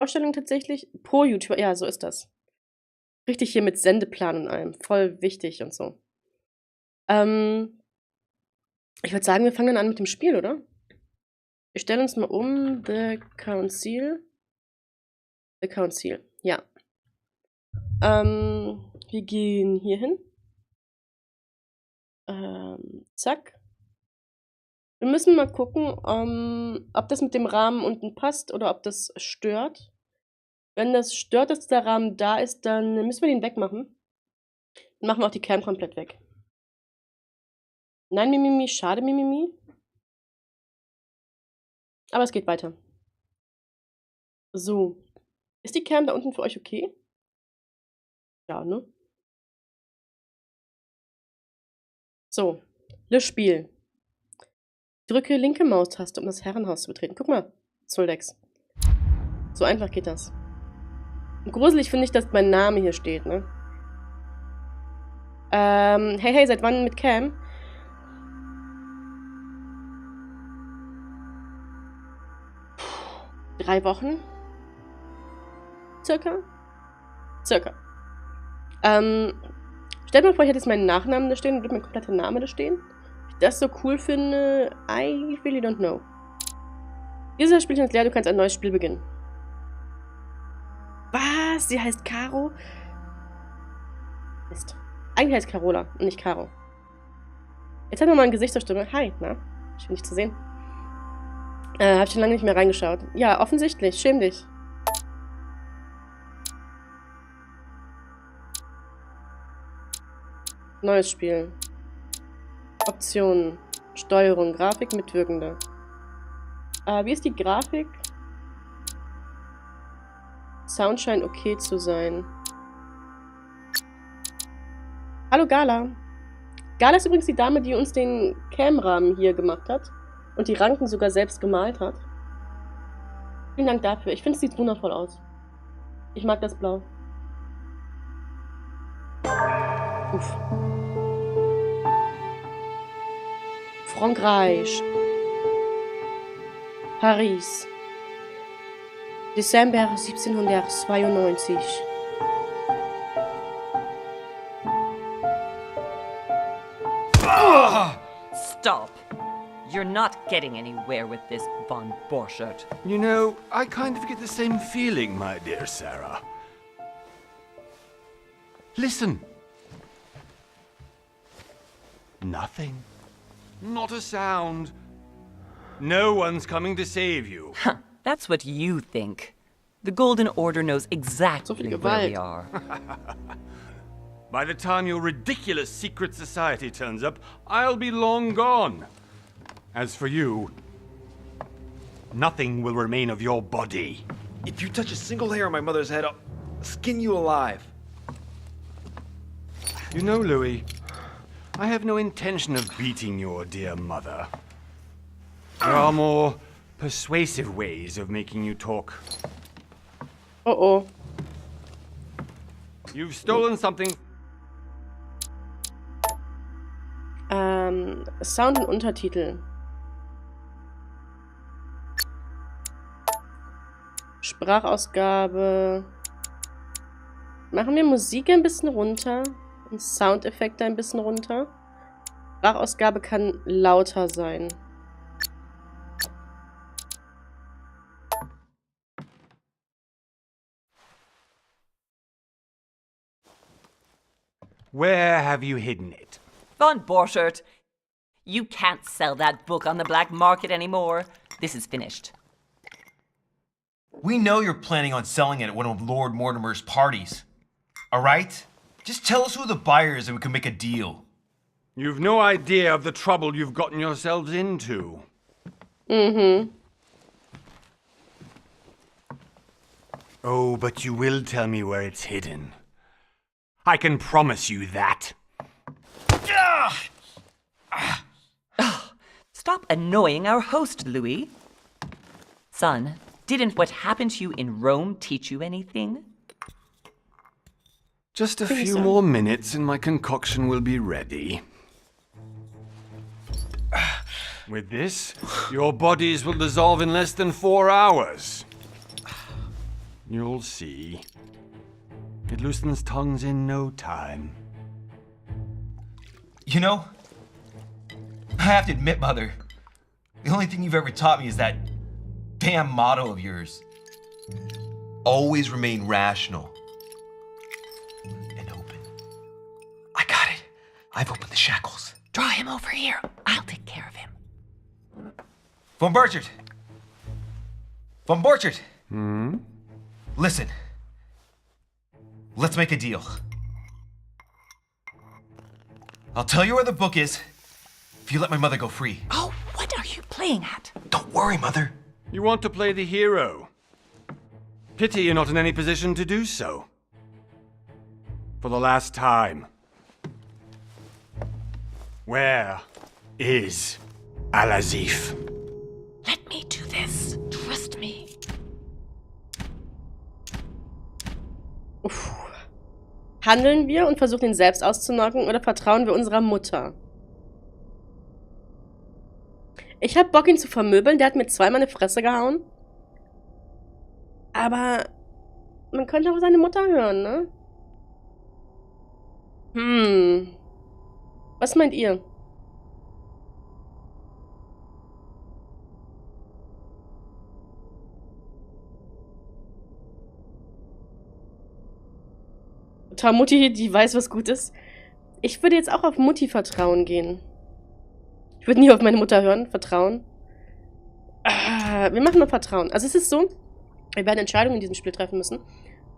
Vorstellung tatsächlich. Pro YouTuber, ja, so ist das. Richtig hier mit Sendeplan und allem. Voll wichtig und so. Ich würde sagen, wir fangen dann an mit dem Spiel, oder? Wir stellen uns mal um. The Council. The Council, ja. Wir gehen hier hin. Zack. Wir müssen mal gucken, ob das mit dem Rahmen unten passt oder ob das stört. Wenn das stört, dass der Rahmen da ist, dann müssen wir den wegmachen. Dann machen wir auch die Cam komplett weg. Nein, Mimimi, schade, Mimimi. Aber es geht weiter. So. Ist die Cam da unten für euch okay? Ja, ne? So. Das Spiel. Drücke linke Maustaste, um das Herrenhaus zu betreten. Guck mal, Zuldex. So einfach geht das. Und gruselig finde ich, dass mein Name hier steht, ne? Hey, seit wann mit Cam? Puh, 3 Wochen? Circa? Stellt mal vor, ich hätte jetzt meinen Nachnamen da stehen und würde mein kompletter Name da stehen. Ob ich das so cool finde, I really don't know. Dieser Spielchen ist leer, du kannst ein neues Spiel beginnen. Was? Sie heißt Caro? Mist. Eigentlich heißt Carola und nicht Caro. Jetzt haben wir mal ein Gesicht zur Stimme. Hi, na? Schön, dich zu sehen. Hab schon lange nicht mehr reingeschaut. Ja, offensichtlich. Schäm dich. Neues Spiel. Optionen. Steuerung. Grafik mitwirkende. Wie ist die Grafik? Sound scheint okay zu sein. Hallo Gala. Gala ist übrigens die Dame, die uns den Cam-Rahmen hier gemacht hat. Und die Ranken sogar selbst gemalt hat. Vielen Dank dafür. Ich finde, es sieht wundervoll aus. Ich mag das Blau. Uff. Frankreich. Paris. Dezember 1792. Stop. You're not getting anywhere with this, Von Borchert. You know, I kind of get the same feeling, my dear Sarah. Listen. Nothing. Not a sound. No one's coming to save you. That's what you think. The Golden Order knows exactly viel where we Gewalt. are. By the time your ridiculous secret society turns up, I'll be long gone. As for you, nothing will remain of your body. If you touch a single hair on my mother's head, I'll skin you alive. You know, Louis, I have no intention of beating your dear mother. There are more persuasive ways of making you talk. Oh oh. You've stolen something. Sound und Untertitel. Sprachausgabe. Machen wir Musik ein bisschen runter und Soundeffekte ein bisschen runter. Sprachausgabe kann lauter sein. Where have you hidden it? Von Borchert, you can't sell that book on the black market anymore. This is finished. We know you're planning on selling it at one of Lord Mortimer's parties. All right? Just tell us who the buyer is and we can make a deal. You've no idea of the trouble you've gotten yourselves into. Mhm. Oh, but you will tell me where it's hidden. I can promise you that. Stop annoying our host, Louis. Son, didn't what happened to you in Rome teach you anything? Just a few more minutes and my concoction will be ready. With this, your bodies will dissolve in less than 4 hours. You'll see. It loosens tongues in no time. You know, I have to admit, Mother, the only thing you've ever taught me is that damn motto of yours. Always remain rational and open. I got it. I've opened the shackles. Draw him over here. I'll take care of him. Von Burchard! Von Burchard! Listen. Let's make a deal. I'll tell you where the book is if you let my mother go free. Oh, what are you playing at? Don't worry, Mother. You want to play the hero. Pity you're not in any position to do so. For the last time. Where is Al-Azif? Let me do this. Trust me. Handeln wir und versuchen ihn selbst auszunocken oder vertrauen wir unserer Mutter? Ich hab Bock, ihn zu vermöbeln. Der hat mir zweimal eine Fresse gehauen. Aber man könnte auch seine Mutter hören, ne? Was meint ihr? Mutti, die weiß, was gut ist. Ich würde jetzt auch auf Mutti vertrauen gehen. Ich würde nie auf meine Mutter hören, vertrauen. Wir machen nur Vertrauen. Also es ist so, wir werden Entscheidungen in diesem Spiel treffen müssen.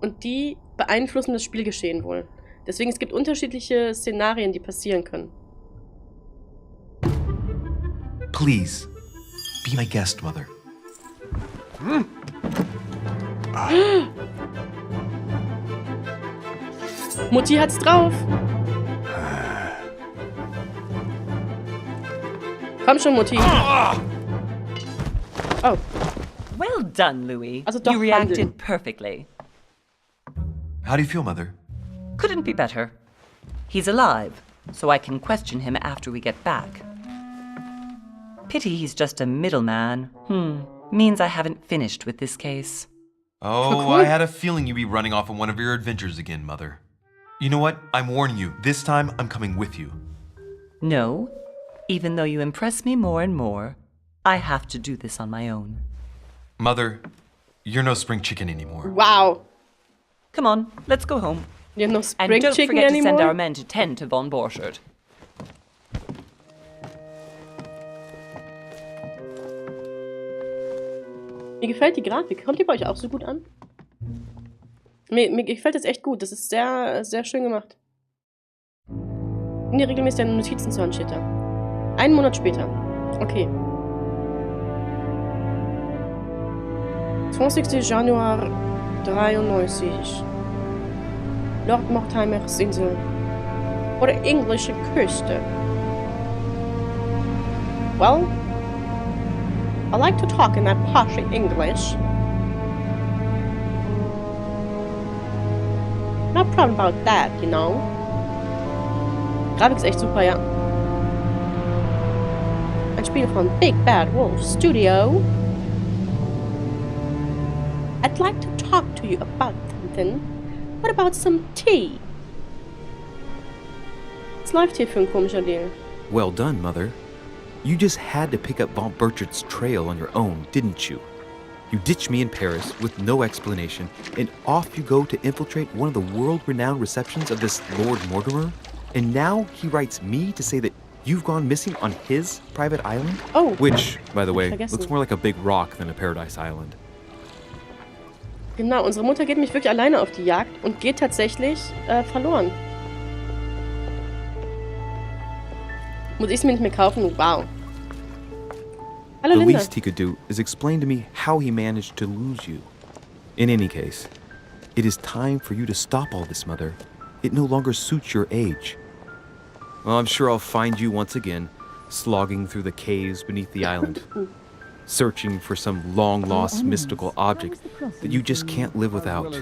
Und die beeinflussen das Spielgeschehen wohl. Deswegen, es gibt unterschiedliche Szenarien, die passieren können. Please, be my guest, Mother. Mutti hat's drauf. Komm schon, Mutti. Oh. Well done, Louis. Also doch you reacted handeln. perfectly. How do you feel, Mother? Couldn't be better. He's alive, so I can question him after we get back. Pity he's just a middleman. Means I haven't finished with this case. Oh, I had a feeling you'd be running off on one of your adventures again, Mother. You know what? I'm warning you. This time, I'm coming with you. No, even though you impress me more and more, I have to do this on my own. Mother, you're no spring chicken anymore. Wow. Come on, let's go home. You have no And spring don't chicken forget to send our anymore? men to tend to Von Borchard. Mir gefällt die Grafik. Kommt die bei euch auch so gut an? Mir gefällt das echt gut. Das ist sehr, sehr schön gemacht. Und die regelmäßig deine Notizen zu hören, steht da. 1 Monat später. Okay. 20. Januar 93. Lord Mortimers Insel. Vor der englischen Küste. Well, I like to talk in that posh English. No problem about that, you know. Grafik ist echt super, ja. Ein Spiel von Big Bad Wolf Studio. I'd like to talk to you about something. What about some tea? Was läuft hier für ein komischer Deal? Well done, Mother. You just had to pick up Von Burchard's trail on your own, didn't you? You ditched me in Paris with no explanation, and off you go to infiltrate one of the world-renowned receptions of this Lord Mortimer? And now he writes me to say that you've gone missing on his private island? Oh. Which, by the way, Vergessen. looks more like a big rock than a paradise island. Genau, unsere Mutter geht mich wirklich alleine auf die Jagd und geht tatsächlich verloren. Muss ich es mir nicht mehr kaufen? Wow. Hallo The Linda. least he could do is explain to me how he managed to lose you. In any case, it is time for you to stop all this, Mother. It no longer suits your age. Well, I'm sure I'll find you once again, slogging through the caves beneath the island, searching for some long-lost mystical object that you just can't live without.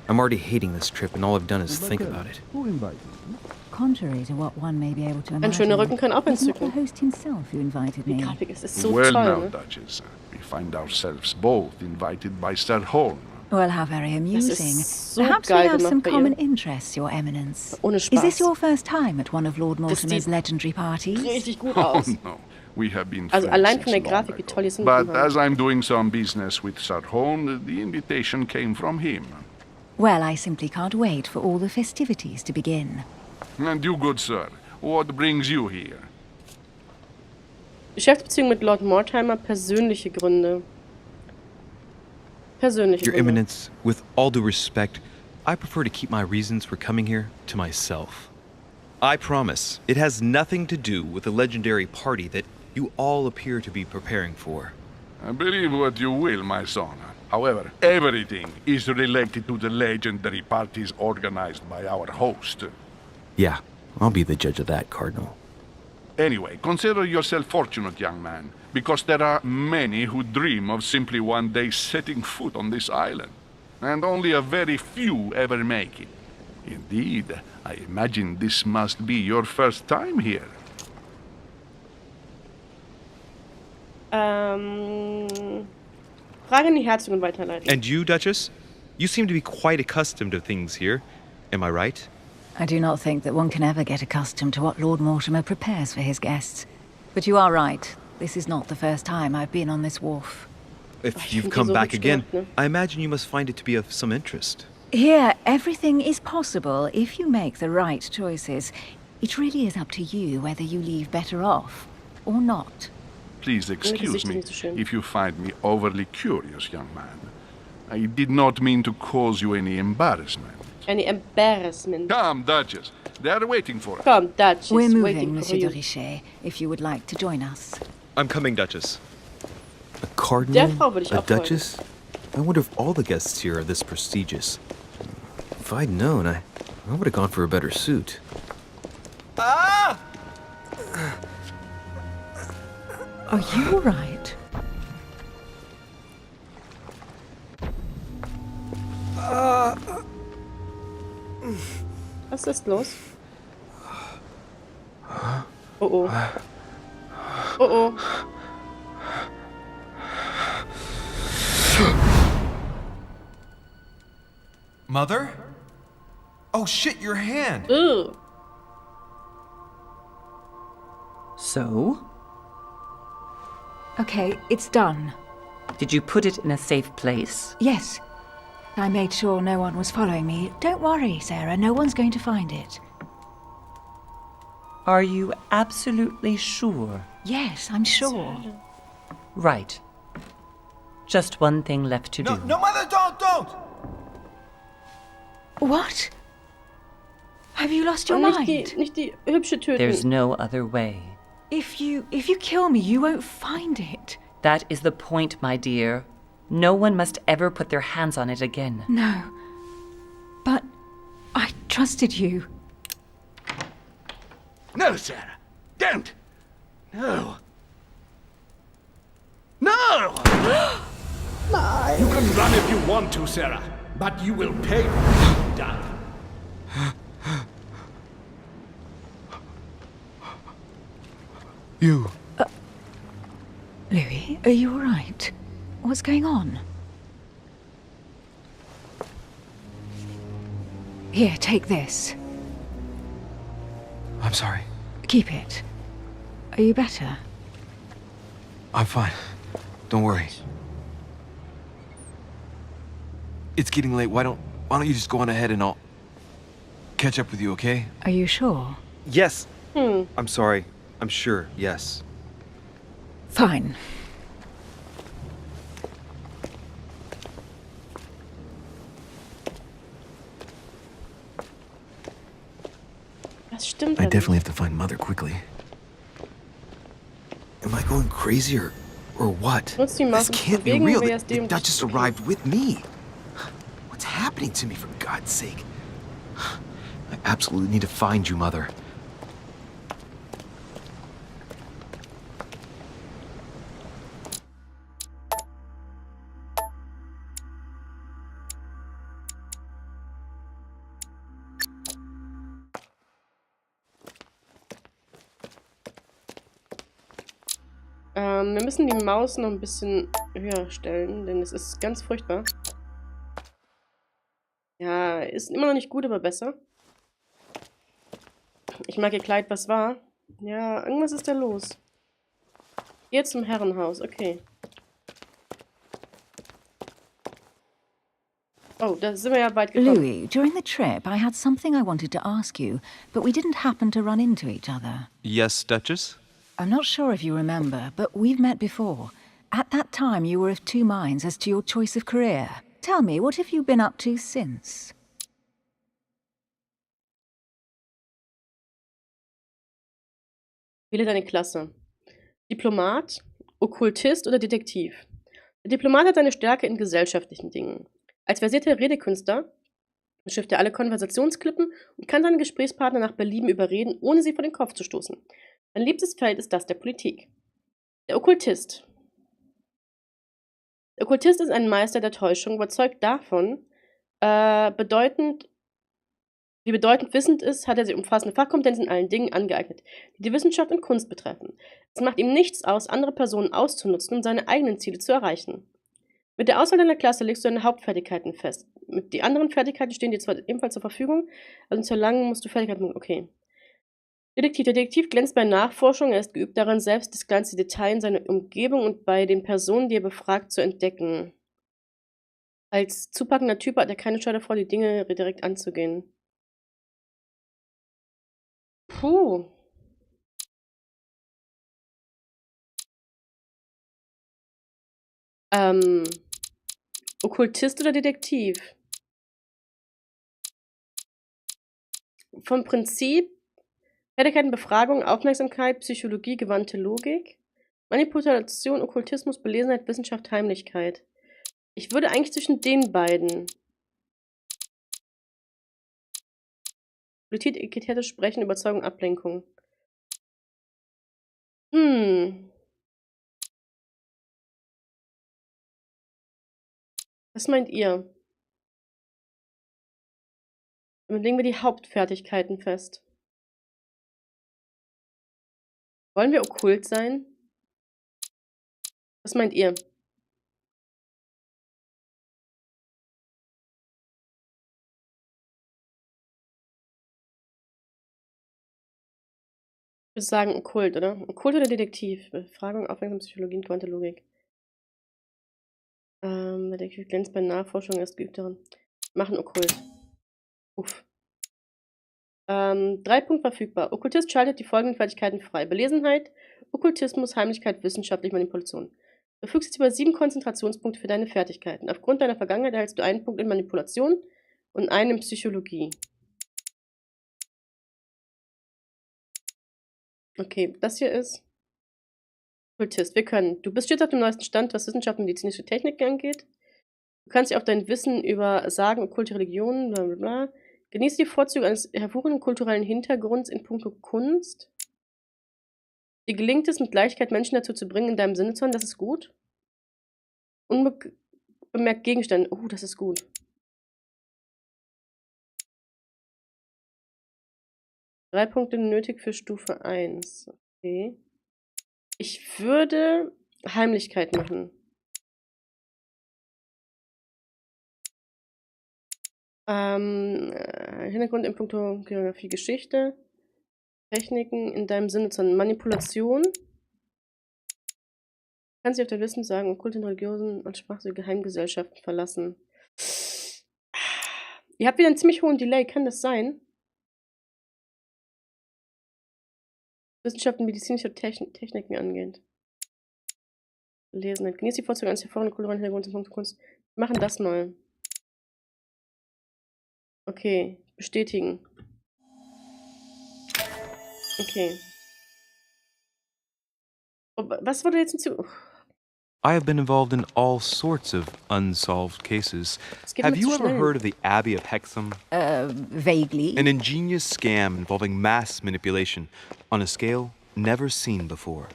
I'm already hating this trip, and all I've done is think about it. Contrary to what one may be able to Ein imagine, schöner Rücken kann auch it's not the entzücken. host himself who invited Die me. Grafik ist so Well toll, now, ne? Duchess, we find ourselves both invited by Sir Holm. Well, how very amusing. ist so Perhaps we geil have some gemacht bei common ihr. interests, Your Eminence. Ohne Is this Spaß. your first time at one of Lord Das Mortimer's sieht legendary parties? richtig gut Oh aus. no, we have been Also friends allein von der since long Grafik, wie ago. toll die Synchron But haben. as I'm doing some business with Sir Horn, the invitation came from him. Well, I simply can't wait for all the festivities to begin. And you, good sir, what brings you here? Geschäftsbeziehung mit Lord Mortimer, persönliche Gründe. Persönliche Your Gründe. Eminence, with all due respect, I prefer to keep my reasons for coming here to myself. I promise, it has nothing to do with the legendary party that you all appear to be preparing for. Believe what you will, my son. However, everything is related to the legendary parties organized by our host. Yeah, I'll be the judge of that, Cardinal. Anyway, consider yourself fortunate, young man, because there are many who dream of simply one day setting foot on this island, and only a very few ever make it. Indeed, I imagine this must be your first time here. Frage an die Herzogin weiterleiten. And you, Duchess? You seem to be quite accustomed to things here. Am I right? I do not think that one can ever get accustomed to what Lord Mortimer prepares for his guests. But you are right. This is not the first time I've been on this wharf. If Ich you've find die come so back hübsch again, gemacht, ne? I imagine you must find it to be of some interest. Here, everything is possible if you make the right choices. It really is up to you whether you leave better off or not. Please excuse Gesicht ist me nicht so schön. if you find me overly curious, young man. I did not mean to cause you any embarrassment. Any embarrassment. Come, Duchess. They are waiting for us. Komm, Dutch We're is moving, waiting for Monsieur de you. Richet, if you would like to join us. I'm coming, Duchess. A Der cardinal? Frau würde ich A auch folgen. duchess? I wonder if all the guests here are this prestigious. If I'd known, I would have gone for a better suit. Ah! Are you all right? Was ist los? Oh oh. Oh oh. Mother? Oh shit, your hand! Ugh. So? Okay, it's done. Did you put it in a safe place? Yes. I made sure no one was following me. Don't worry, Sarah, no one's going to find it. Are you absolutely sure? Yes, I'm sure. Right. Just one thing left to do. No, Mother, don't! What? Have you lost your Und mind? nicht die hübsche töten. There's no other way. If you kill me, you won't find it. That is the point, my dear. No one must ever put their hands on it again. No. But I trusted you. No, Sarah. Don't. No. No! You can run if you want to, Sarah, but you will pay for what you've done. You. Louis, are you all right? What's going on? Here, take this. I'm sorry. Keep it. Are you better? I'm fine. Don't worry. It's getting late. Why don't you just go on ahead and I'll catch up with you, okay? Are you sure? Yes. I'm sorry. I'm sure, yes. Fine. Was stimmt I denn? definitely have to find Mother quickly. Am I going crazy or what? Nutz die Maus, This um zu can't be bewegen, real. wer The, es the dem- Duchess arrived with me. What's happening to me, for God's sake? I absolutely need to find you, Mother. Wir müssen die Maus noch ein bisschen höher stellen, denn es ist ganz furchtbar. Ja, ist immer noch nicht gut, aber besser. Ich mag ihr Kleid, was war? Ja, irgendwas ist da los. Hier zum Herrenhaus, okay. Oh, da sind wir ja weit gekommen. Louis, during the trip, I had something I wanted to ask you, but we didn't happen to run into each other. Yes, Duchess? I'm not sure if you remember, but we've met before. At that time, you were of two minds as to your choice of career. Tell me, what have you been up to since? Wähle deine Klasse. Diplomat, Okkultist oder Detektiv. Der Diplomat hat seine Stärke in gesellschaftlichen Dingen. Als versierter Redekünstler beschifft er alle Konversationsklippen und kann seine Gesprächspartner nach Belieben überreden, ohne sie vor den Kopf zu stoßen. Sein liebstes Feld ist das der Politik. Der Okkultist. Der Okkultist ist ein Meister der Täuschung, überzeugt davon, wie bedeutend wissend ist, hat er sich umfassende Fachkompetenzen in allen Dingen angeeignet, die die Wissenschaft und Kunst betreffen. Es macht ihm nichts aus, andere Personen auszunutzen, um seine eigenen Ziele zu erreichen. Mit der Auswahl deiner Klasse legst du deine Hauptfertigkeiten fest. Die anderen Fertigkeiten stehen dir zwar ebenfalls zur Verfügung, also zu erlangen musst du Fertigkeiten. Okay. Detektiv. Der Detektiv glänzt bei Nachforschung, er ist geübt darin, selbst das kleinste Detail in seiner Umgebung und bei den Personen, die er befragt, zu entdecken. Als zupackender Typ hat er keine Scheu davor, die Dinge direkt anzugehen. Puh. Okkultist oder Detektiv? Vom Prinzip Fertigkeiten, Befragung, Aufmerksamkeit, Psychologie, gewandte Logik, Manipulation, Okkultismus, Belesenheit, Wissenschaft, Heimlichkeit. Ich würde eigentlich zwischen den beiden. Politik, Etikette, Sprechen, Überzeugung, Ablenkung. Was meint ihr? Damit legen wir die Hauptfertigkeiten fest. Wollen wir okkult sein? Was meint ihr? Ich würde sagen okkult, oder? Okkult oder Detektiv? Befragung, Aufmerksamkeit, Psychologie und gewandte Logik. Detektiv glänzt bei Nachforschung, er ist geübt darin. Machen okkult. Uff. 3 Punkte verfügbar. Okkultist schaltet die folgenden Fertigkeiten frei. Belesenheit, Okkultismus, Heimlichkeit, wissenschaftliche Manipulation. Du verfügst jetzt über 7 Konzentrationspunkte für deine Fertigkeiten. Aufgrund deiner Vergangenheit erhältst du einen Punkt in Manipulation und einen in Psychologie. Okay, das hier ist Okkultist. Wir können. Du bist stets auf dem neuesten Stand, was Wissenschaft und medizinische Techniken angeht. Du kannst dich auf dein Wissen über Sagen, okkulte Religionen, bla bla bla. Genieße die Vorzüge eines hervorragenden kulturellen Hintergrunds in puncto Kunst. Dir gelingt es, mit Leichtigkeit Menschen dazu zu bringen, in deinem Sinne zu handeln, das ist gut. Unbemerkt Gegenstände, oh, das ist gut. Drei Punkte nötig für Stufe 1. Okay. Ich würde Heimlichkeit machen. Hintergrund in puncto Geografie, Geschichte. Techniken in deinem Sinne zu Manipulation. Kannst dich auf dein Wissen sagen, okkulte Religionen und sprachliche Geheimgesellschaften verlassen. Ihr habt wieder einen ziemlich hohen Delay, kann das sein? Wissenschaft und medizinische Techniken angeht. Lesen. Genießt die Vorzüge eines hervorragenden kulturellen Hintergrunds in puncto Kunst. Wir machen das mal. Okay, bestätigen. Okay. Oh, was wurde jetzt hinzu? I have been involved in all sorts of unsolved cases. Have you ever heard of the Abbey of Hexham? Vaguely. An ingenious scam involving mass manipulation on a scale never seen before.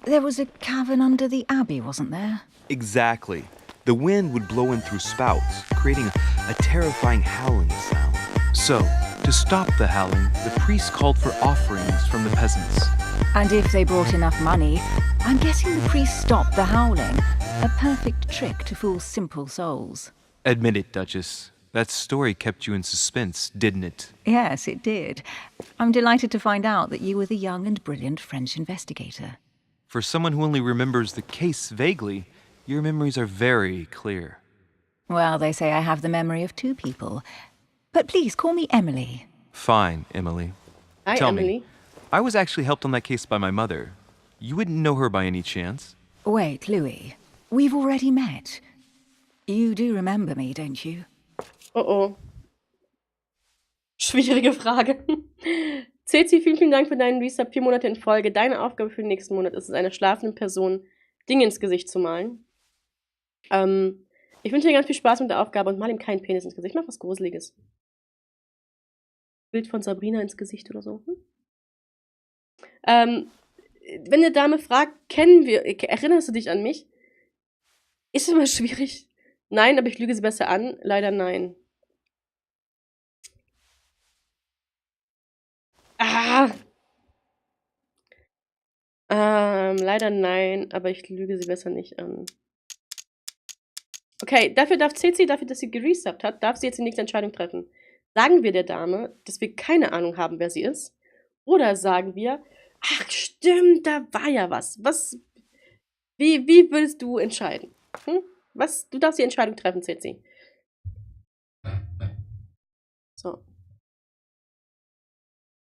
There was a cavern under the abbey, wasn't there? Exactly. The wind would blow in through spouts, creating a terrifying howling sound. So, to stop the howling, the priests called for offerings from the peasants. And if they brought enough money, I'm guessing the priests stopped the howling. A perfect trick to fool simple souls. Admit it, Duchess. That story kept you in suspense, didn't it? Yes, it did. I'm delighted to find out that you were the young and brilliant French investigator. For someone who only remembers the case vaguely, your memories are very clear. Well, they say I have the memory of two people. But please, call me Emily. Fine, Emily. Hi, Tell Emily. me, I was actually helped on that case by my mother. You wouldn't know her by any chance? Wait, Louis. We've already met. You do remember me, don't you? Oh oh. Schwierige Frage. Ceci, vielen, vielen Dank für deinen Resub. 4 Monate in Folge. Deine Aufgabe für den nächsten Monat ist es, einer schlafenden Person Dinge ins Gesicht zu malen. Ich wünsche dir ganz viel Spaß mit der Aufgabe und mal ihm keinen Penis ins Gesicht. Mach was Gruseliges. Bild von Sabrina ins Gesicht oder so. Wenn eine Dame fragt, erinnerst du dich an mich? Ist immer schwierig. Nein, aber ich lüge sie besser an. Leider nein. Leider nein, aber ich lüge sie besser nicht an. Okay, dafür, dass sie geresubbt hat, darf sie jetzt die nächste Entscheidung treffen. Sagen wir der Dame, dass wir keine Ahnung haben, wer sie ist? Oder sagen wir, ach stimmt, da war ja was. Wie würdest du entscheiden? Du darfst die Entscheidung treffen, Ceci. So.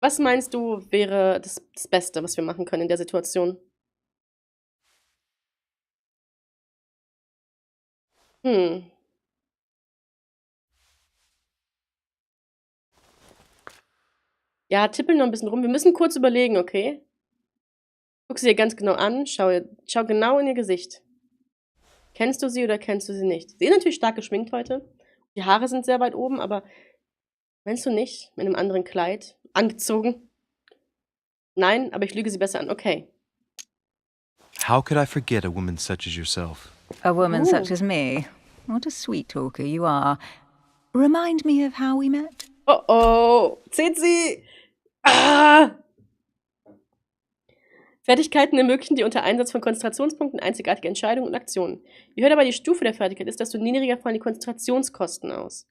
Was meinst du, wäre das Beste, was wir machen können in der Situation? Ja, tippeln noch ein bisschen rum. Wir müssen kurz überlegen, okay? Guck sie dir ganz genau an. Schau genau in ihr Gesicht. Kennst du sie oder kennst du sie nicht? Sie ist natürlich stark geschminkt heute. Die Haare sind sehr weit oben, aber meinst du nicht? Mit einem anderen Kleid? Angezogen? Nein, aber ich lüge sie besser an. Okay. How could I forget a woman such as yourself? A woman such as me. What a sweet talker you are. Remind me of how we met. Oh oh, Ceci! Fertigkeiten ermöglichen dir unter Einsatz von Konzentrationspunkten einzigartige Entscheidungen und Aktionen. Je höher dabei die Stufe der Fertigkeit ist, desto niedriger fallen die Konzentrationskosten aus.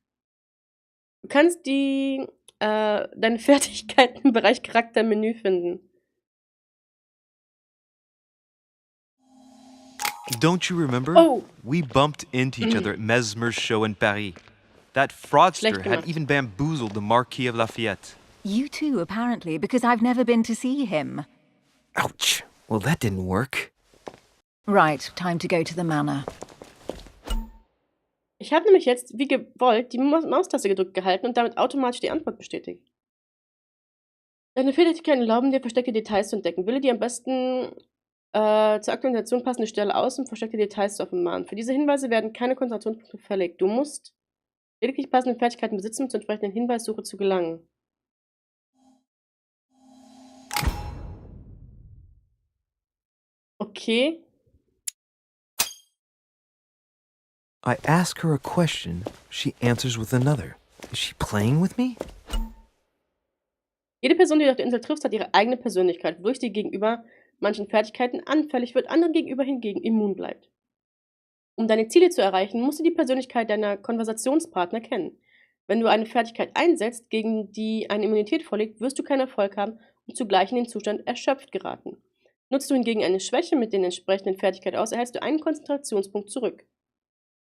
Du kannst deine Fertigkeiten im Bereich Charaktermenü finden. Don't you remember? Oh. We bumped into each other at Mesmer's show in Paris. That fraudster Schlecht had gemacht. even bamboozled the Marquis of Lafayette. You too, apparently, because I've never been to see him. Ouch. Well, that didn't work. Right, time to go to the manor. Ich habe nämlich jetzt, wie gewollt, die Maustaste gedrückt gehalten und damit automatisch die Antwort bestätigt. Deine Fähigkeiten erlauben dir, versteckte Details zu entdecken. Wähle die am besten zur Aktualisation passende Stelle aus, um versteckte Details zu offenbaren. Für diese Hinweise werden keine Konzentrationspunkte verlegt. Du musst lediglich passende Fertigkeiten besitzen, um zur entsprechenden Hinweissuche zu gelangen. Okay. I ask her a question, she answers with another. Is she playing with me? Jede Person, die du auf der Insel triffst, hat ihre eigene Persönlichkeit, wodurch die gegenüber manchen Fertigkeiten anfällig wird, anderen gegenüber hingegen immun bleibt. Um deine Ziele zu erreichen, musst du die Persönlichkeit deiner Konversationspartner kennen. Wenn du eine Fertigkeit einsetzt, gegen die eine Immunität vorliegt, wirst du keinen Erfolg haben und zugleich in den Zustand erschöpft geraten. Nutzt du hingegen eine Schwäche mit den entsprechenden Fertigkeiten aus, erhältst du einen Konzentrationspunkt zurück.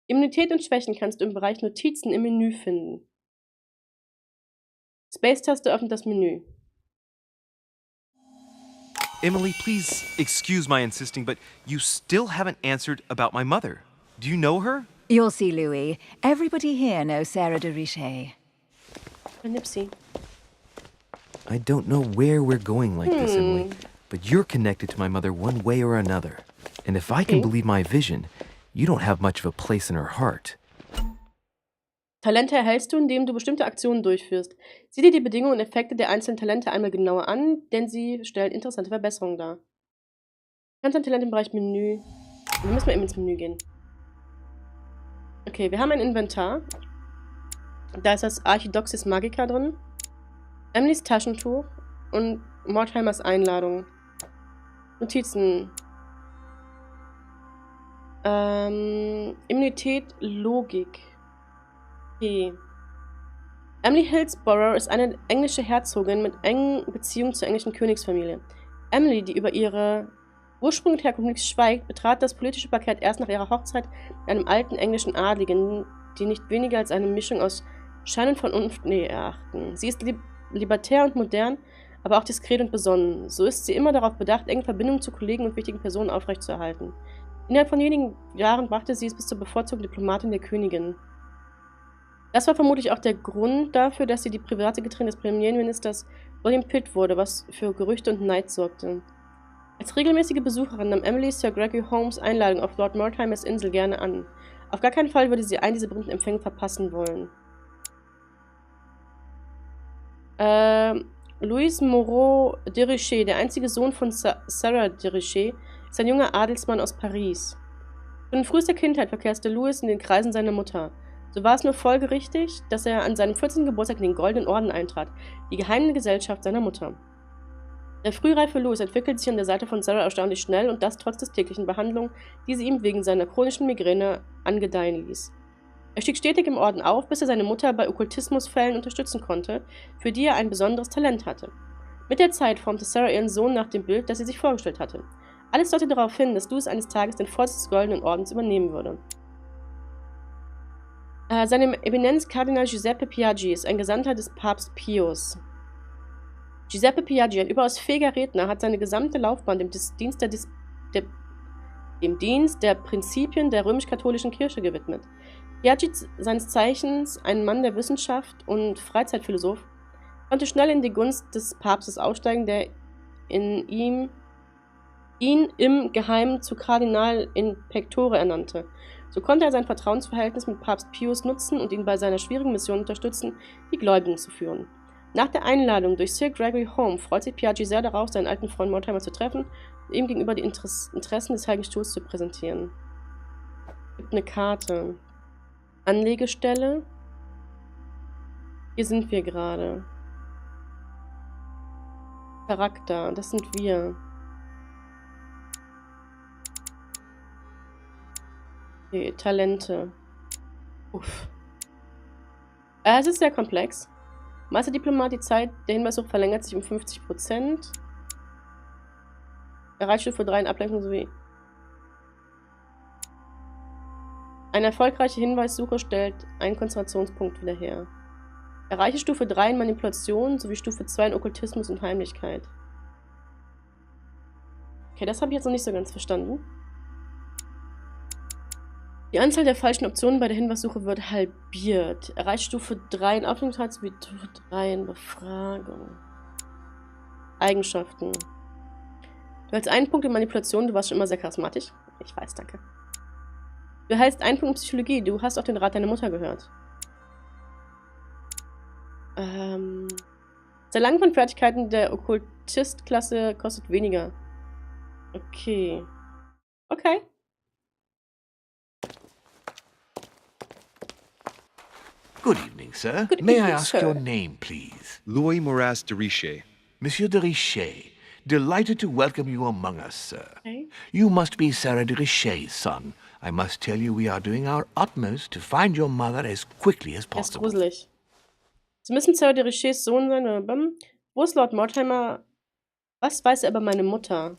Immunität und Schwächen kannst du im Bereich Notizen im Menü finden. Space-Taste öffnet das Menü. Emily, please excuse my insisting, but you still haven't answered about my mother. Do you know her? You'll see, Louis. Everybody here knows Sarah de Richet. Nipsey. I don't know where we're going like this, Emily, but you're connected to my mother one way or another. And if I can believe my vision, you don't have much of a place in her heart. Talente erhältst du, indem du bestimmte Aktionen durchführst. Sieh dir die Bedingungen und Effekte der einzelnen Talente einmal genauer an, denn sie stellen interessante Verbesserungen dar. Du kannst ein Talent im Bereich Menü. Wir müssen mal eben ins Menü gehen. Okay, wir haben ein Inventar. Da ist das Archidoxis Magica drin. Emilys Taschentuch und Mortimeers Einladung. Notizen. Immunität, Logik. Okay. Emily Hillsborough ist eine englische Herzogin mit engen Beziehungen zur englischen Königsfamilie. Emily, die über ihre ursprüngliche Herkunft schweigt, betrat das politische Parkett erst nach ihrer Hochzeit mit einem alten englischen Adligen, die nicht weniger als eine Mischung aus Schein und Vernunft erachten. Sie ist libertär und modern, aber auch diskret und besonnen. So ist sie immer darauf bedacht, enge Verbindungen zu Kollegen und wichtigen Personen aufrechtzuerhalten. Innerhalb von wenigen Jahren brachte sie es bis zur bevorzugten Diplomatin der Königin. Das war vermutlich auch der Grund dafür, dass sie die private Sekretärin des Premierministers William Pitt wurde, was für Gerüchte und Neid sorgte. Als regelmäßige Besucherin nahm Emily Sir Gregory Holmes' Einladung auf Lord Mortimers Insel gerne an. Auf gar keinen Fall würde sie einen dieser berühmten Empfänge verpassen wollen. Louis Moreau de Richet, der einzige Sohn von Sarah de Richet, ist ein junger Adelsmann aus Paris. Schon in frühester Kindheit verkehrte Louis in den Kreisen seiner Mutter. So war es nur folgerichtig, dass er an seinem 14. Geburtstag in den Goldenen Orden eintrat, die geheime Gesellschaft seiner Mutter. Der frühreife Louis entwickelte sich an der Seite von Sarah erstaunlich schnell und das trotz der täglichen Behandlung, die sie ihm wegen seiner chronischen Migräne angedeihen ließ. Er stieg stetig im Orden auf, bis er seine Mutter bei Okkultismusfällen unterstützen konnte, für die er ein besonderes Talent hatte. Mit der Zeit formte Sarah ihren Sohn nach dem Bild, das sie sich vorgestellt hatte. Alles deutete darauf hin, dass Louis eines Tages den Vorsitz des Goldenen Ordens übernehmen würde. Seine Eminenz Kardinal Giuseppe Piaggi ist ein Gesandter des Papst Pius. Giuseppe Piaggi, ein überaus fähiger Redner, hat seine gesamte Laufbahn dem Dienst der Prinzipien der römisch-katholischen Kirche gewidmet. Piaggi, seines Zeichens ein Mann der Wissenschaft und Freizeitphilosoph, konnte schnell in die Gunst des Papstes aufsteigen, der ihn im Geheimen zu Kardinal in Pectore ernannte. So konnte er sein Vertrauensverhältnis mit Papst Pius nutzen und ihn bei seiner schwierigen Mission unterstützen, die Gläubigen zu führen. Nach der Einladung durch Sir Gregory Home freut sich Piaggi sehr darauf, seinen alten Freund Mortimer zu treffen und ihm gegenüber die Interessen des Heiligen Stuhls zu präsentieren. Es gibt eine Karte. Anlegestelle. Hier sind wir gerade. Charakter, das sind wir. Okay, Talente. Uff. Es ist sehr komplex. Meisterdiplomat, die Zeit der Hinweissuche verlängert sich um 50%. Erreichstufe 3 in Ablenkung sowie. Eine erfolgreiche Hinweissuche stellt einen Konzentrationspunkt wieder her. Erreiche Stufe 3 in Manipulation sowie Stufe 2 in Okkultismus und Heimlichkeit. Okay, das habe ich jetzt noch nicht so ganz verstanden. Die Anzahl der falschen Optionen bei der Hinweissuche wird halbiert. Erreicht Stufe 3 in Aufmerksamkeit sowie Stufe 3 in Befragung. Eigenschaften. Du hältst einen Punkt in Manipulation, du warst schon immer sehr charismatisch. Ich weiß, danke. Du erhältst einen Punkt in Psychologie, du hast auf den Rat deiner Mutter gehört. Das Erlangen von Fertigkeiten der Okkultist-Klasse kostet weniger. Okay. Okay. Good evening, sir. Good May I evening, ask sir. your name, please? Louis Moras de Richet. Monsieur de Richet. Delighted to welcome you among us, sir. Okay. You must be Sarah de Richet's son. I must tell you we are doing our utmost to find your mother as quickly as Das ist possible. gruselig. Sie müssen Sarah de Richets Sohn sein. Wo ist Lord Mortimer? Was weiß er über meine Mutter?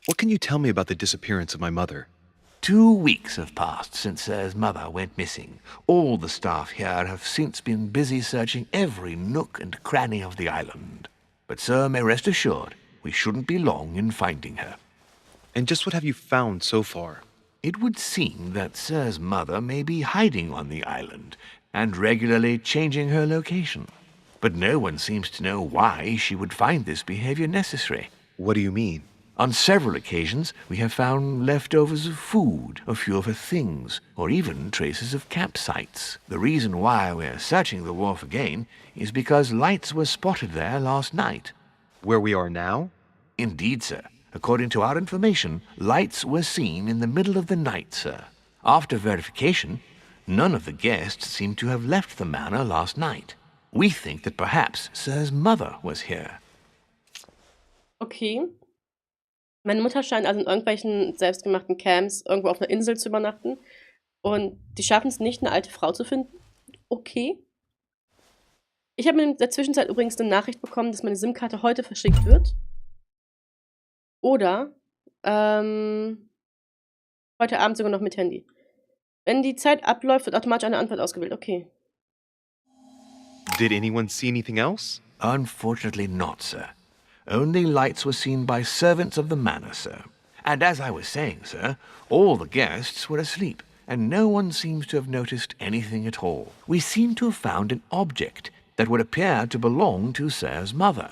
What can you tell me about the disappearance of my mother? 2 weeks have passed since Sir's mother went missing. All the staff here have since been busy searching every nook and cranny of the island. But Sir may rest assured, we shouldn't be long in finding her. And just what have you found so far? It would seem that Sir's mother may be hiding on the island and regularly changing her location. But no one seems to know why she would find this behavior necessary. What do you mean? On several occasions, we have found leftovers of food, a few of her things, or even traces of campsites. The reason why we're searching the wharf again is because lights were spotted there last night. Where we are now? Indeed, sir. According to our information, lights were seen in the middle of the night, sir. After verification, none of the guests seem to have left the manor last night. We think that perhaps Sir's mother was here. Okay. Meine Mutter scheint also in irgendwelchen selbstgemachten Camps irgendwo auf einer Insel zu übernachten. Und die schaffen es nicht, eine alte Frau zu finden. Okay. Ich habe in der Zwischenzeit übrigens eine Nachricht bekommen, dass meine SIM-Karte heute verschickt wird. Oder heute Abend sogar noch mit Handy. Wenn die Zeit abläuft, wird automatisch eine Antwort ausgewählt. Okay. Did anyone see anything else? Unfortunately not, sir. Only lights were seen by servants of the manor, sir. And as I was saying, sir, all the guests were asleep, and no one seems to have noticed anything at all. We seem to have found an object that would appear to belong to Sir's mother.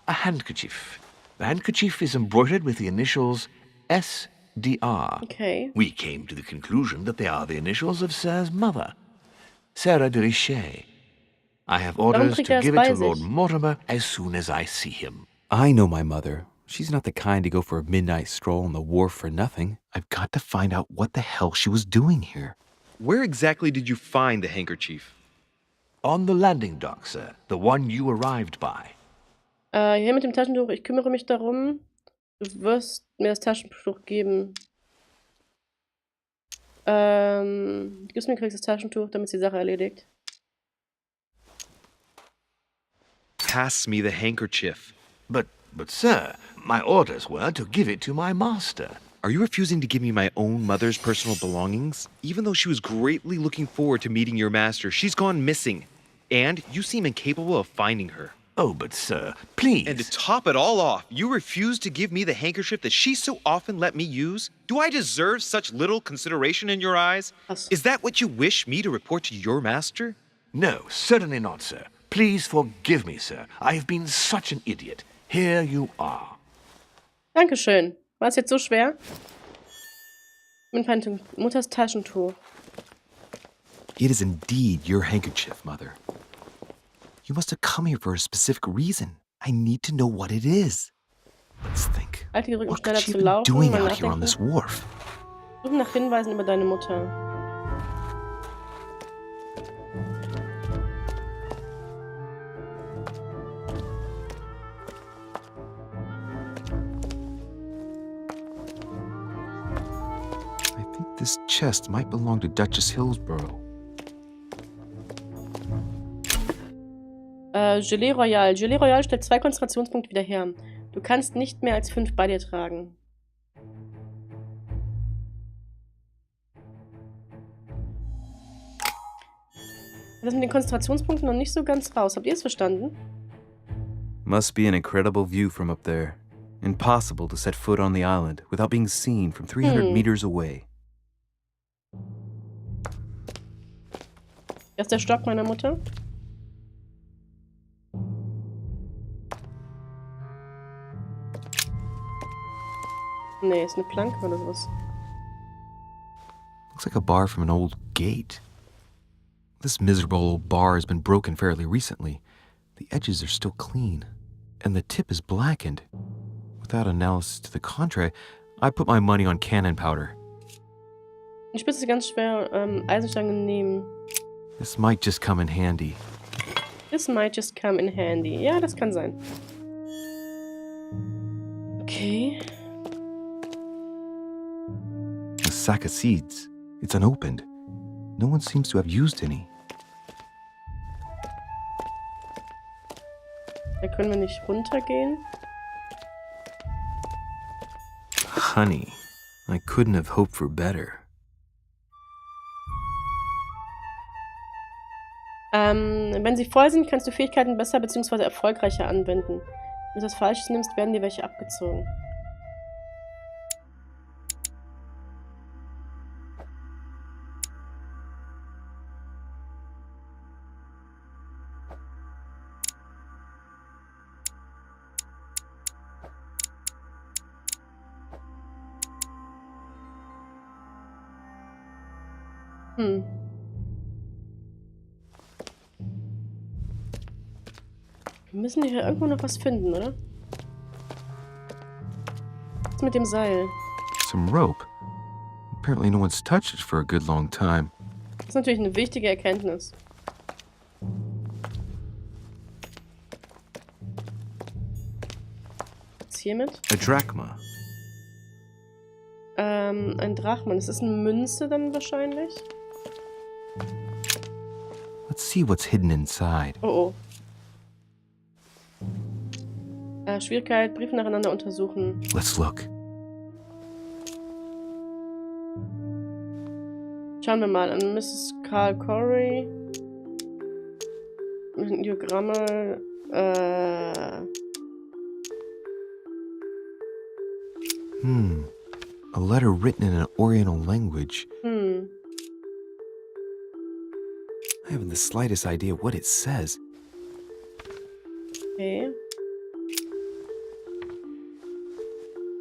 A handkerchief. The handkerchief is embroidered with the initials SDR. Okay. We came to the conclusion that they are the initials of Sir's mother, Sarah de Richet. I have orders to give it to Lord Mortimer as soon as I see him. I know my mother. She's not the kind to go for a midnight stroll on the wharf for nothing. I've got to find out what the hell she was doing here. Where exactly did you find the handkerchief? On the landing dock, sir. The one you arrived by. Hier mit dem Taschentuch. Ich kümmere mich darum. Du wirst mir das Taschentuch geben. Du gibst mir das Taschentuch, damit sie die Sache erledigt. Pass me the handkerchief. But sir, my orders were to give it to my master. Are you refusing to give me my own mother's personal belongings? Even though she was greatly looking forward to meeting your master, she's gone missing. And you seem incapable of finding her. Oh, but sir, please. And to top it all off, you refuse to give me the handkerchief that she so often let me use? Do I deserve such little consideration in your eyes? Is that what you wish me to report to your master? No, certainly not, sir. Please forgive me, sir. I have been such an idiot. Here you are. Dankeschön. War es jetzt so schwer? Mutters Taschentuch. It is indeed your handkerchief, Mother. You must have come here for a specific reason. I need to know what it is. Let's think. Alte Rücken What could schneller she zu have been laufen. doing Mal out here on this nachdenken. wharf? Suchen nach Hinweisen über deine Mutter. I think this chest might belong to Duchess Hillsborough. Gelee Royal. Gelee Royal stellt 2 Konzentrationspunkte wieder her. Du kannst nicht mehr als 5 bei dir tragen. Das mit den Konzentrationspunkten noch nicht so ganz raus. Habt ihr es verstanden? Must be an incredible view from up there. Impossible to set foot on the island without being seen from 300 meters away. Das ist der Stock meiner Mutter. Nee, ist eine Planke oder sowas. Looks like a bar from an old gate. This miserable old bar has been broken fairly recently. The edges are still clean, and the tip is blackened. Without analysis to the contrary, I put my money on cannon powder. Die Spitze ist ganz schwer Eisenstangen nehmen. This might just come in handy. This might just come in handy. Ja, das kann sein. Okay. A sack of seeds. It's unopened. No one seems to have used any. Da können wir nicht runtergehen. Honey, I couldn't have hoped for better. Wenn sie voll sind, kannst du Fähigkeiten besser bzw. erfolgreicher anwenden. Wenn du das Falsches nimmst, werden dir welche abgezogen. Wir müssen hier irgendwo noch was finden, oder? Was mit dem Seil? Some rope. Apparently no one's touched it for a good long time. Das ist natürlich eine wichtige Erkenntnis. Was hiermit? A drachma. Ein Drachmann. Ist das eine Münze dann wahrscheinlich? Let's see what's hidden inside. Oh oh. Schwierigkeit, Briefe nacheinander untersuchen. Let's look. Schauen wir mal an Mrs. Carl Corey. Diagramme. A letter written in an Oriental language. I haven't the slightest idea what it says. Okay.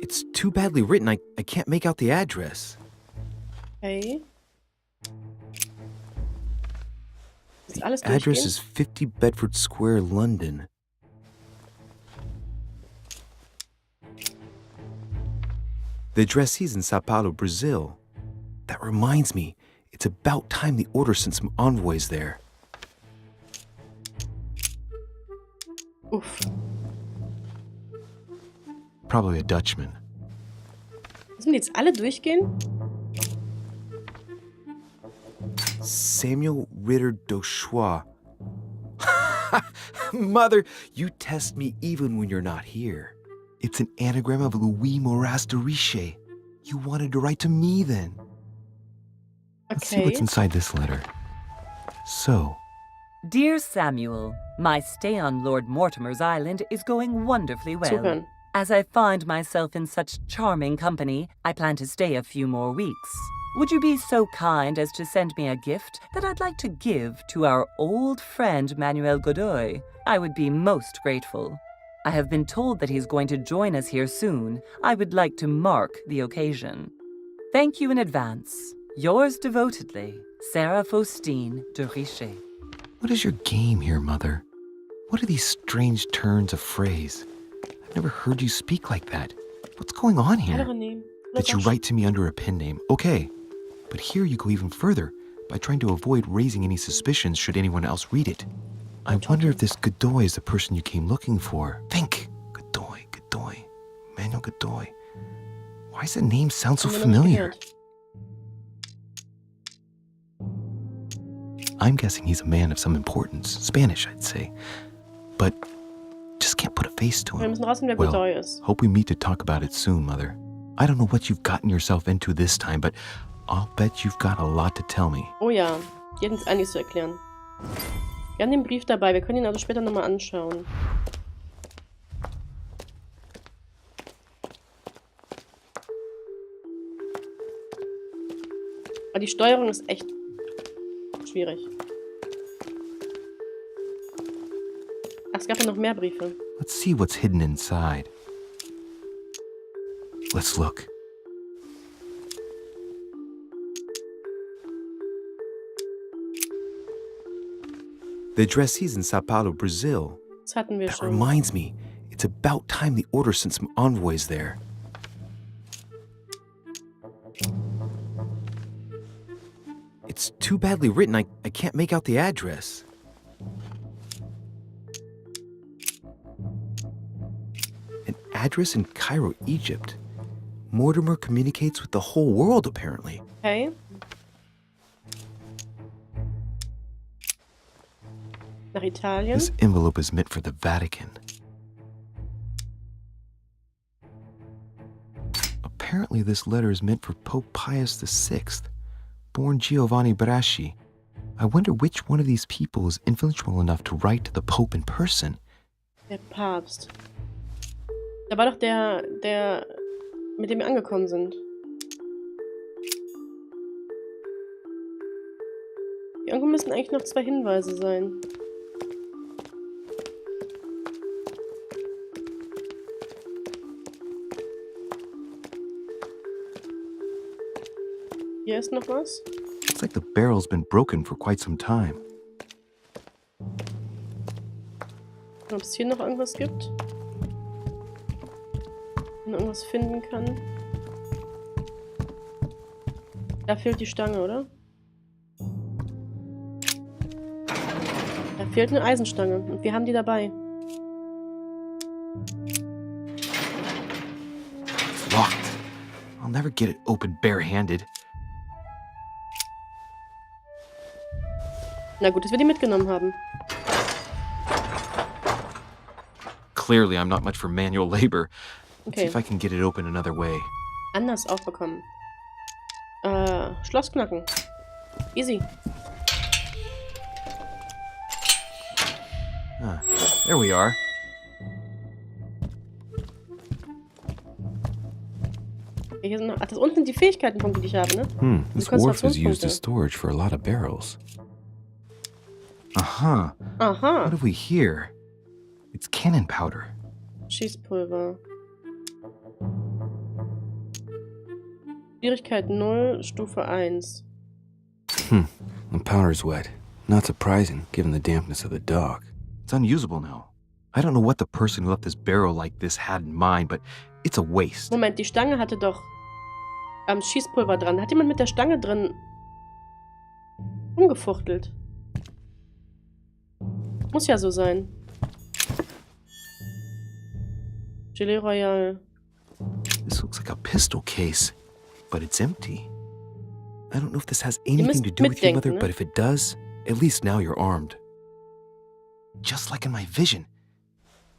It's too badly written, I can't make out the address. Okay. Ist alles Address durchgehen? is 50 Bedford Square, London. The addressee's in Sao Paulo, Brazil. That reminds me, it's about time the Order sent some envoys there. Uff. Probably a Dutchman. Müssen die jetzt alle durchgehen? Samuel Ritter d'Auchois. Mother, you test me even when you're not here. It's an anagram of Louis Moras de Riche. You wanted to write to me then. Let's see what's inside this letter. So, Dear Samuel, my stay on Lord Mortimer's island is going wonderfully well. Zuhören. As I find myself in such charming company, I plan to stay a few more weeks. Would you be so kind as to send me a gift that I'd like to give to our old friend Manuel Godoy? I would be most grateful. I have been told that he's going to join us here soon. I would like to mark the occasion. Thank you in advance. Yours devotedly, Sarah Faustine de Richer. what is your game here, Mother? What are these strange turns of phrase? I've never heard you speak like that. What's going on here? Andere nehmen. That you write to me under a pen name. Okay. But here you go even further by trying to avoid raising any suspicions should anyone else read it. I wonder if this Godoy is the person you came looking for. Think. Godoy. Manuel Godoy. Why does that name sound so familiar? I'm guessing he's a man of some importance. Spanish, I'd say. But just can't put a face to Wir him. müssen rausfinden, wer Godoy ist. Hope we meet to talk about it soon, Mother. I don't know what you've gotten yourself into this time, but I'll bet you've got a lot to tell me. Oh ja, die hat uns einiges zu erklären. Wir haben den Brief dabei, wir können ihn also später nochmal anschauen. Aber die Steuerung ist echt schwierig. Ach, es gab ja noch mehr Briefe. Let's see what's hidden inside. Let's look. The addressee's in Sao Paulo, Brazil. Das hatten wir That schon. reminds me, it's about time the Order sent some envoys there. It's too badly written, I can't make out the address. An address in Cairo, Egypt. Mortimer communicates with the whole world, apparently. Okay. Nach Italien. This envelope is meant for the Vatican. Apparently, this letter is meant for Pope Pius VI, born Giovanni Braschi. I wonder which one of these people is influential enough to write to the Pope in person. Der Papst. Da war doch der, mit dem wir angekommen sind. Irgendwo müssen eigentlich noch 2 Hinweise sein. Hier ist noch was. It's like the barrel's been broken for quite some time. Ob es hier noch irgendwas gibt. Wenn man irgendwas finden kann. Da fehlt die Stange, oder? Da fehlt eine Eisenstange und wir haben die dabei. It's locked. I'll I'll never get it open barehanded. Na gut, dass wir die mitgenommen haben. Clearly, I'm not much for manual labor. Let's see Okay. if I can get it open another way. Anders aufbekommen. Schloss knacken. Easy. Ah, there we are. Hier sind noch, ach, das unten sind die Fähigkeitenpunkte, die ich habe, ne? This Die wharf is used as Konzentrationspunkte. storage for a lot of barrels. Aha. What Aha. have we here? It's cannon powder. Schießpulver. Schwierigkeit 0, Stufe 1. The powder's wet. Not surprising, given the dampness of the dock. It's unusable now. I don't know what the person who left this barrel like this had in mind, but it's a waste. Moment, die Stange hatte doch Schießpulver dran. Hat jemand mit der Stange drin rumgefuchtelt? Muss ja so sein. Gelee Royal. This looks like a pistol case, but it's empty. I don't know if this has müsst anything to do with you, mitdenken, Mother, ne? but if it does, at least now you're armed. Just like in my vision.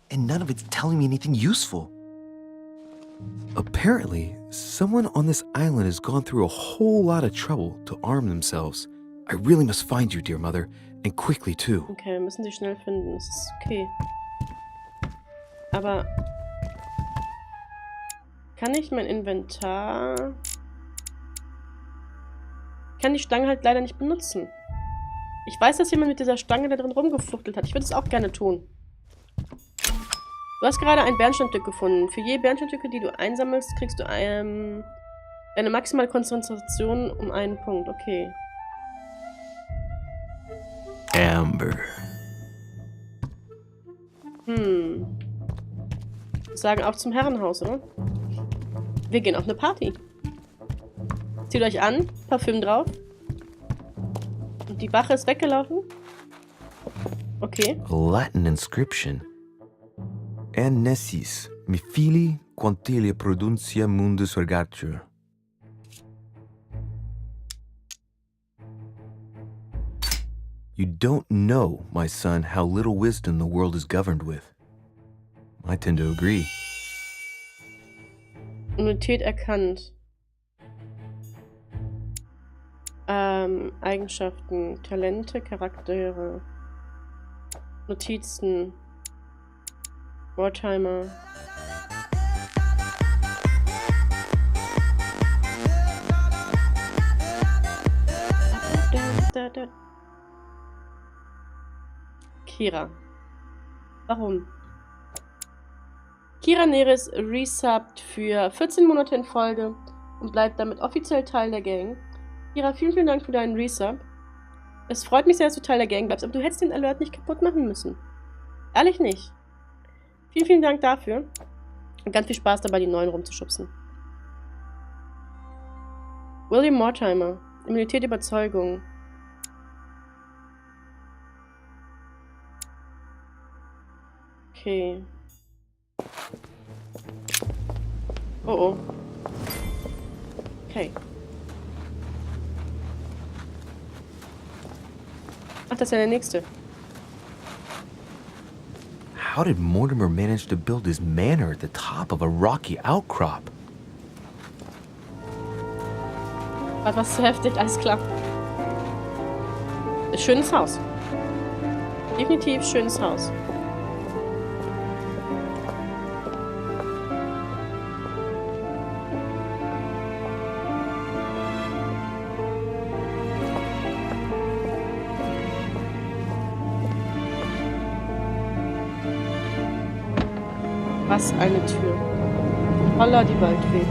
And none of it's telling me anything useful. Apparently, someone on this island has gone through a whole lot of trouble to arm themselves. I really must find you, dear Mother, and quickly too. Okay, wir müssen sie schnell finden. Das ist okay. Aber kann ich mein Inventar... Ich kann die Stange halt leider nicht benutzen. Ich weiß, dass jemand mit dieser Stange da drin rumgefuchtelt hat. Ich würde es auch gerne tun. Du hast gerade ein Bernsteinstück gefunden. Für je Bernsteinstücke, die du einsammelst, kriegst du eine maximale Konzentration um 1 Punkt. Okay. Amber. Sagen auch zum Herrenhaus, oder? Wir gehen auf eine Party. Zieht euch an, Parfüm drauf. Und die Wache ist weggelaufen. Okay. A Latin inscription. Annesis, mi fili quantilia produncia mundus ergatur. You don't know, my son, how little wisdom the world is governed with. I tend to agree. Immunität erkannt. Eigenschaften, Talente, Charaktere, Notizen, Wartimer. Kira. Warum? Kira Nerys resubt für 14 Monate in Folge und bleibt damit offiziell Teil der Gang. Kira, vielen, vielen Dank für deinen Resub. Es freut mich sehr, dass du Teil der Gang bleibst, aber du hättest den Alert nicht kaputt machen müssen. Ehrlich nicht. Vielen, vielen Dank dafür. Und ganz viel Spaß dabei, die Neuen rumzuschubsen. William Mortimer. Immunität Überzeugung. Okay. Oh oh. Okay. Ach, das ist ja der nächste. How did Mortimer manage to build his manor at the top of a rocky outcrop? War was zu heftig, alles klar. Schönes Haus. Definitiv schönes Haus. Was eine Tür. Holla die Waldfee.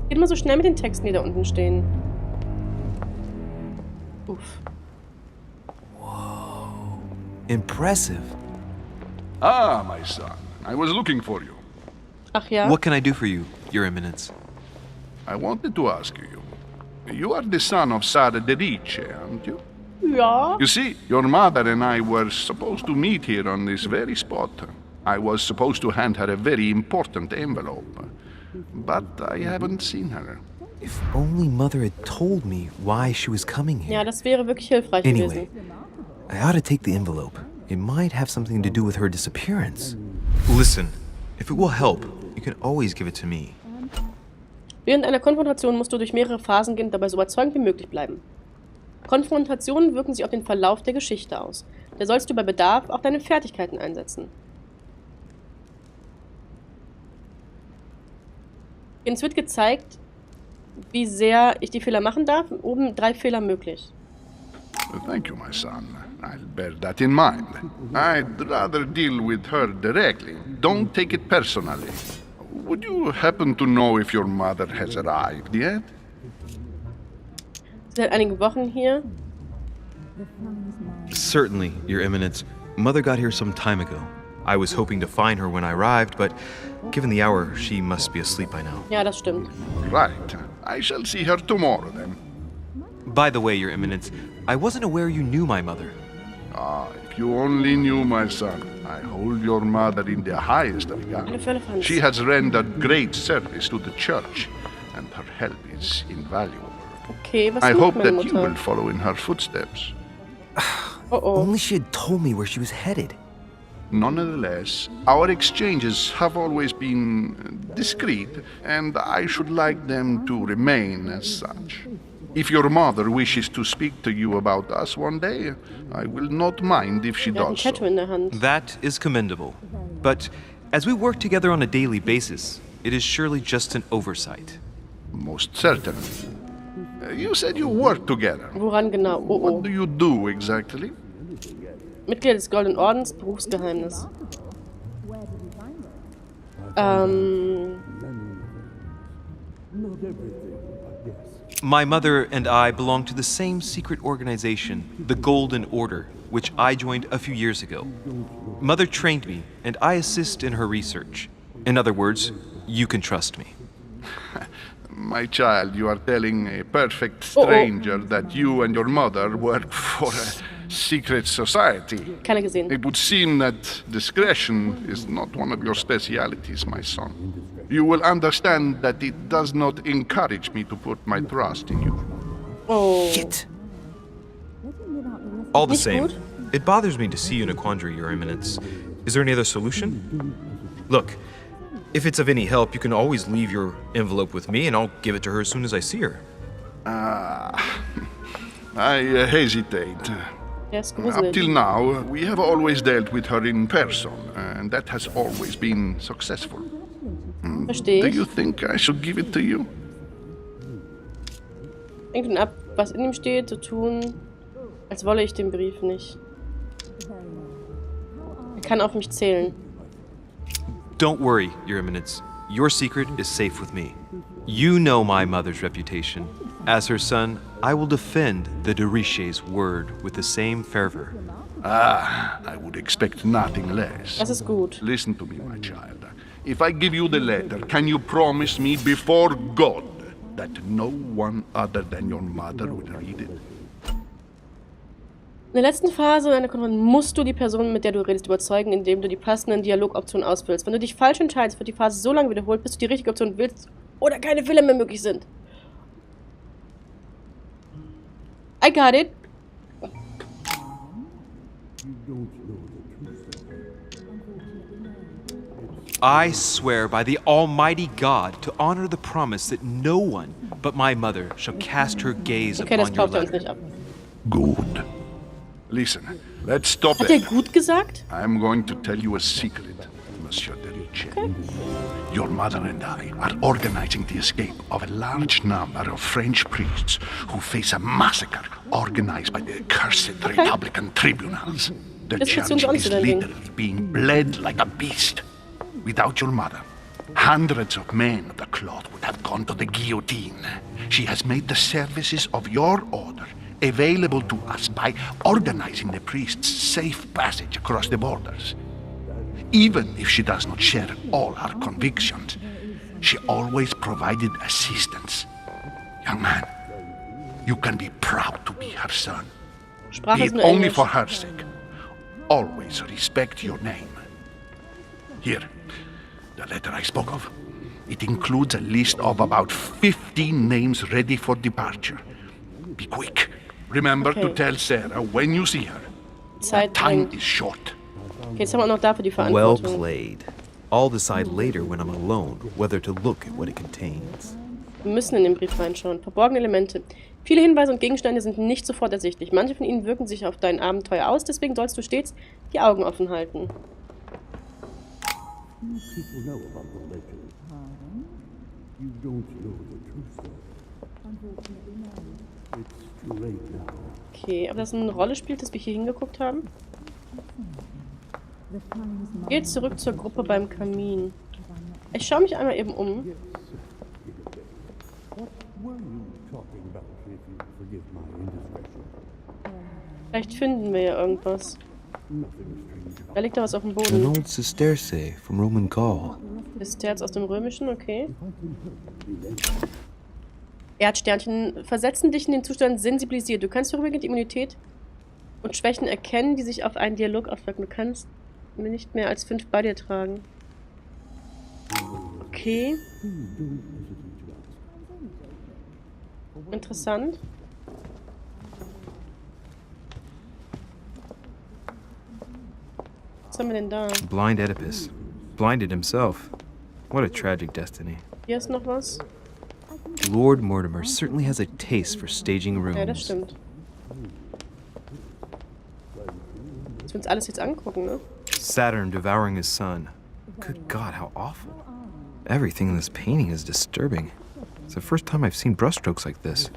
Geht mal so schnell mit den Texten, die da unten stehen. Uff. Impressive. Ah, my son, I was looking for you. Ach ja? What can I do for you, Your Eminence? I wanted to ask you. You are the son of Sar de Riche, aren't you? Ja. You see, your mother and I were supposed to meet here on this very spot. I was supposed to hand her a very important envelope, but I haven't seen her. If only Mother had told me why she was coming here. Ja, das wäre wirklich hilfreich Anyway, gewesen. I ought to take the envelope. It might have something to do with her disappearance. Listen, if it will help, you can always give it to me. Während einer Konfrontation musst du durch mehrere Phasen gehen und dabei so überzeugend wie möglich bleiben. Konfrontationen wirken sich auf den Verlauf der Geschichte aus. Da sollst du bei Bedarf auch deine Fertigkeiten einsetzen. Uns wird gezeigt, wie sehr ich die Fehler machen darf. Oben 3 Fehler möglich. Thank you, my son. I'll bear that in mind. I'd rather deal with her directly. Don't take it personally. Would you happen to know if your mother has arrived yet? Sie sind seit einigen Wochen hier. Certainly, Your Eminence. Mother got here some time ago. I was hoping to find her when I arrived, but given the hour, she must be asleep by now. Ja, das stimmt. Right. I shall see her tomorrow then. By the way, Your Eminence, I wasn't aware you knew my mother. Ah, if you only knew, my son. I hold your mother in the highest regard. Eine Firlefanz. She has rendered great service to the church, and her help is invaluable. Okay, was I macht hope meine that you Mutter? will follow in her footsteps. Oh oh. Only she had told me where she was headed. Nonetheless, our exchanges have always been discreet, and I should like them to remain as such. If your mother wishes to speak to you about us one day, I will not mind if she Er hat ein does Tattoo so. in der Hand. That is commendable. But as we work together on a daily basis, it is surely just an oversight. Most certainly. You said you work together. Woran genau? Oh oh. What do you do exactly? Mitglied des Goldenen Ordens, Berufsgeheimnis. My mother and I belong to the same secret organization, the Golden Order, which I joined a few years ago. Mother trained me, and I assist in her research. In other words, you can trust me. My child, you are telling a perfect stranger that you and your mother work for a secret society. Keiner gesehen. It would seem that discretion is not one of your specialities, my son. You will understand that it does not encourage me to put my trust in you. Oh. Shit! All the Nicht same, gut? it bothers me to see you in a quandary, Your Eminence. Is there any other solution? Look, if it's of any help, you can always leave your envelope with me, and I'll give it to her as soon as I see her. I hesitate. Er ist Up till gruselig. now, we have always dealt with her in person, and that has always been successful. Verstehe Do ich. you think I should give it to you? Hängt nun ab, was in ihm steht, zu tun, als wolle ich den Brief nicht. Er kann auf mich zählen. Don't worry, Your Eminence. Your secret is safe with me. You know my mother's reputation. As her son, I will defend the de Richet's word with the same fervor. Ah, I would expect nothing less. Das ist gut. Listen to me, my child. If I give you the letter, can you promise me before God that no one other than your mother will read it? In der letzten Phase deiner Konferenz musst du die Person, mit der du redest, überzeugen, indem du die passenden Dialogoptionen ausfüllst. Wenn du dich falsch entscheidest, wird die Phase so lange wiederholt, bis du die richtige Option willst oder keine Fehler mehr möglich sind. I got it. I swear by the Almighty God to honor the promise that no one but my mother shall cast her gaze Okay, das upon your kauft er uns letter. nicht ab. Good. Listen, let's stop Hat er there. gut gesagt? I'm going to tell you a secret, Monsieur de Ricci. Your mother and I are organizing the escape of a large number of French priests who face a massacre organized by the accursed Republican tribunals. The Das willst du uns church is anzuwenden. literally being bled like a beast. Without your mother, hundreds of men of the cloth would have gone to the guillotine. She has made the services of your order available to us by organizing the priests' safe passage across the borders. Even if she does not share all our convictions, she always provided assistance. Young man, you can be proud to be her son. Sprache Be ist it nur only Englisch. for her sake. Always respect your name. Here, the letter I spoke of. It includes a list of about 15 names ready for departure. Be quick. Remember to tell Sarah when you see her. Zeit Time drängt. is short. Okay, jetzt haben wir auch noch dafür die Well Verantwortung. played. I'll decide later when I'm alone whether to look at what it contains. Wir müssen in den Brief reinschauen. Verborgene Elemente. Viele Hinweise und Gegenstände sind nicht sofort ersichtlich. Manche von ihnen wirken sich auf dein Abenteuer aus, deswegen sollst du stets die Augen offen halten. Okay, ob das eine Rolle spielt, dass wir hier hingeguckt haben? Geht zurück zur Gruppe beim Kamin. Ich schaue mich einmal eben um. Vielleicht finden wir ja irgendwas. Da liegt da was auf dem An Boden. old sesterce from Roman Gaul. Sesterz aus dem Römischen, okay. Erdsternchen versetzen dich in den Zustand sensibilisiert. Du kannst vorübergehend die Immunität und Schwächen erkennen, die sich auf einen Dialog auswirken. Du kannst nicht mehr als 5 bei dir tragen. Okay. Interessant. Was haben wir denn da? Blind Oedipus. Blinded himself. What a tragic destiny. Hier ist noch was. Lord Mortimer certainly has a taste for staging Ja, das rooms. stimmt. Dass wir uns alles jetzt angucken, ne? Saturn devouring his son. Good God, how awful. Everything in this painting is disturbing. It's the first time I've seen brushstrokes like this.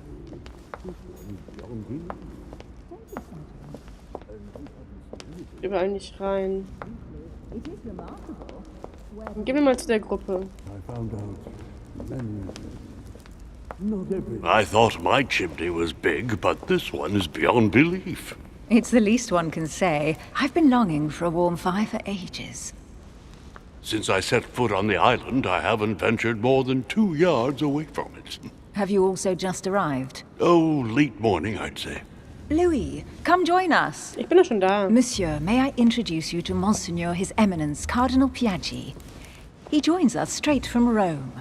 Überall nicht rein. Gehen wir mal zu der Gruppe. I thought my chimney was big, but this one is beyond belief. It's the least one can say. I've been longing for a warm fire for ages. Since I set foot on the island, I haven't ventured more than 2 yards away from it. Have you also just arrived? Oh, late morning, I'd say. Louis, come join us. Ich bin doch schon da. Monsieur, may I introduce you to Monseigneur His Eminence Cardinal Piaggi? He joins us straight from Rome.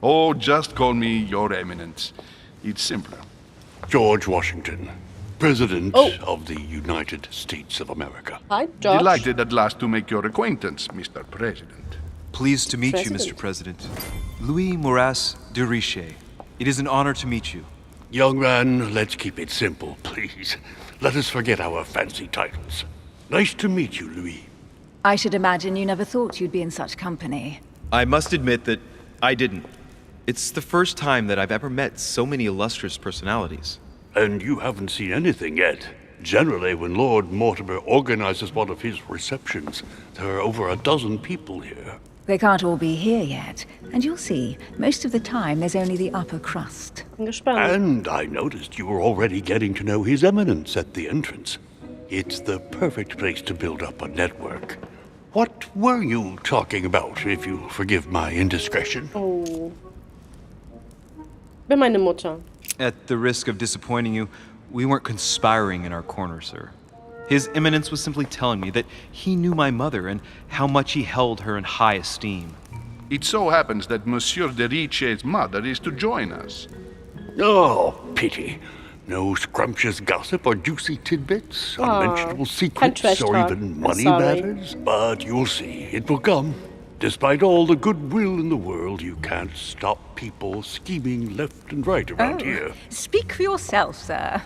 Oh, just call me Your Eminence. It's simpler. George Washington, President of the United States of America. Hi, George. Delighted at last to make your acquaintance, Mr. President. Pleased to meet you, President. Mr. President. Louis Moras de Richet. It is an honor to meet you. Young man, let's keep it simple, please. Let us forget our fancy titles. Nice to meet you, Louis. I should imagine you never thought you'd be in such company. I must admit that I didn't. It's the first time that I've ever met so many illustrious personalities. And you haven't seen anything yet. Generally, when Lord Mortimer organizes one of his receptions, there are over a dozen people here. They can't all be here yet, and you'll see, most of the time there's only the upper crust. Bin gespannt. And I noticed you were already getting to know His Eminence at the entrance. It's the perfect place to build up a network. What were you talking about, if you forgive my indiscretion? Oh. Bin meine Mutter. At the risk of disappointing you, we weren't conspiring in our corner, sir. His Eminence was simply telling me that he knew my mother and how much he held her in high esteem. It so happens that Monsieur de Richet's mother is to join us. Oh, pity. No scrumptious gossip or juicy tidbits, unmentionable secrets, trash or talk. even I'm money sorry. matters. But you'll see, it will come. Despite all the goodwill in the world, you can't stop people scheming left and right around here. Speak for yourself, sir.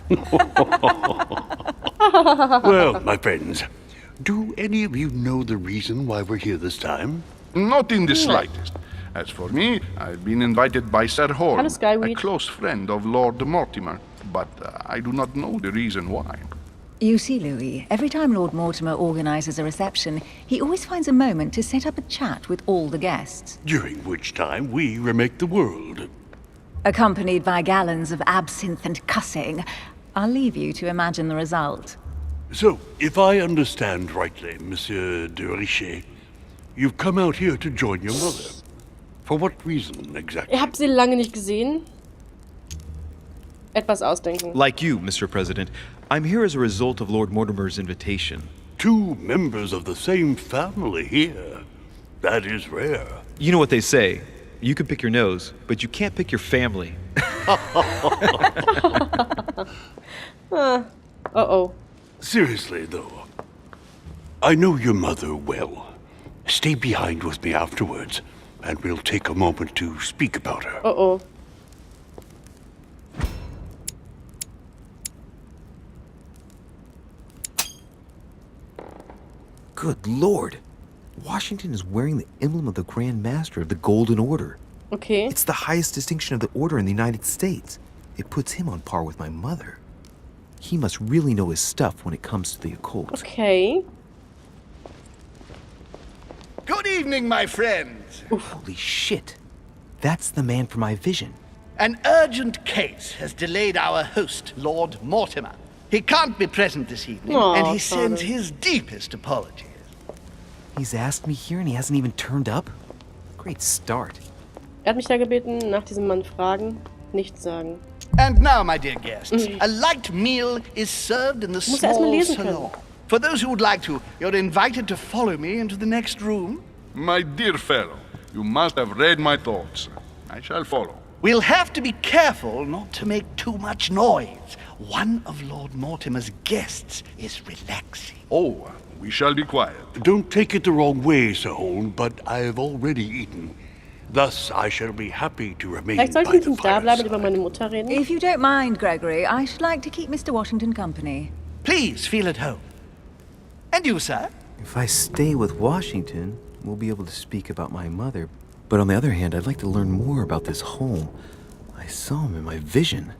Well, my friends, do any of you know the reason why we're here this time? Not in the slightest. As for me, I've been invited by Sir Horn, Hello, a Skyweed. close friend of Lord Mortimer, but I do not know the reason why. You see, Louis, every time Lord Mortimer organizes a reception, he always finds a moment to set up a chat with all the guests. During which time we remake the world. Accompanied by gallons of absinthe and cussing. I'll leave you to imagine the result. So, if I understand rightly, Monsieur de Richet, you've come out here to join your mother. For what reason exactly? Ihr habt sie lange nicht gesehen. Etwas ausdenken. Like you, Mr. President, I'm here as a result of Lord Mortimer's invitation. 2 members of the same family here. That is rare. You know what they say. You can pick your nose, but you can't pick your family. Uh-oh. Seriously, though, I know your mother well. Stay behind with me afterwards, and we'll take a moment to speak about her. Uh-oh. Good Lord. Washington is wearing the emblem of the Grand Master of the Golden Order. Okay. It's the highest distinction of the Order in the United States. It puts him on par with my mother. He must really know his stuff when it comes to the occult. Okay. Good evening, my friends. Holy shit. That's the man for my vision. An urgent case has delayed our host, Lord Mortimer. He can't be present this evening, and he sends his deepest apologies. He's asked me here and he hasn't even turned up? Great start. Hat mich da gebeten, nach diesem Mann fragen, nichts sagen. And now, my dear guests, a light meal is served in the Muss erst mal small lesen salon. For those who would like to, you're invited to follow me into the next room. My dear fellow, you must have read my thoughts. I shall follow. We'll have to be careful not to make too much noise. One of Lord Mortimer's guests is relaxing. Oh, we shall be quiet. Don't take it the wrong way, Sir Holm, but I've already eaten. Thus, I shall be happy to remain Vielleicht sollte by ich the nicht da bleiben und fireside. über meine Mutter reden. If you don't mind, Gregory, I should like to keep Mr. Washington company. Please feel at home. And you, sir? If I stay with Washington, we'll be able to speak about my mother. But on the other hand, I'd like to learn more about this home. I saw him in my vision.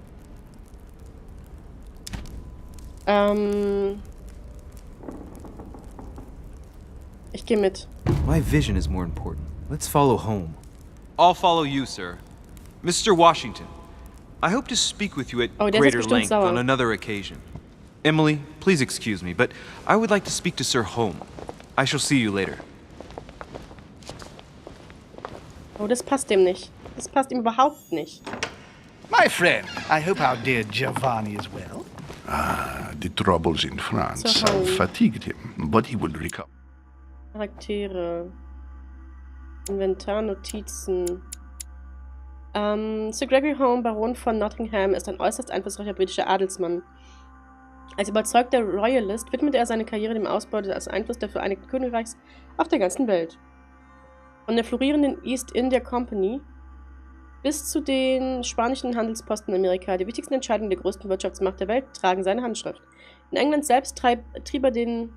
Ich gehe mit. My vision is more important. Let's follow home. I'll follow you, sir. Mr. Washington, I hope to speak with you at der ist greater bestimmt length sauer. on another occasion. Emily, please excuse me, but I would like to speak to Sir Holm. I shall see you later. Oh, das passt dem nicht. Das passt ihm überhaupt nicht. My friend, I hope our dear Giovanni is well. The troubles in France So have how- fatigued him, but he will recover. Charaktere. Inventarnotizen. Sir Gregory Holm, Baron von Nottingham, ist ein äußerst einflussreicher britischer Adelsmann. Als überzeugter Royalist widmete er seine Karriere dem Ausbau des Einflusses des Vereinigten Königreichs auf der ganzen Welt. Von der florierenden East India Company bis zu den spanischen Handelsposten in Amerika, die wichtigsten Entscheidungen der größten Wirtschaftsmacht der Welt tragen seine Handschrift. In England selbst trieb er den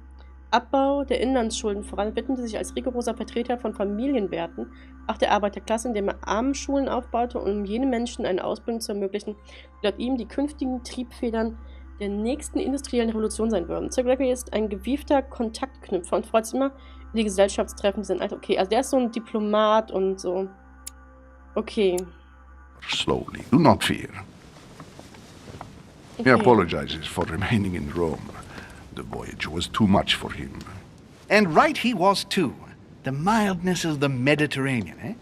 Abbau der Inlandsschulden voran, widmete sich als rigoroser Vertreter von Familienwerten, auch der Arbeiterklasse, indem er Armenschulen aufbaute, um jenen Menschen eine Ausbildung zu ermöglichen, die laut ihm die künftigen Triebfedern der nächsten industriellen Revolution sein würden. Sir Gregory ist ein gewiefter Kontaktknüpfer und freut sich immer über die Gesellschaftstreffen, die sind halt okay. Also der ist so ein Diplomat und so. Okay. Slowly. Do not fear. He apologizes for remaining in Rome. The voyage was too much for him. And right he was too. The mildness of the Mediterranean, eh?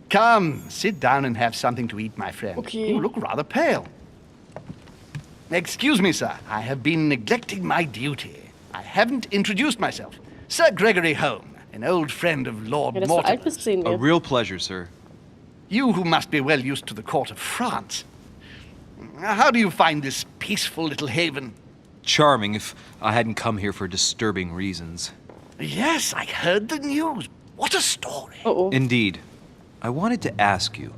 Come, sit down and have something to eat, my friend. Okay. You look rather pale. Excuse me, sir. I have been neglecting my duty. I haven't introduced myself. Sir Gregory Holm, an old friend of Lord Ja, dass du alt Mortimer. bist, sehen A wir. real pleasure, sir. You who must be well used to the court of France. How do you find this peaceful little haven? Charming if I hadn't come here for disturbing reasons. Yes, I heard the news. What a story. Oh, oh. Indeed. I wanted to ask you.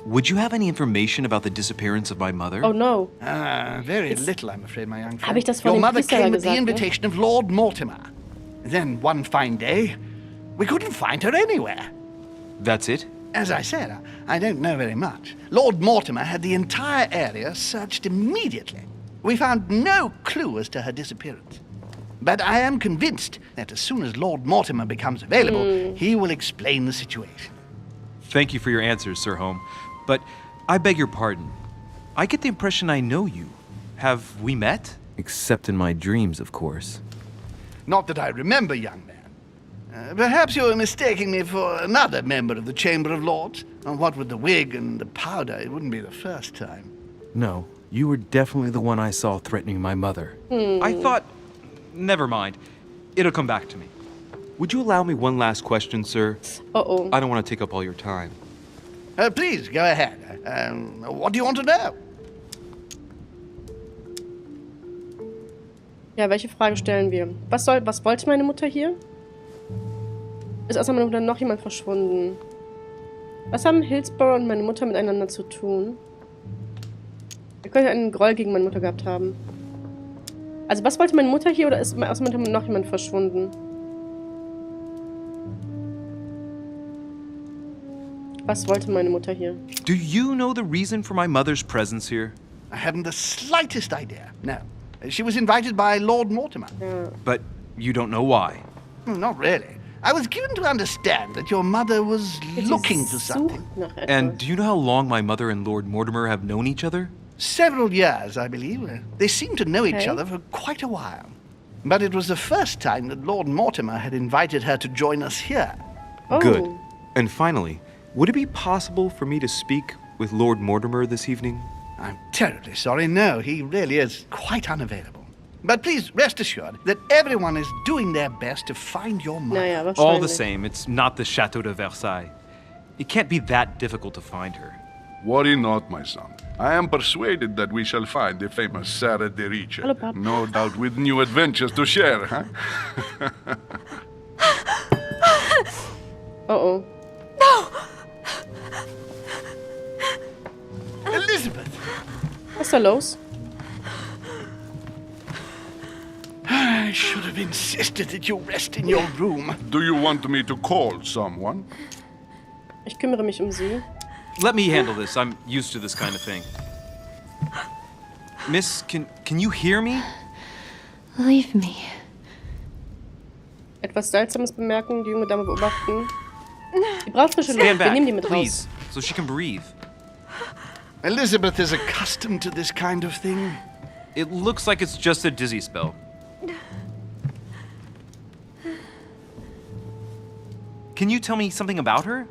Would you have any information about the disappearance of my mother? Oh no. Very little, I'm afraid, my young friend. Hab ich das von Your dem mother Priester came at gesagt, the ne? invitation of Lord Mortimer. Then one fine day, we couldn't find her anywhere. That's it? As I said, I don't know very much. Lord Mortimer had the entire area searched immediately. We found no clue as to her disappearance. But I am convinced that as soon as Lord Mortimer becomes available, he will explain the situation. Thank you for your answers, Sir Holm. But I beg your pardon. I get the impression I know you. Have we met? Except in my dreams, of course. Not that I remember, young man. Perhaps you're mistaking me for another member of the Chamber of Lords. And what with the wig and the powder, it wouldn't be the first time. No, you were definitely the one I saw threatening my mother. I thought... Never mind. It'll come back to me. Would you allow me one last question, sir? Uh-oh. I don't want to take up all your time. Please, go ahead. What do you want to know? Ja, welche Frage stellen wir? Was wollte meine Mutter hier? Ist außer meiner Mutter noch jemand verschwunden? Was haben Hillsborough und meine Mutter miteinander zu tun? Wir können einen Groll gegen meine Mutter gehabt haben. Also, was wollte meine Mutter hier oder ist außer meiner Mutter noch jemand verschwunden? Was wollte meine Mutter hier? Do you know the reason for my mother's presence here? I haven't the slightest idea, no. She was invited by Lord Mortimer. Ja. But you don't know why? Not really. I was given to understand that your mother was looking for something. And do you know how long my mother and Lord Mortimer have known each other? Several years, I believe. They seemed to know each Okay. other for quite a while. But it was the first time that Lord Mortimer had invited her to join us here. Oh. Good. And finally, would it be possible for me to speak with Lord Mortimer this evening? I'm terribly sorry, no, he really is quite unavailable. But please rest assured that everyone is doing their best to find your mother. Naja, All wahrscheinlich. the same, it's not the Chateau de Versailles. It can't be that difficult to find her. Worry not, my son. I am persuaded that we shall find the famous Sarah de Riche. Hello, Papa. No doubt with new adventures to share, huh? Oh, oh. Elizabeth! Was ist da los? I should have insisted that you rest in your room. Do you want me to call someone? Ich kümmere mich um sie. Let me handle this. I'm used to this kind of thing. Miss, can you hear me? Leave me. Etwas Seltsames bemerken, die junge Dame beobachten. Die braucht frische Luft. Stand Wir back, nehmen die mit raus. please, so she can breathe. Elizabeth is accustomed to this kind of thing. It looks like it's just a dizzy spell. Can you tell me something about her?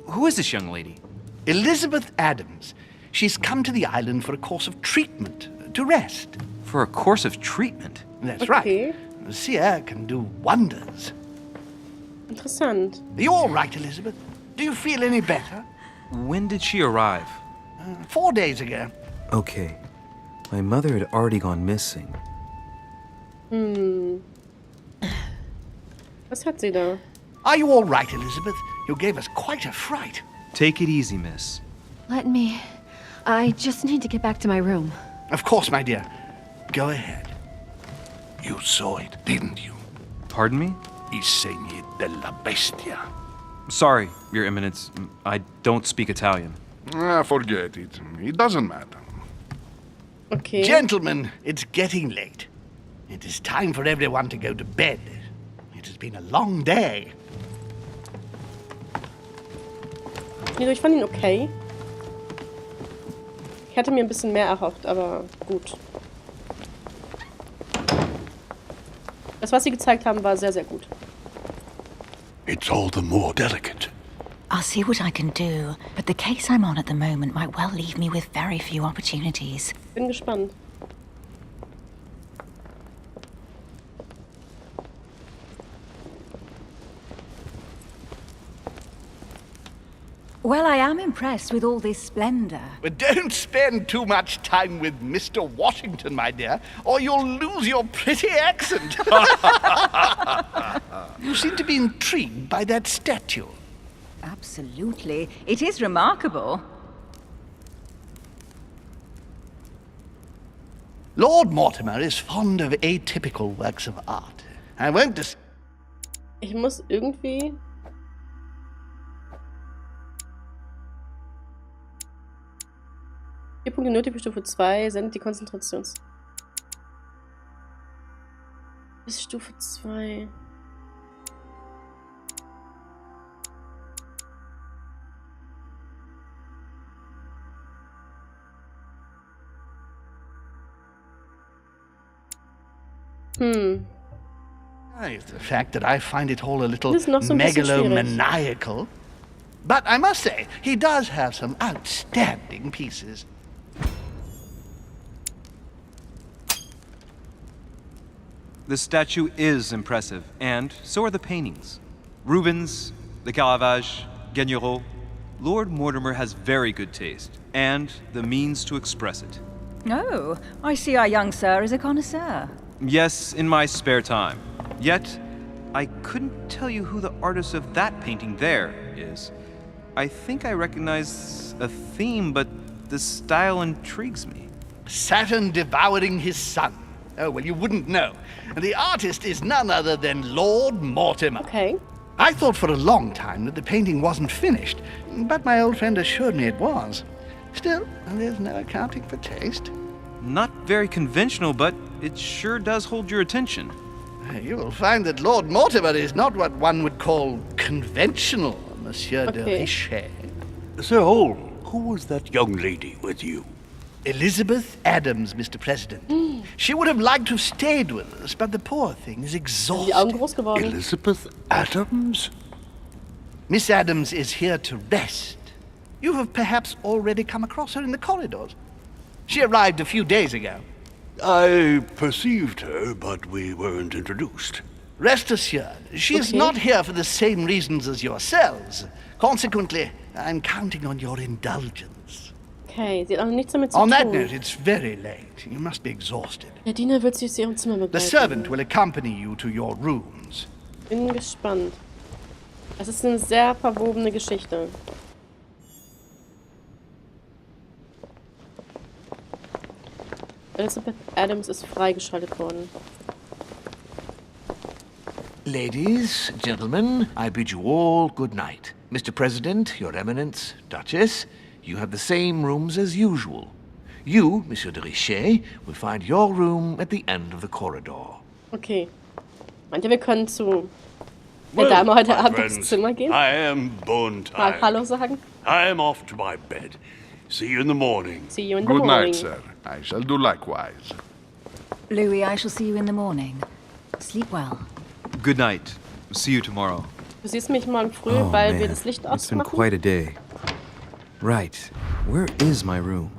Who is this young lady? Elizabeth Adams. She's come to the island for a course of treatment, to rest. For a course of treatment? That's Okay. right. The sea air can do wonders. Interessant. Are you all right, Elizabeth? Do you feel any better? When did she arrive? 4 days ago. Okay. My mother had already gone missing. Was hat sie da? Are you all right, Elizabeth? You gave us quite a fright. Take it easy, miss. Let me. I just need to get back to my room. Of course, my dear. Go ahead. You saw it, didn't you? Pardon me? I segni della bestia. Sorry, Your Eminence. I don't speak Italian. Forget it. It doesn't matter. Okay. Gentlemen, it's getting late. It is time for everyone to go to bed. It has been a long day. Ich fand ihn okay. Ich hatte mir ein bisschen mehr erhofft, aber gut. Das, was sie gezeigt haben, war sehr, sehr gut. It's all the more delicate. I'll see what I can do, but the case I'm on at the moment might well leave me with very few opportunities. Bin gespannt. Well, I am impressed with all this splendor. But don't spend too much time with Mr. Washington, my dear, or you'll lose your pretty accent. You seem to be intrigued by that statue. Absolutely. It is remarkable. Lord Mortimer is fond of atypical works of art. I won't Ich muss irgendwie... Vier Punkte nötig für Stufe 2, sendet die Konzentrations... Bis Stufe 2. The fact that I find it all a little Das ist noch so ein bisschen schwierig. megalomaniacal. But I must say, he does have some outstanding pieces. The statue is impressive, and so are the paintings. Rubens, the Caravage, Guignero. Lord Mortimer has very good taste, and the means to express it. Oh, I see our young sir is a connoisseur. Yes, in my spare time. Yet, I couldn't tell you who the artist of that painting there is. I think I recognize a theme, but the style intrigues me. Saturn devouring his son. Oh, well, you wouldn't know. The artist is none other than Lord Mortimer. Okay. I thought for a long time that the painting wasn't finished, but my old friend assured me it was. Still, there's no accounting for taste. Not very conventional, but it sure does hold your attention. You will find that Lord Mortimer is not what one would call conventional, Monsieur de Richet. Sir Holm, who was that young lady with you? Elizabeth Adams, Mr. President. She would have liked to have stayed with us, but the poor thing is exhausted. Elizabeth Adams? Miss Adams is here to rest. You have perhaps already come across her in the corridors. She arrived a few days ago. I perceived her, but we weren't introduced. Rest assured, she is not here for the same reasons as yourselves. Consequently, I'm counting on your indulgence. Okay, sie hat auch nichts damit zu On that tun. note, it's very late. You must be exhausted. Der Diener wird sie aus ihrem Zimmer begleiten. The servant will accompany you to your rooms. Bin gespannt. Es ist eine sehr verwobene Geschichte. Elizabeth Adams ist freigeschaltet worden. Ladies, gentlemen, I bid you all good night. Mr. President, Your Eminence, Duchess, you have the same rooms as usual. You, Monsieur de Richet, will find your room at the end of the corridor. Okay. Meint ihr, wir können zu der Dame heute my Abend friends, ins Zimmer gehen? I am bone Mal tired. Hallo sagen? I am off to my bed. See you in the morning. See you in the Good morning. night, sir. I shall do likewise. Louis, I shall see you in the morning. Sleep well. Good night. See you tomorrow. Du siehst mich morgen früh, Oh, weil man. wir das Licht It's been ausmachen. quite a day. Right. Where is my room?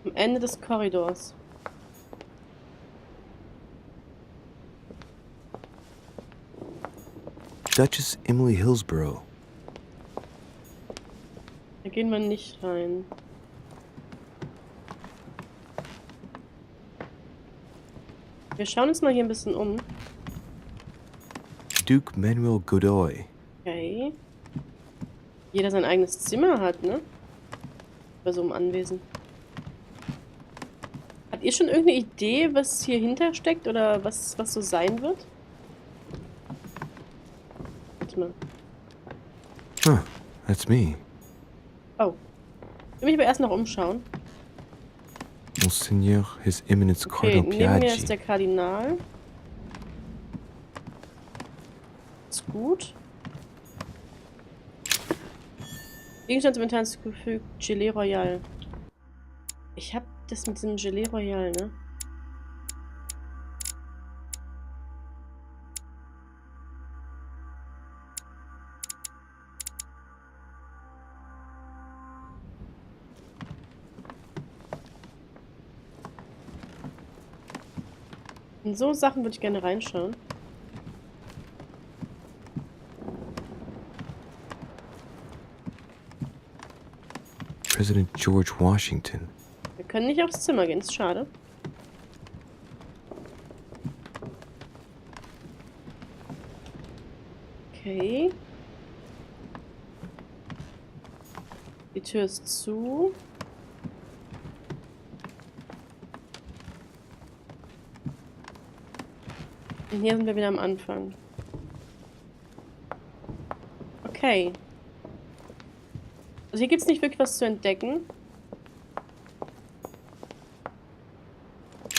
Am Ende des Korridors. Duchess Emily Hillsborough. Da gehen wir nicht rein. Wir schauen uns mal hier ein bisschen um. Duke Manuel Godoy. Okay. Jeder sein eigenes Zimmer hat, ne? Bei so einem Anwesen. Habt ihr schon irgendeine Idee, was hier hinter steckt oder was so sein wird? Warte mal. Huh, that's me. Oh. Ich will mich aber erst noch umschauen. Monseigneur His Eminence Okay, Cardinal neben mir Piaggi. ist der Kardinal. Ist gut. Gegenstand zum Inventar zugefügt, Gelee Royal. Ich hab das mit diesem Gelee Royal, ne? In so Sachen würde ich gerne reinschauen. President George Washington. Wir können nicht aufs Zimmer gehen, ist schade. Okay. Die Tür ist zu. Und hier sind wir wieder am Anfang. Okay. Also hier gibt es nicht wirklich was zu entdecken.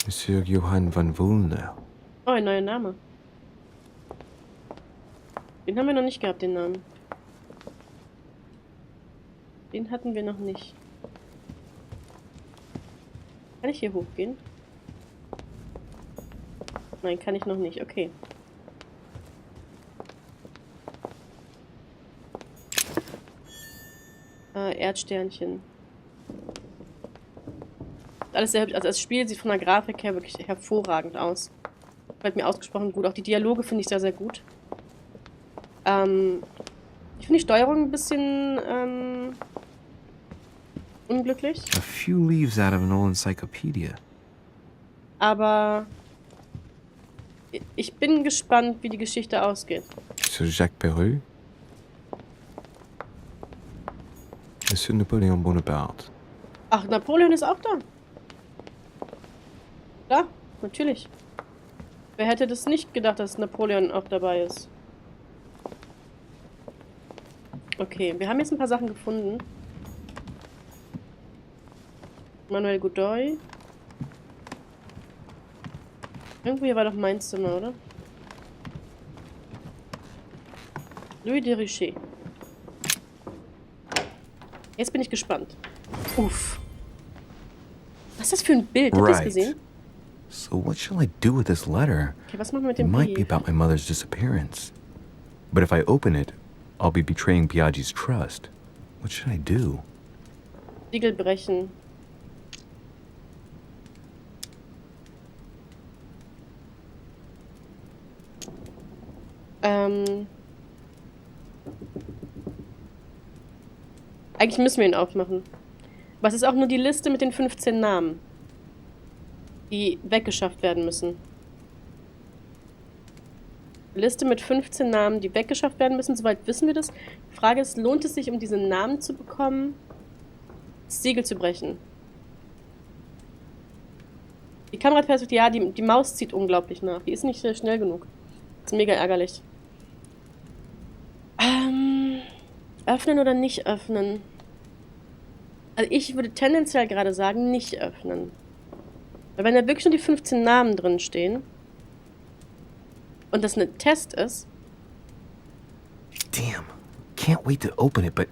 Monsieur Johann van Wulner. Oh, ein neuer Name. Den haben wir noch nicht gehabt, den Namen. Den hatten wir noch nicht. Kann ich hier hochgehen? Nein, kann ich noch nicht. Okay. Erdsternchen. Alles sehr hübsch. Also das Spiel sieht von der Grafik her wirklich hervorragend aus. Gefällt mir ausgesprochen gut. Auch die Dialoge finde ich sehr, sehr gut. Ich finde die Steuerung ein bisschen unglücklich. A few leaves out of an old encyclopedia. Aber ich bin gespannt, wie die Geschichte ausgeht. Sur Jacques Perreux? Monsieur Napoléon Bonaparte. Ach, Napoleon ist auch da. Ja, natürlich. Wer hätte das nicht gedacht, dass Napoleon auch dabei ist? Okay, wir haben jetzt ein paar Sachen gefunden. Manuel Godoy. Irgendwo hier war doch mein Zimmer, oder? Louis de Richet. Jetzt bin ich gespannt. Uff. Was ist das für ein Bild? Habt ihr das gesehen? So what shall I do with this letter? Okay, was machen wir mit It dem might be Brief? about my mother's disappearance. But if I open it, I'll be betraying Piaggi's trust. What should I do? Siegel brechen. Eigentlich müssen wir ihn aufmachen. Was ist auch nur die Liste mit den 15 Namen, die weggeschafft werden müssen. Liste mit 15 Namen, die weggeschafft werden müssen. Soweit wissen wir das. Die Frage ist, lohnt es sich, um diese Namen zu bekommen, das Siegel zu brechen? Die Kameraperspektive, ja, die Maus zieht unglaublich nach. Die ist nicht schnell genug. Das ist mega ärgerlich. Öffnen oder nicht öffnen? Also ich würde tendenziell gerade sagen, nicht öffnen. Weil wenn da wirklich nur die 15 Namen drin stehen und das ein Test ist... Damn. Can't wait to open it, but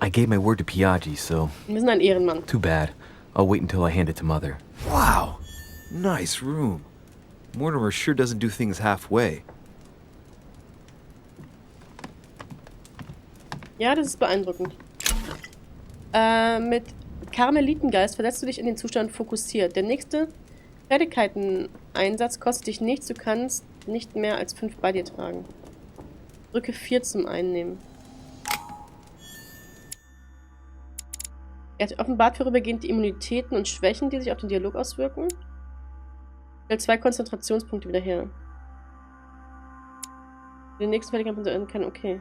I gave my word to Piaggi, so... Wir sind ein Ehrenmann. Too bad. I'll wait until I hand it to Mother. Wow! Nice room. Mortimer sure doesn't do things halfway. Ja, das ist beeindruckend. Mit Karmelitengeist versetzt du dich in den Zustand fokussiert. Der nächste Fertigkeiten-Einsatz kostet dich nichts. Du kannst nicht mehr als 5 bei dir tragen. Drücke 4 zum Einnehmen. Er hat offenbart vorübergehend die Immunitäten und Schwächen, die sich auf den Dialog auswirken. Stellt 2 Konzentrationspunkte wieder her. Den nächsten Fertigkeiten kann, okay.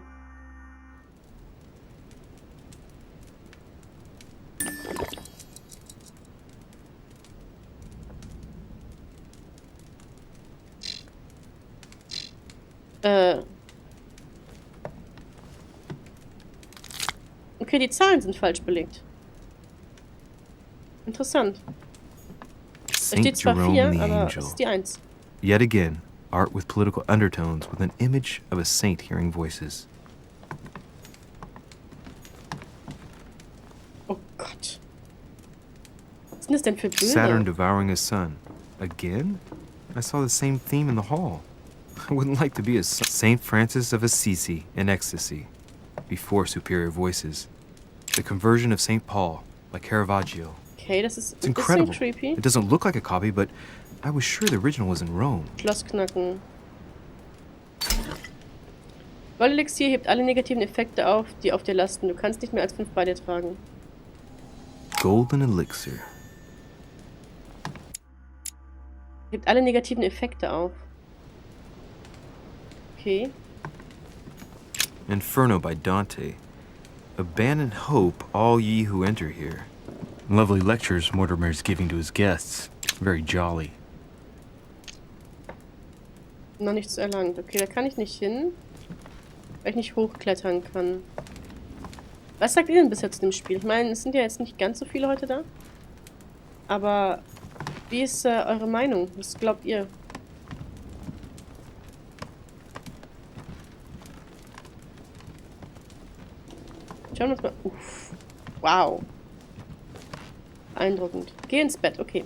Okay, die Zahlen sind falsch belegt. Interessant. Da steht zwar 4, aber es ist die 1. Yet again, art with political undertones with an image of a saint hearing voices. Oh Gott. Was sind das denn für Bilder? Saturn devouring his sun. Again? I saw the same theme in the hall. I wouldn't like to be a Saint Francis of Assisi in ecstasy. Before superior voices. The Conversion of St. Paul by Caravaggio. Okay, das ist It's incredible. creepy. It doesn't look like a copy, but I was sure the original was in Rome. Schloss knacken. Goldelixier hebt alle negativen Effekte auf, die auf dir lasten. Du kannst nicht mehr als 5 bei dir tragen. Golden Elixir. Hebt alle negativen Effekte auf. Okay. Inferno by Dante. Abandon hope, all ye who enter here. Lovely lectures Mortimer's giving to his guests. Very jolly. Noch nichts erlangt. Okay, da kann ich nicht hin. Weil ich nicht hochklettern kann. Was sagt ihr denn bisher zu dem Spiel? Ich meine, es sind ja jetzt nicht ganz so viele heute da. Aber wie ist eure Meinung? Was glaubt ihr? Schauen wir uns mal. Uff. Wow. Beeindruckend. Geh ins Bett, okay.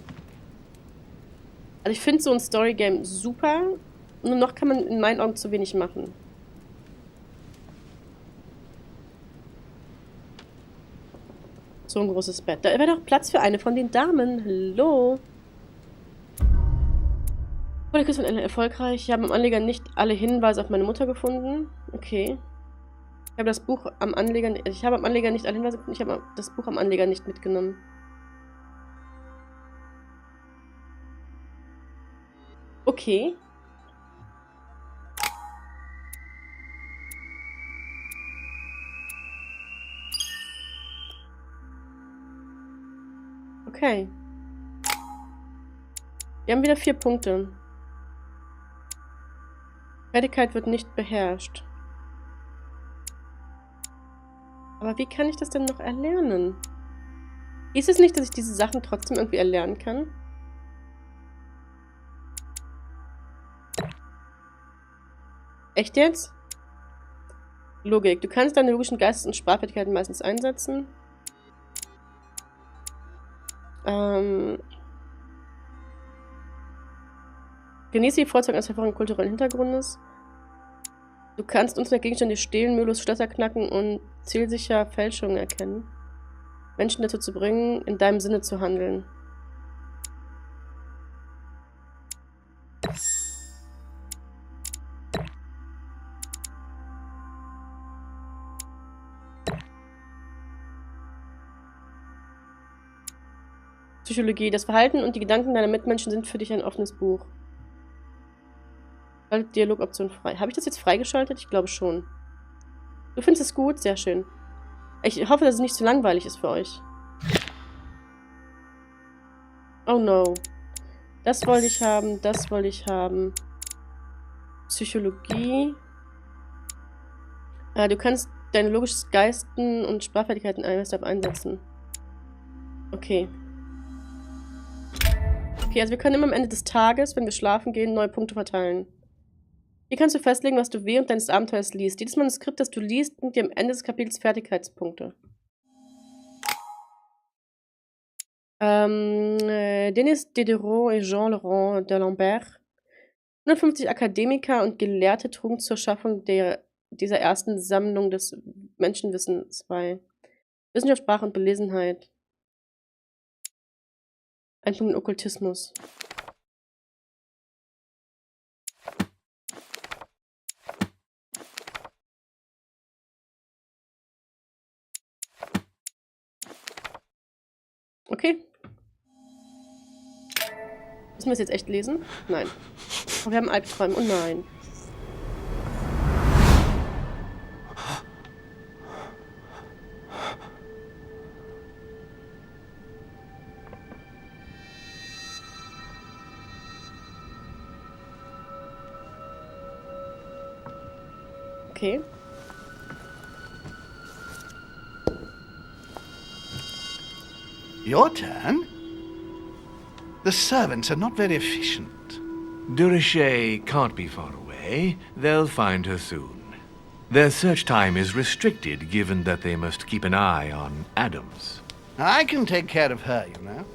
Also ich finde so ein Storygame super, nur noch kann man in meinen Augen zu wenig machen. So ein großes Bett. Da wäre doch Platz für eine von den Damen. Hallo? Der Küsse von Ellen erfolgreich. Ich habe am Anleger nicht alle Hinweise auf meine Mutter gefunden. Okay. Ich habe das Buch am Anleger... Ich habe am Anleger nicht alle Hinweise gefunden. Ich habe das Buch am Anleger nicht mitgenommen. Okay. Okay. Wir haben wieder 4 Punkte. Fertigkeit wird nicht beherrscht. Aber wie kann ich das denn noch erlernen? Ist es nicht, dass ich diese Sachen trotzdem irgendwie erlernen kann? Echt jetzt? Logik. Du kannst deine logischen Geistes- und Sprachfertigkeiten meistens einsetzen. Genieße die Vorzüge eines hervorragenden kulturellen Hintergrundes. Du kannst uns mit Gegenstände stehlen, mühelos Schlösser knacken und zielsicher Fälschungen erkennen. Menschen dazu zu bringen, in deinem Sinne zu handeln. Psychologie. Das Verhalten und die Gedanken deiner Mitmenschen sind für dich ein offenes Buch. Schaltet Dialogoption frei. Habe ich das jetzt freigeschaltet? Ich glaube schon. Du findest es gut? Sehr schön. Ich hoffe, dass es nicht zu langweilig ist für euch. Oh no. Das wollte ich haben, das wollte ich haben. Psychologie. Du kannst deine logisches Geisten und Sprachfertigkeiten einsetzen. Okay. Okay, also wir können immer am Ende des Tages, wenn wir schlafen gehen, neue Punkte verteilen. Hier kannst du festlegen, was du während deines Abenteuers liest. Jedes Manuskript, das du liest, bringt dir am Ende des Kapitels Fertigkeitspunkte. Denis Diderot et Jean-Laurent d'Alembert. 150 Akademiker und Gelehrte trugen zur Schaffung dieser ersten Sammlung des Menschenwissens bei. Wissenschaft, Sprache und Belesenheit. Ein Punkt Okkultismus. Okay. Müssen wir es jetzt echt lesen? Nein. Oh, wir haben Albträume. Oh nein. Okay. Your turn? The servants are not very efficient. Durocher can't be far away. They'll find her soon. Their search time is restricted, given that they must keep an eye on Adams. I can take care of her, you know.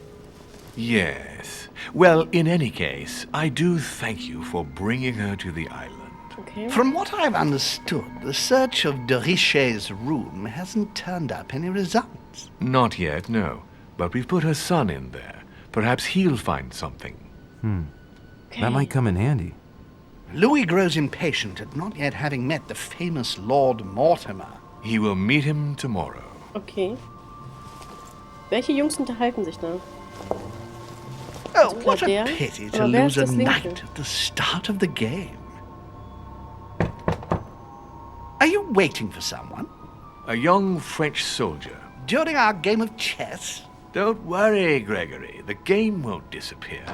Yes. Well, in any case, I do thank you for bringing her to the island. Okay. From what I've understood, the search of de Richet's room hasn't turned up any results. Not yet, no. But we've put her son in there. Perhaps he'll find something. Okay. That might come in handy. Louis grows impatient at not yet having met the famous Lord Mortimer. He will meet him tomorrow. Okay. Welche Jungs unterhalten sich da? Oh, what a der? pity to Aber wer lose ist a das Linke? knight at the start of the game. Are you waiting for someone? A young French soldier. During our game of chess? Don't worry, Gregory. The game won't disappear.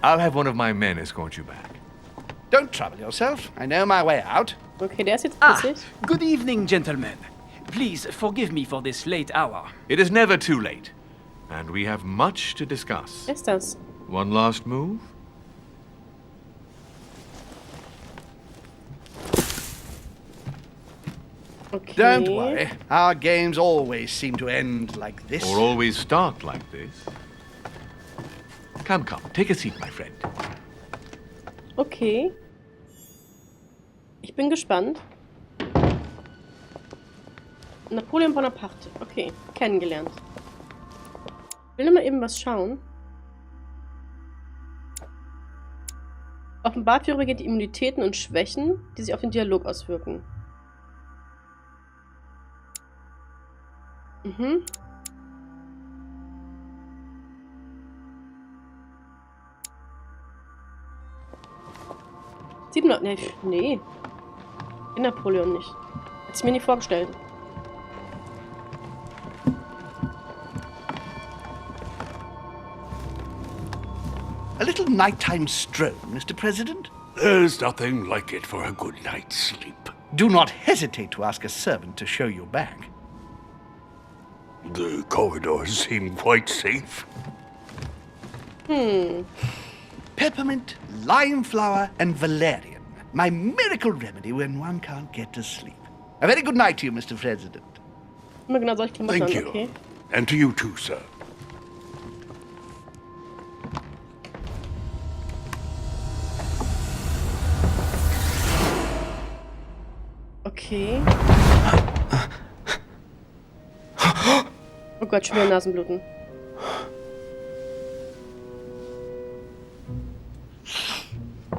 I'll have one of my men escort you back. Don't trouble yourself. I know my way out. Okay, der ist jetzt putzig. Good evening, gentlemen. Please forgive me for this late hour. It is never too late. And we have much to discuss. Wer ist das? One last move? Okay. Don't worry. Our games always seem to end like this. Or always start like this. Come, take a seat, my friend. Okay. Ich bin gespannt. Napoleon Bonaparte. Okay, kennengelernt. Will noch mal eben was schauen. Offenbart vorübergehend die Immunitäten und Schwächen, die sich auf den Dialog auswirken. Mhm. Nee. In Napoleon nicht. Hätte ich mir nie vorgestellt. A little nighttime stroll, Mr. President? There's nothing like it for a good night's sleep. Do not hesitate to ask a servant to show you back. The corridors seem quite safe. Peppermint, lime flower, and valerian. My miracle remedy when one can't get to sleep. A very good night to you, Mr. President. Immer genau solche Klamotten Thank an, you. okay. And to you too, sir. Okay. Oh Gott, schon wieder Nasenbluten.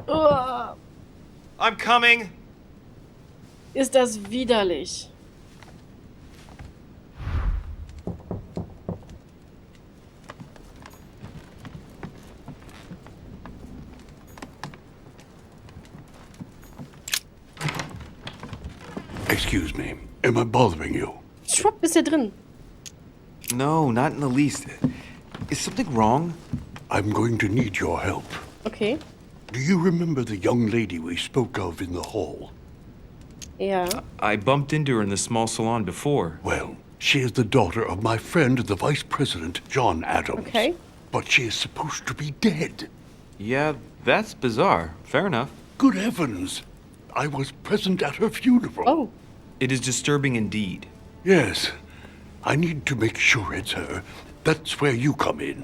Oh, I'm coming. ist das widerlich. Excuse me. Am I bothering you? Schwupp, ist er drin. No, not in the least. Is something wrong? I'm going to need your help. Okay. Do you remember the young lady we spoke of in the hall? Ja. I bumped into her in the small salon before. Well, she is the daughter of my friend, the Vice President, John Adams. Okay. But she is supposed to be dead. Yeah, that's bizarre. Fair enough. Good heavens! I was present at her funeral. Oh. It is disturbing indeed. Yes. I need to make sure it's her. That's where you come in.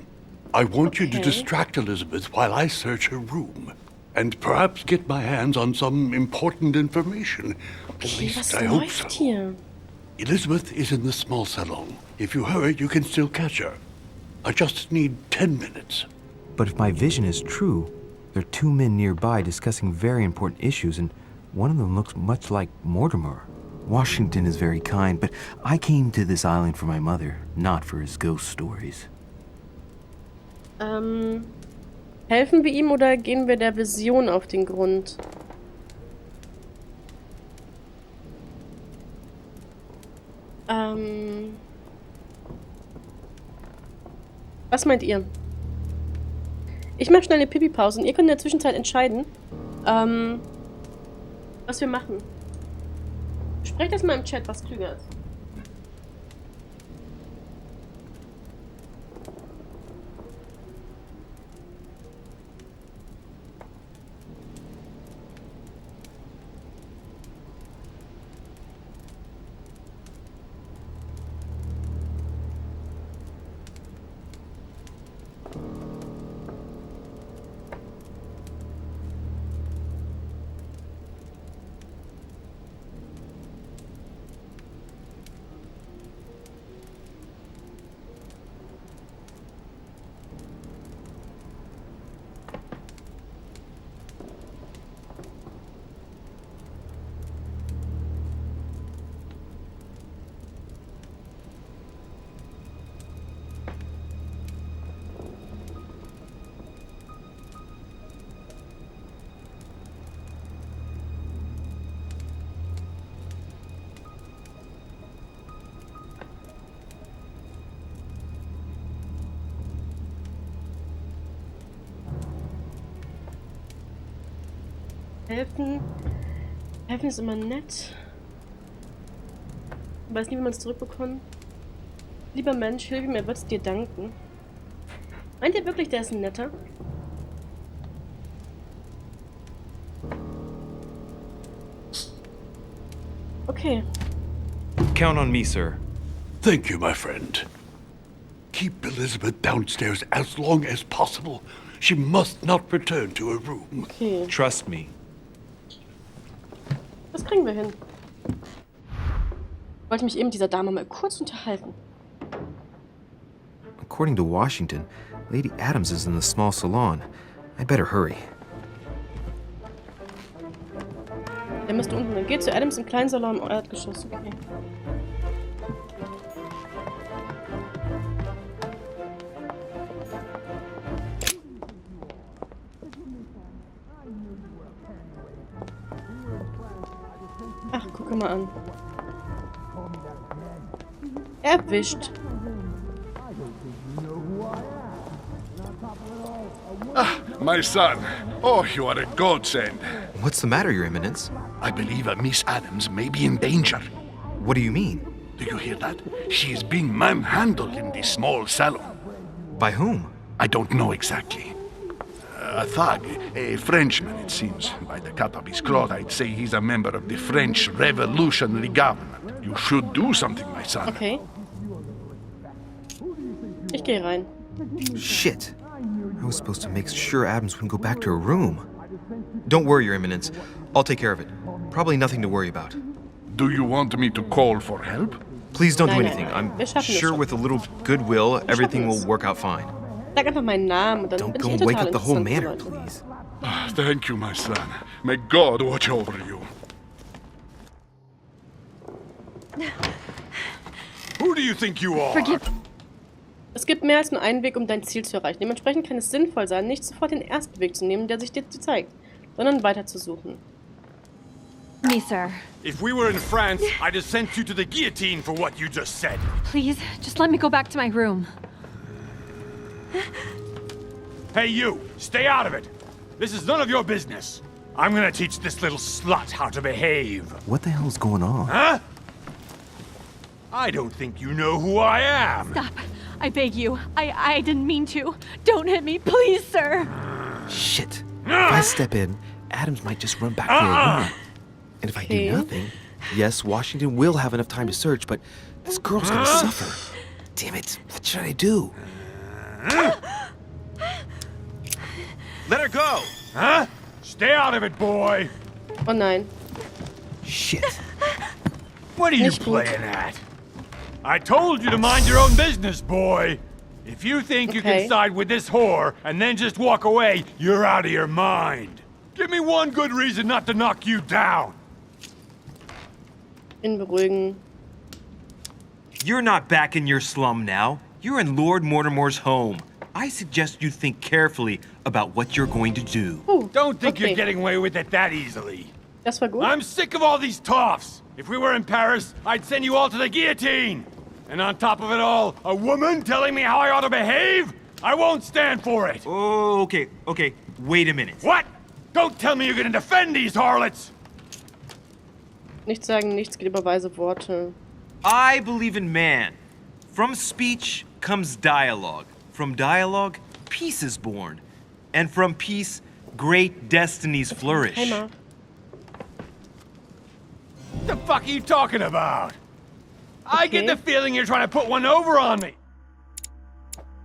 I want you to Okay. distract Elizabeth while I search her room. And perhaps get my hands on some important information. At Okay, least was I hope so. läuft hier? Elizabeth is in the small salon. If you hurry, you can still catch her. I just need 10 minutes. But if my vision is true, there are two men nearby discussing very important issues, and one of them looks much like Mortimer. Washington is very kind, but I came to this island for my mother, not for his ghost stories. Helfen wir ihm oder gehen wir der Vision auf den Grund? Was meint ihr? Ich mache schnell eine Pipi-Pause und ihr könnt in der Zwischenzeit entscheiden, was wir machen. Sprecht das mal im Chat, was klüger ist. Helfen. Helfen ist immer nett. Ich weiß nie, wie man es zurückbekommt. Lieber Mensch, hilf ihm, er wird es dir danken. Meint ihr wirklich, der ist ein netter? Okay. Count on me, sir. Thank you, my friend. Keep Elizabeth downstairs as long as possible. She must not return to her room. Okay. Trust me. Das kriegen wir hin. Ich wollte mich eben mit dieser Dame mal kurz unterhalten. According to Washington, Lady Adams is in the small salon. I better hurry. Der müsste unten. Dann geht zu Adams im kleinen Salon im Erdgeschoss. Okay. Ach, guck mal an. Erwischt. Ah, my son. Oh, you are a godsend. What's the matter, Your Eminence? I believe Miss Adams may be in danger. What do you mean? Do you hear that? She is being manhandled in the small salon. By whom? I don't know exactly. A thug, a Frenchman, it seems. By the cut of his cloth, I'd say he's a member of the French Revolutionary Government. You should do something, my son. Okay. Ich gehe rein. Shit. I was supposed to make sure Adams wouldn't go back to her room. Don't worry, Your Eminence. I'll take care of it. Probably nothing to worry about. Do you want me to call for help? Please don't do Nein, anything. nein. Wir I'm schaffen es sure schon. with a little goodwill, everything will work out fine. Sag einfach meinen Namen und dann Don't bin go ich and wake total up the whole interessant für manor, Leute. please. Thank you, my son. May God watch over you. Who do you think you are? Forgive. Es gibt mehr als nur einen Weg, um dein Ziel zu erreichen. Dementsprechend kann es sinnvoll sein, nicht sofort den ersten Weg zu nehmen, der sich dir zeigt, sondern weiter zu suchen. Me, sir. If we were in France, I'd have sent you to the guillotine for what you just said. Please, just let me go back to my room. Hey, you! Stay out of it! This is none of your business. I'm gonna teach this little slut how to behave. What the hell's going on? Huh? I don't think you know who I am. Stop. I beg you. I didn't mean to. Don't hit me, please, sir. Shit. If I step in, Adams might just run back to her room. And if I do nothing, yes, Washington will have enough time to search, but this girl's gonna suffer. Damn it. What should I do? Let her go! Huh? Stay out of it, boy! Oh nein. Shit. What are you Nicht gut. playing at? I told you to mind your own business, boy! If you think you Okay. can side with this whore and then just walk away, you're out of your mind. Give me one good reason not to knock you down. Ihn beruhigen. You're not back in your slum now. You're in Lord Mortimer's home. I suggest you think carefully about what you're going to do. Don't think okay. you're getting away with it that easily. Das war gut. I'm sick of all these toffs. If we were in Paris, I'd send you all to the guillotine. And on top of it all, a woman telling me how I ought to behave? I won't stand for it. Oh, okay. Wait a minute. What? Don't tell me you're gonna defend these harlots. Nichts sagen, nichts geht über weise Worte. I believe in man. From speech comes dialogue. From dialogue, peace is born. And from peace, great destinies flourish. Heimer. What the fuck are you talking about? I get Okay. the feeling you're trying to put one over on me.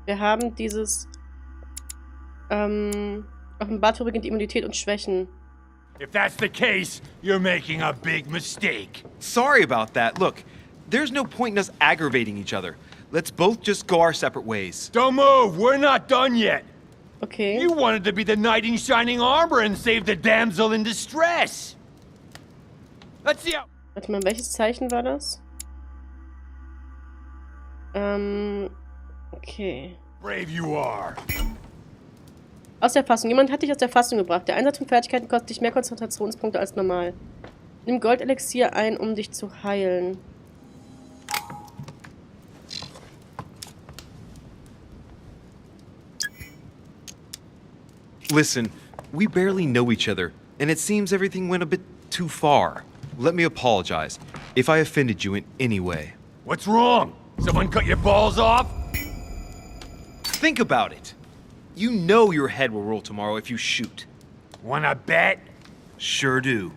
Wir haben dieses offenbart vorübergehend Immunität und Schwächen. If that's the case, you're making a big mistake. Sorry about that. Look, there's no point in us aggravating each other. Let's both just go our separate ways. Don't move. We're not done yet. Okay. You wanted to be the knight in shining armor and save the damsel in distress. Let's see how... Warte mal, welches Zeichen war das? Okay. brave you are. Aus der Fassung. Jemand hat dich aus der Fassung gebracht. Der Einsatz von Fertigkeiten kostet dich mehr Konzentrationspunkte als normal. Nimm Goldelixier ein, um dich zu heilen. Listen, we barely know each other, and it seems everything went a bit too far. Let me apologize if I offended you in any way. What's wrong? Someone cut your balls off? Think about it. You know your head will roll tomorrow if you shoot. Wanna bet? Sure do.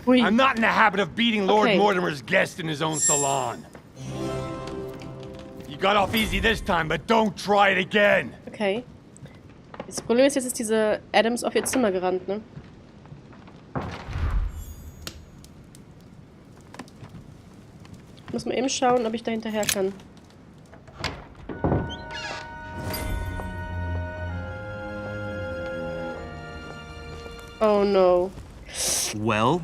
Ui. I'm not in the habit of beating Lord Okay. Mortimer's guest in his own salon. You got off easy this time, but don't try it again. Okay. Das Problem ist, jetzt ist diese Adams auf ihr Zimmer gerannt, ne? Ich muss mal eben schauen, ob ich da hinterher kann. Oh no. Well,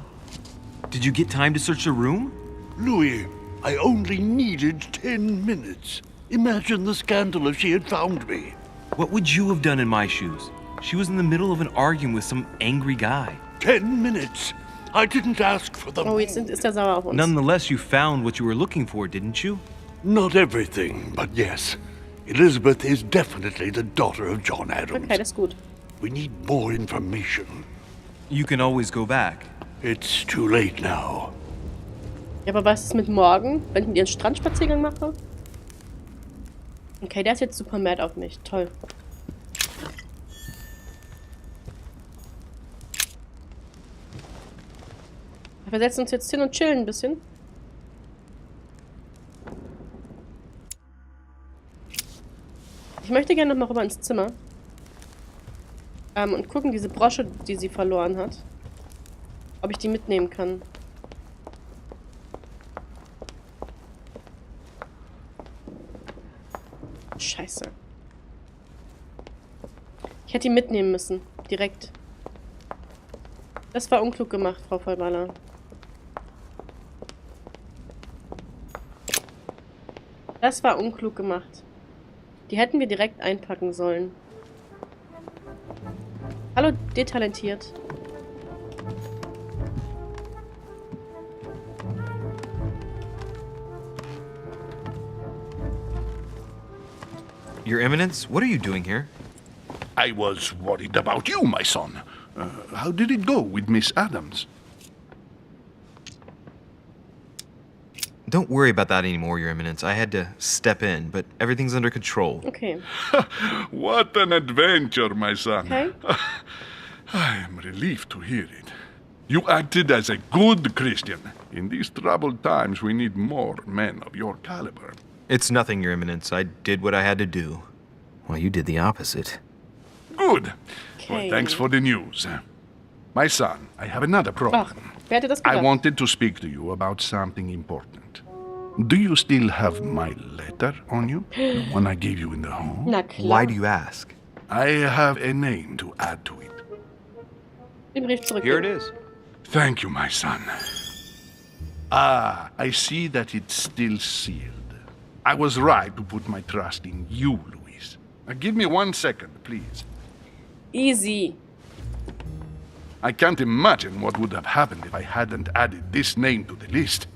did you get time to search the room? Louis, I only needed 10 minutes. Imagine the scandal if she had found me. What would you have done in my shoes? She was in the middle of an argument with some angry guy. 10 minutes. I didn't ask for them. Oh, jetzt ist er sauer auf uns. Nonetheless, you found what you were looking for, didn't you? Not everything, but yes. Elizabeth is definitely the daughter of John Adams. Okay, das ist gut. We need more information. You can always go back. It's too late now. Ja, aber was ist mit morgen, wenn ich mit ihr einen Strandspaziergang mache? Okay, der ist jetzt super mad auf mich. Toll. Wir setzen uns jetzt hin und chillen ein bisschen. Ich möchte gerne noch mal rüber ins Zimmer. Und gucken, diese Brosche, die sie verloren hat. Ob ich die mitnehmen kann. Scheiße. Ich hätte die mitnehmen müssen. Direkt. Das war unklug gemacht, Frau Vollballer. Das war unklug gemacht. Die hätten wir direkt einpacken sollen. Hallo, detalentiert. Your Eminence, what are you doing here? I was worried about you, my son. How did it go with Miss Adams? Don't worry about that anymore, Your Eminence. I had to step in, but everything's under control. Okay. What an adventure, my son. Okay. I am relieved to hear it. You acted as a good Christian. In these troubled times, we need more men of your caliber. It's nothing, Your Eminence. I did what I had to do. Well, you did the opposite. Good. Okay. Well, thanks for the news. My son, I have another problem. Ach, wer hätte das I gedacht? wanted to speak to you about something important. Do you still have my letter on you? The one I gave you in the home? Na klar. Why do you ask? I have a name to add to it. Den Brief zurück. Here it is. Thank you, my son. Ah, I see that it's still sealed. I was right to put my trust in you, Louise. Give me 1 second, please. Easy. I can't imagine what would have happened if I hadn't added this name to the list.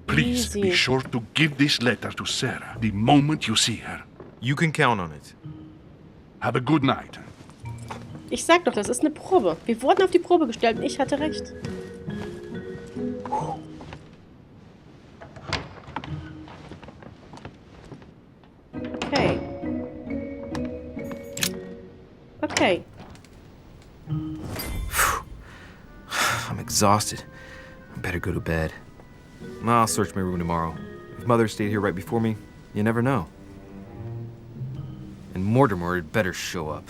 Please be Easy. sure to give this letter to Sarah the moment you see her. You can count on it. Have a good night. Ich sag doch, das ist eine Probe. Wir wurden auf die Probe gestellt und ich hatte recht. Okay. Okay. I'm exhausted. I better go to bed. I'll search my room tomorrow. If Mother stayed here right before me, you never know. And Mortimer had better show up.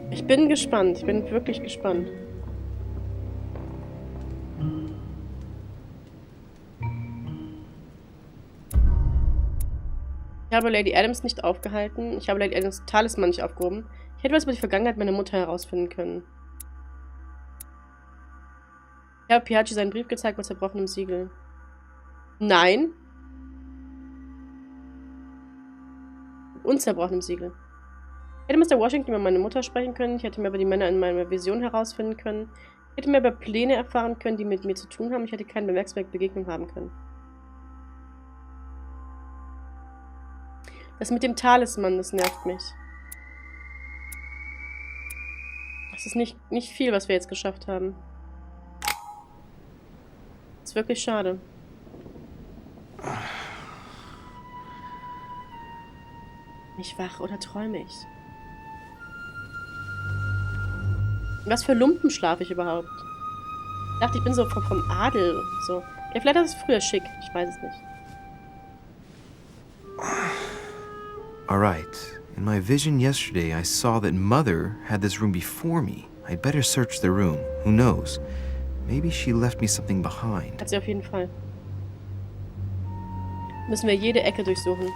Ich bin gespannt. Ich bin wirklich gespannt. Ich habe Lady Adams nicht aufgehalten. Ich habe Lady Adams Talisman nicht aufgehoben. Ich hätte was über die Vergangenheit meiner Mutter herausfinden können. Ich habe Piaggi seinen Brief gezeigt mit zerbrochenem Siegel. Nein. Unzerbrochenem Siegel. Ich hätte Mr. Washington über meine Mutter sprechen können. Ich hätte mehr über die Männer in meiner Vision herausfinden können. Ich hätte mehr über Pläne erfahren können, die mit mir zu tun haben. Ich hätte keine Bemerkenswerte haben können. Das mit dem Talisman, das nervt mich. Das ist nicht viel, was wir jetzt geschafft haben. Das ist wirklich schade. Bin ich wach oder träume ich? Was für Lumpen schlafe ich überhaupt? dachte, ich bin so vom Adel. So. Ja, vielleicht ist es früher schick. Ich weiß es nicht. Alright. In my vision yesterday, I saw that Mother had this room before me. I'd better search the room. Who knows? Maybe she left me something behind. Hat sie auf jeden Fall. Müssen wir jede Ecke durchsuchen.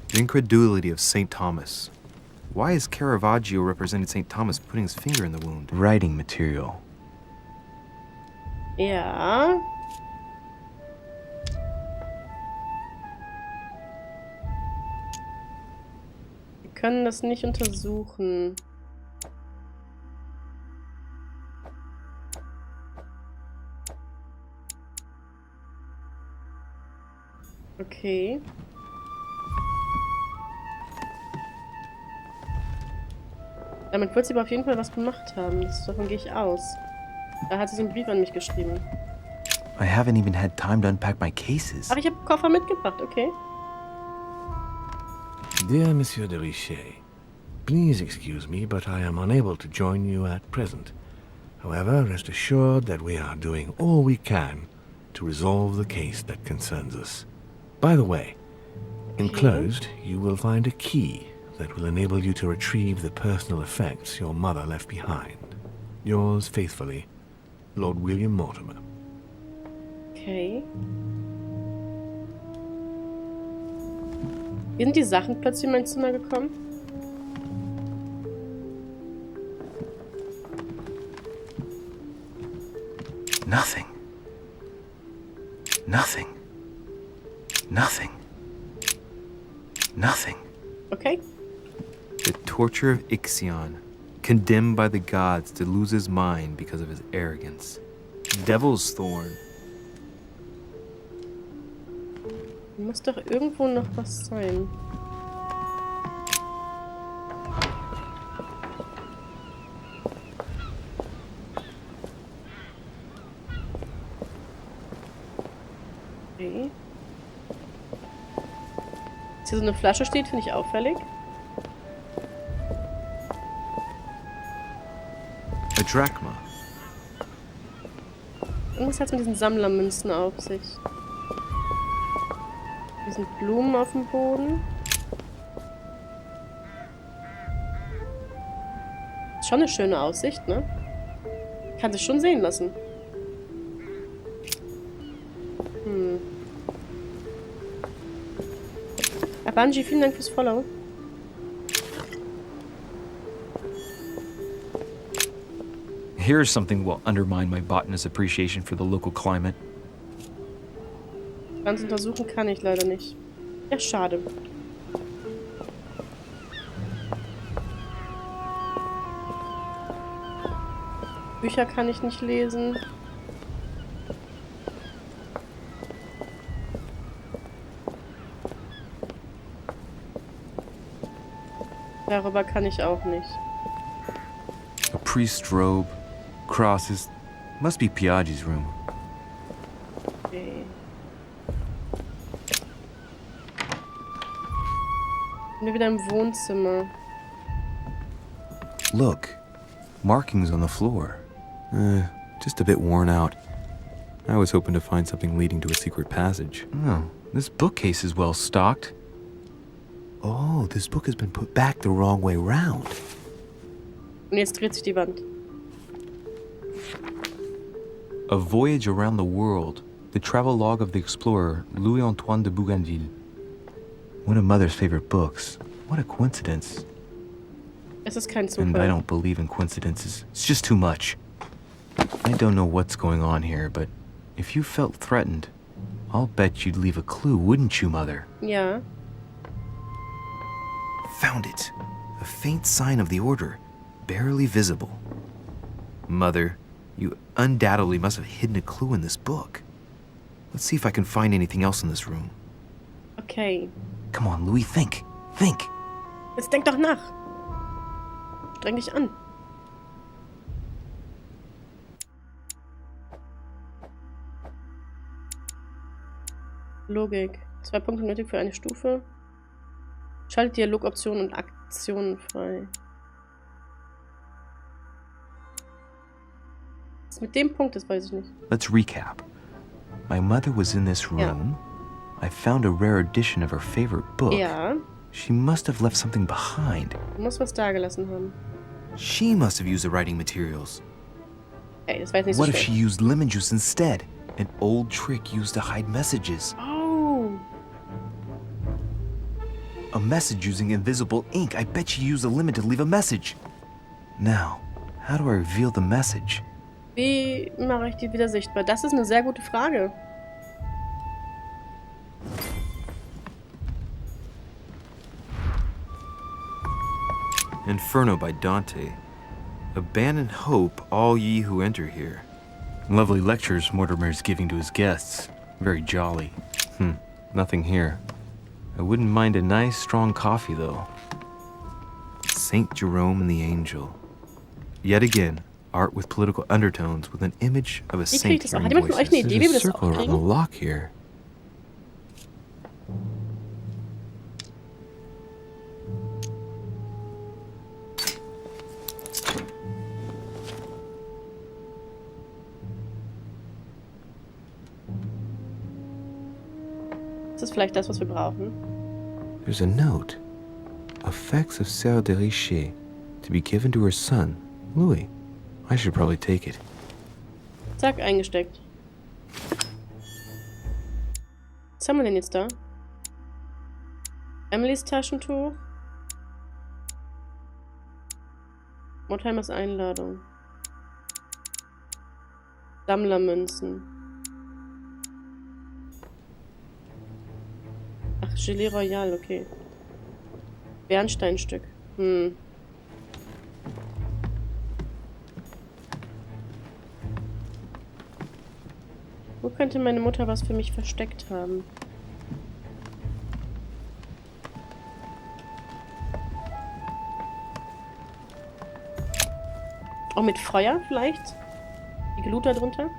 The incredulity of St. Thomas. Why is Caravaggio representing St. Thomas putting his finger in the wound? Writing material. Ja. Wir können das nicht untersuchen. Okay. Damit wird sie aber auf jeden Fall was gemacht haben. Davon gehe ich aus. Da hat sie den Brief an mich geschrieben. I haven't even had time to unpack my cases. Ach, ich habe Koffer mitgebracht, okay. Dear Monsieur de Richet, please excuse me, but I am unable to join you at present. However, rest assured that we are doing all we can to resolve the case that concerns us. By the way, enclosed, you will find a key that will enable you to retrieve the personal effects your mother left behind. Yours faithfully, Lord William Mortimer. Okay. Wie sind die Sachen plötzlich in mein Zimmer gekommen? Nothing. Nothing. Nothing. Nothing. Okay. The torture of Ixion, condemned by the gods to lose his mind because of his arrogance. Devil's Thorn. Muss doch irgendwo noch was sein. Okay. Dass hier so eine Flasche steht, finde ich auffällig. A drachma. Irgendwas hat es mit diesen Sammlermünzen auf sich. Hier sind Blumen auf dem Boden. Ist schon eine schöne Aussicht, ne? Kann sich schon sehen lassen. Bungie, vielen Dank fürs Follow. Here's something will undermine my botanist's appreciation for the local climate. Ganz untersuchen kann ich leider nicht. Ja, schade. Bücher kann ich nicht lesen. Darüber kann ich auch nicht. A priest's robe, crosses. Must be Piaggi's room. Okay. Bin wieder im Wohnzimmer. Look, markings on the floor. Just a bit worn out. I was hoping to find something leading to a secret passage. Oh, this bookcase is well stocked. Oh, this book has been put back the wrong way round. Und jetzt dreht sich die Wand. A Voyage Around the World. The travel log of the explorer Louis-Antoine de Bougainville. One of Mother's favorite books. What a coincidence. Es ist kein Zufall. And I don't believe in coincidences. It's just too much. I don't know what's going on here, but if you felt threatened, I'll bet you'd leave a clue, wouldn't you, Mother? Ja. Found it. A faint sign of the Order, barely visible. Mother, you undoubtedly must have hidden a clue in this book. Let's see if I can find anything else in this room. Okay. Come on, Louis, think. Think. Jetzt denk doch nach. Streng dich an. Logik. 2 Punkte nötig für eine Stufe. Schaltet Dialogoptionen und Aktionen frei. Was mit dem Punkt ist, weiß ich nicht. Let's recap. My mother was in this room. Ja. I found a rare edition of her favorite book. Ja. She must have left something behind. Du musst was dagelassen haben. She must have used the writing materials. Ey, das war jetzt nicht so What if schwer. she used lemon juice instead? An old trick used to hide messages. Oh. A message using invisible ink. I bet she used a lemon to leave a message. Now, how do I reveal the message? Wie mache ich die wieder sichtbar? Das ist eine sehr gute Frage. Inferno by Dante. Abandon hope, all ye who enter here. Lovely lectures Mortimer's giving to his guests. Very jolly. Nothing here. I wouldn't mind a nice, strong coffee, though. Saint Jerome and the Angel. Yet again, art with political undertones with an image of a Wie kriege ich saint das auch? hearing Hat jemand von euch eine voices. Idee, wie wir There's a das circle around the aufkriegen? lock here. Ist das vielleicht das, was wir brauchen? There's a note. Effects of Sœur de Richer to be given to her son, Louis. I should probably take it. Zack, eingesteckt. Was haben wir denn jetzt da? Emilys Taschentuch. Mortimers Einladung. Sammlermünzen. Ach, Gelee Royal, okay. Bernsteinstück. Wo könnte meine Mutter was für mich versteckt haben? Auch mit Feuer vielleicht? Die Glut da drunter?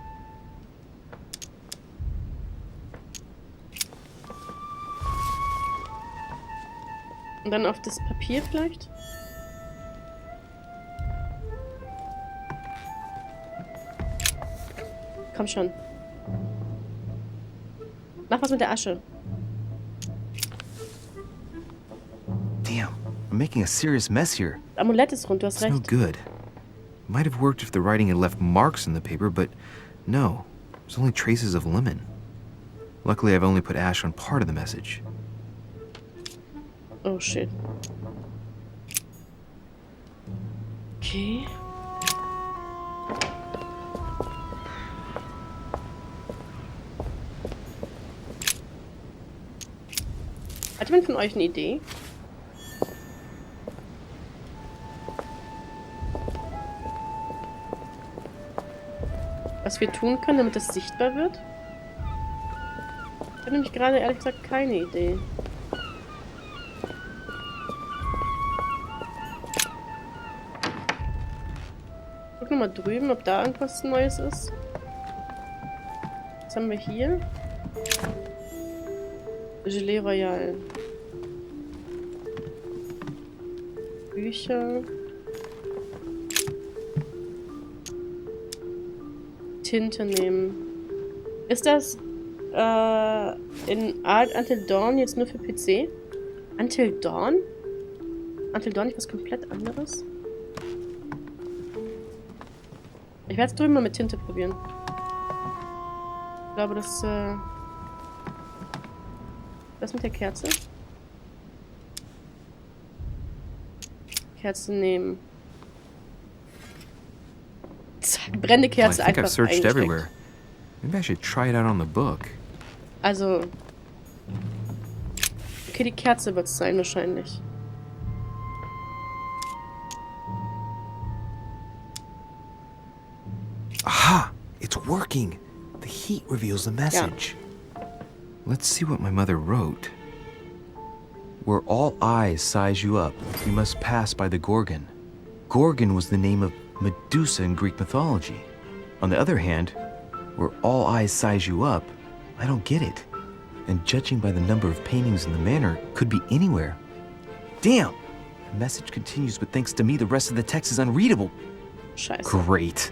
Und dann auf das Papier vielleicht? Komm schon. Mach was mit der Asche. Damn, I'm making a serious mess here. Das Amulett ist rund, du hast It's no recht. good. Might have worked if the writing had left marks in the paper, but no. There's only traces of lemon. Luckily, I've only put ash on part of the message. Oh shit. Okay. Hat jemand von euch eine Idee? Was wir tun können, damit das sichtbar wird? Ich habe nämlich gerade ehrlich gesagt keine Idee. Guck noch mal drüben, ob da irgendwas Neues ist. Was haben wir hier? Gelee Royal. Bücher. Tinte nehmen. Ist das in Art Until Dawn jetzt nur für PC? Until Dawn? Until Dawn nicht was komplett anderes? Ich werde es drüben mal mit Tinte probieren. Ich glaube, das mit der Kerze? Kerze nehmen. Zack, brennende Well, I Kerze think I've einfach searched eingesteckt. everywhere. Maybe I should try it out on the book. Also. Okay, die Kerze wird es sein, wahrscheinlich. Aha! It's working! The heat reveals the message. Let's see what my mother wrote. Where all eyes size you up, you must pass by the Gorgon. Gorgon was the name of Medusa in Greek mythology. On the other hand, where all eyes size you up, I don't get it. And judging by the number of paintings in the manor, could be anywhere. Damn! The message continues, but thanks to me, the rest of the text is unreadable. Scheiße. Great.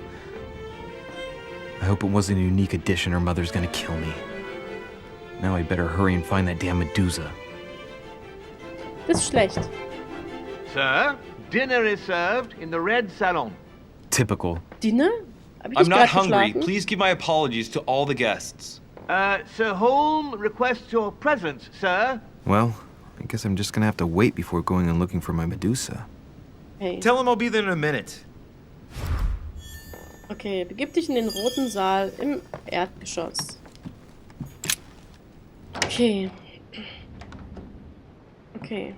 I hope it wasn't a unique edition or Mother's gonna kill me. Now I better hurry and find that damn Medusa. Das ist schlecht. Sir, dinner is served in the red salon. Typical. Dinner? Hab ich I'm nicht not grad hungry. geschlafen? Please give my apologies to all the guests. Sir Holm requests your presence, sir. Well, I guess I'm just gonna have to wait before going and looking for my Medusa. Hey. Tell him I'll be there in a minute. Okay, begib dich in den roten Saal im Erdgeschoss. Okay. Okay.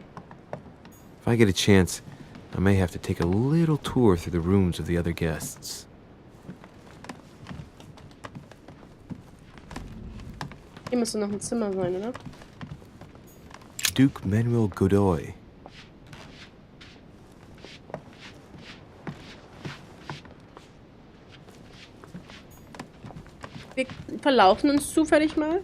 If I get a chance, I may have to take a little tour through the rooms of the other guests. Hier müsste noch ein Zimmer sein, oder? Duke Manuel Godoy. Wir verlaufen uns zufällig mal.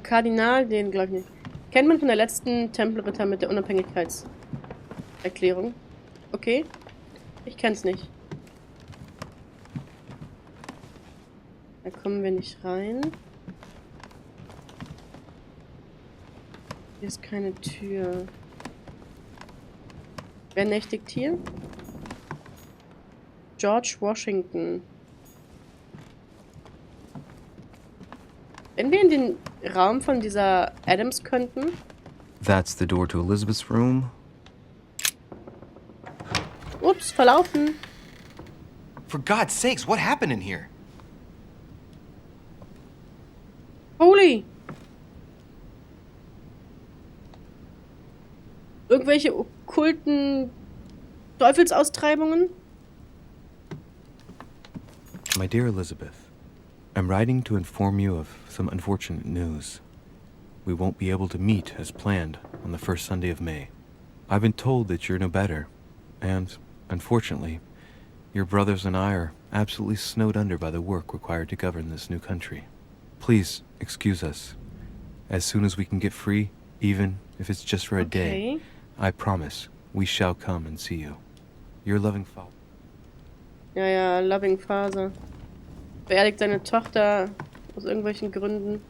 Kardinal, den glaube ich nicht. Kennt man von der letzten Tempelritter mit der Unabhängigkeitserklärung. Okay. Ich kenn's nicht. Da kommen wir nicht rein. Hier ist keine Tür. Wer nächtigt hier? George Washington. Wenn wir in den Raum von dieser Adams könnten. That's the door to Elizabeth's room. Ups, verlaufen. For God's sakes, what happened in here? Holy! Irgendwelche okkulten Teufelsaustreibungen? My dear Elizabeth, I'm writing to inform you of some unfortunate news. We won't be able to meet as planned on the first Sunday of May. I've been told that you're no better, and, unfortunately, your brothers and I are absolutely snowed under by the work required to govern this new country. Please excuse us. As soon as we can get free, even if it's just for a day, I promise we shall come and see you. Your loving father. Ja, loving father. Beerdigt seine Tochter aus irgendwelchen Gründen.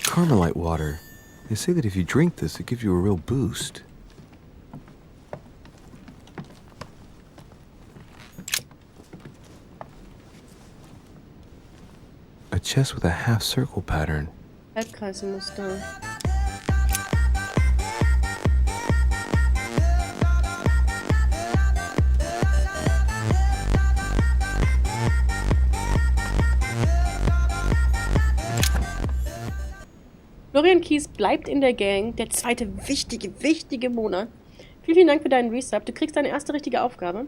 Carmelite water. They say that if you drink this, it gives you a real boost. A chest with a half-circle pattern. Halbkreismuster. Florian Kies bleibt in der Gang. Der zweite wichtige Monat. Vielen Dank für deinen Resub. Du kriegst deine erste richtige Aufgabe.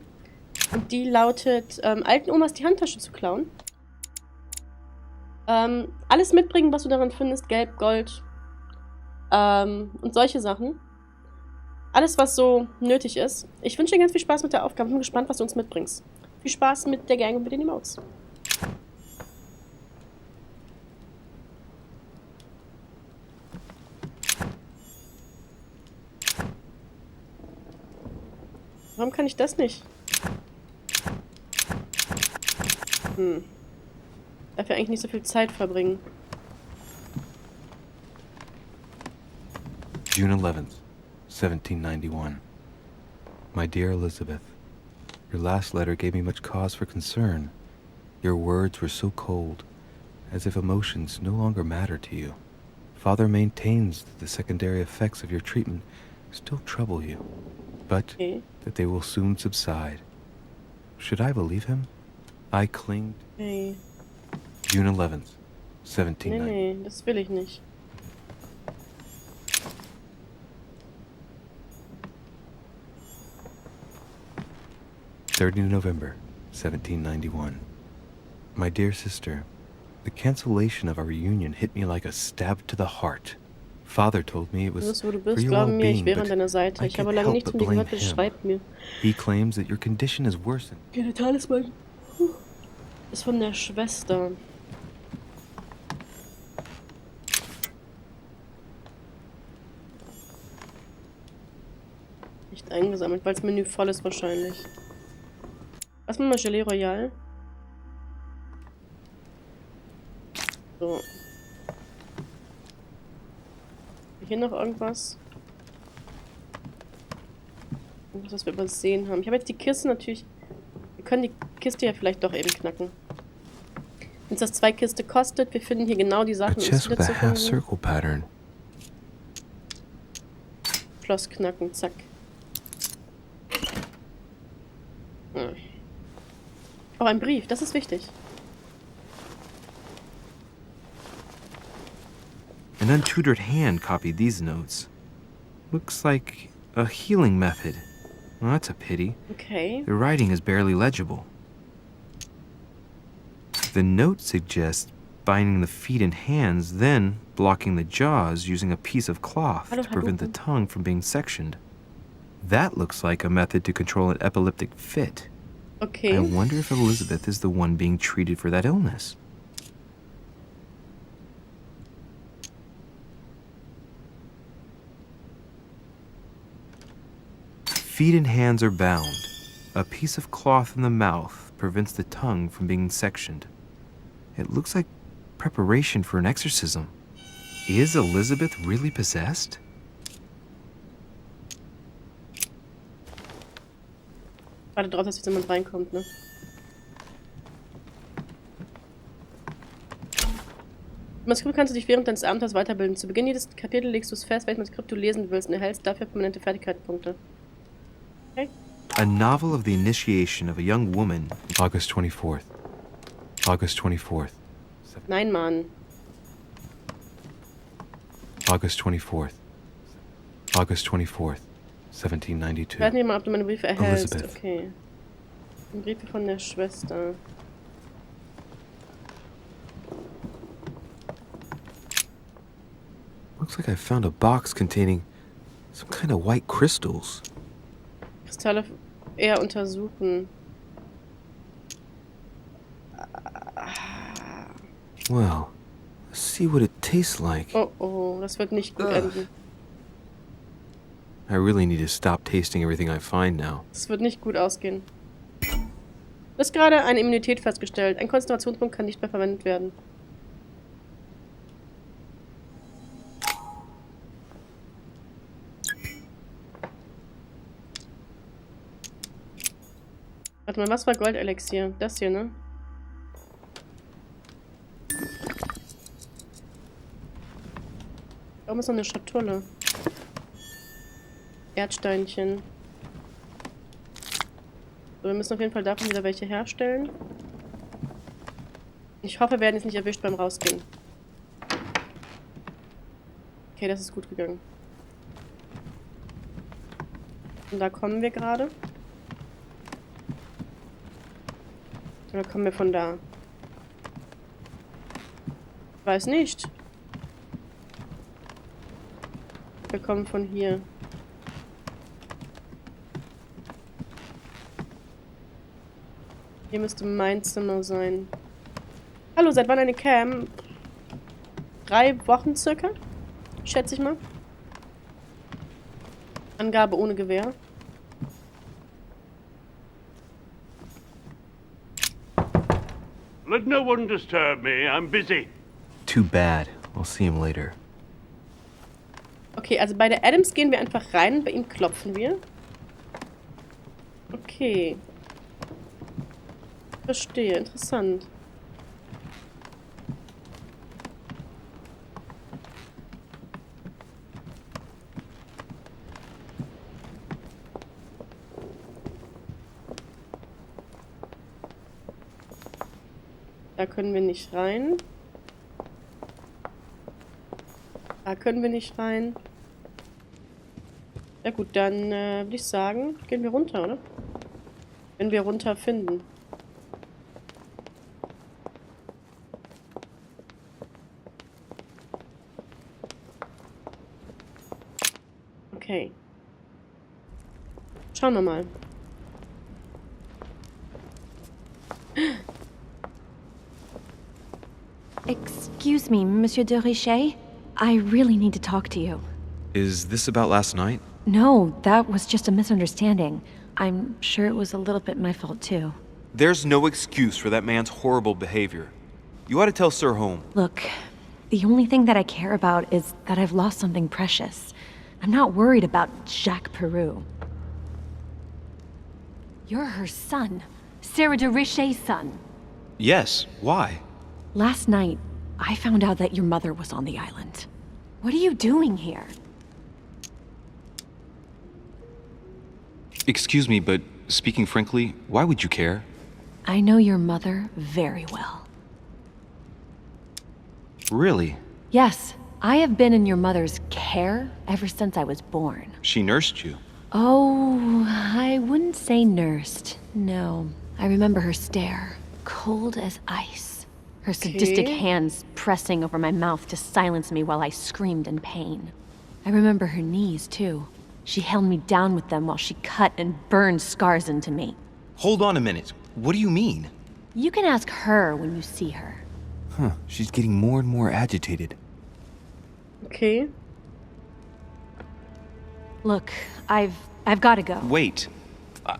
Und die lautet, alten Omas die Handtasche zu klauen. Alles mitbringen, was du darin findest. Gelb, Gold. Und solche Sachen. Alles, was so nötig ist. Ich wünsche dir ganz viel Spaß mit der Aufgabe. Ich bin gespannt, was du uns mitbringst. Viel Spaß mit der Gang und mit den Emotes. Warum kann ich das nicht? Darf ja eigentlich nicht so viel Zeit verbringen. June 11th, 1791. My dear Elizabeth, your last letter gave me much cause for concern. Your words were so cold, as if emotions no longer matter to you. Father maintains that the secondary effects of your treatment still trouble you, but that they will soon subside. Should I believe him? I cling. Nee. June 11th, 1790. Nee, das will ich nicht. November 1791. My dear sister, the cancellation of our reunion hit me like a stab to the heart. Father told me it Du was bist, wo du for bist, your glaube mir, ich well-being, wäre an but deiner Seite. I Ich habe can't lange help nichts but von dir blame gehört, bitte him. schreib mir. He claims that your condition has worsened. Okay, der Talisman ist von der Schwester. Nicht eingesammelt, weil das Menü voll ist wahrscheinlich. Was machen wir? Gelee Royal? So. Hier noch irgendwas? Irgendwas, was wir übersehen haben. Ich habe jetzt die Kiste natürlich... Wir können die Kiste ja vielleicht doch eben knacken. Wenn es das 2 Kiste kostet, wir finden hier genau die A Sachen, um es chest with a wiederzufinden. half-circle pattern. Schloss knacken, zack. Hm. Oh, ein Brief, das ist wichtig. An untutored hand copied these notes. Looks like a healing method. Well, that's a pity. Okay. The writing is barely legible. The note suggests binding the feet and hands, then blocking the jaws using a piece of cloth to prevent the tongue from being sectioned. That looks like a method to control an epileptic fit. Okay. I wonder if Elizabeth is the one being treated for that illness. Feet and hands are bound. A piece of cloth in the mouth prevents the tongue from being sectioned. It looks like preparation for an exorcism. Is Elizabeth really possessed? Warte drauf, dass jetzt jemand reinkommt, ne? Im Manuskript kannst du dich während deines Abenteuers weiterbilden. Zu Beginn jedes Kapitel legst du es fest, welches Manuskript du lesen willst und erhältst dafür permanente Fertigkeitspunkte. Okay. A novel of the initiation of a young woman. August 24th. August 24th. Nein, Mann. August 24th. August 24th. 1792. Ich weiß nicht mal, ob du meine Briefe erhältst. Elizabeth. Okay. Briefe von der Schwester. Looks like I found a box containing some kind of white crystals. Kristalle eher untersuchen. Well, let's see what it tastes like. Oh oh, das wird nicht gut enden. I really need to stop tasting everything I find now. Das wird nicht gut ausgehen. Du hast gerade eine Immunität festgestellt. Ein Konzentrationspunkt kann nicht mehr verwendet werden. Warte mal, was war Goldelixier? Das hier, ne? Warum ist noch eine Schatulle? Erdsteinchen. So, wir müssen auf jeden Fall davon wieder welche herstellen. Ich hoffe, wir werden jetzt nicht erwischt beim Rausgehen. Okay, das ist gut gegangen. Und da kommen wir gerade. Oder kommen wir von da? Ich weiß nicht. Wir kommen von hier. Hier müsste mein Zimmer sein. Hallo, seit wann eine Cam? 3 Wochen circa? Schätze ich mal. Angabe ohne Gewehr. Let no one disturb me. I'm busy. Too bad. I'll see him later. Okay, also bei der Adams gehen wir einfach rein, bei ihm klopfen wir. Okay. Verstehe, interessant. Da können wir nicht rein. Da können wir nicht rein. Ja gut, dann würde ich sagen, gehen wir runter, oder? Wenn wir runter finden. Okay. Schauen wir mal. Excuse me, Monsieur de Richet. I really need to talk to you. Is this about last night? No, that was just a misunderstanding. I'm sure it was a little bit my fault, too. There's no excuse for that man's horrible behavior. You ought to tell Sir Home. Look, the only thing that I care about is that I've lost something precious. I'm not worried about Jacques Peru. You're her son. Sarah de Richet's son. Yes, why? Last night, I found out that your mother was on the island. What are you doing here? Excuse me, but speaking frankly, why would you care? I know your mother very well. Really? Yes, I have been in your mother's care ever since I was born. She nursed you. Oh, I wouldn't say nursed. No, I remember her stare, cold as ice. Her sadistic hands pressing over my mouth to silence me while I screamed in pain. I remember her knees, too. She held me down with them while she cut and burned scars into me. Hold on a minute. What do you mean? You can ask her when you see her. Huh, she's getting more and more agitated. Okay. Look, I've got to go. Wait.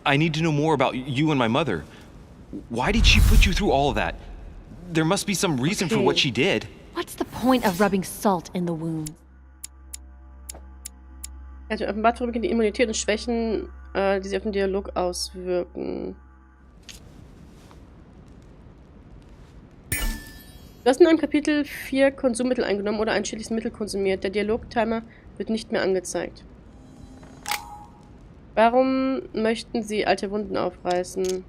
I need to know more about you and my mother. Why did she put you through all of that? There must be some reason for what she did. What's the point of rubbing salt in the wound? Er hat offenbart vorübergehend die Immunität und Schwächen, die sich auf den Dialog auswirken. Du hast in einem Kapitel 4 Konsummittel eingenommen oder ein schädliches Mittel konsumiert. Der Dialogtimer wird nicht mehr angezeigt. Warum möchten Sie alte Wunden aufreißen?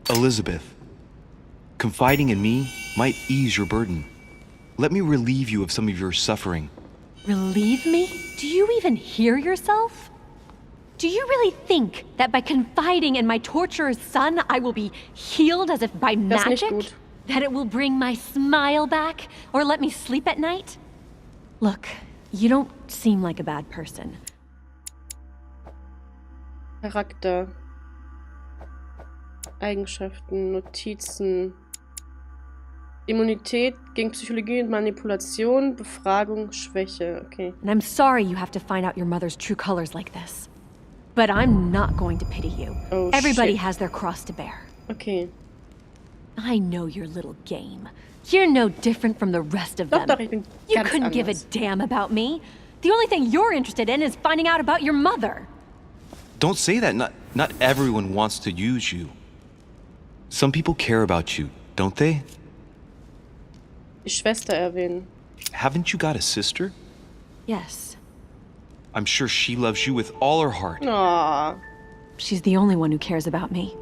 Elizabeth, confiding in me might ease your burden. Let me relieve you of some of your suffering. Relieve me? Do you even hear yourself? Do you really think that by confiding in my torturer's son, I will be healed as if by magic? That it will bring my smile back or let me sleep at night? Look, you don't seem like a bad person. Charakter. Eigenschaften, Notizen. Immunität gegen Psychologie und Manipulation, Befragung, Schwäche. Okay. And I'm sorry you have to find out your mother's true colors like this. But I'm not going to pity you. Oh, Everybody shit. has their cross to bear. Okay. I know your little game. You're no different from the rest of them. Doch, ich bin You ganz couldn't give a anders. damn about me. The only thing you're interested in is finding out about your mother. Don't say that. Not everyone wants to use you. Some people care about you, don't they? Die Schwester erwähnen. Haven't you got a sister? Yes. I'm sure she loves you with all her heart. Aww. She's the only one who cares about me.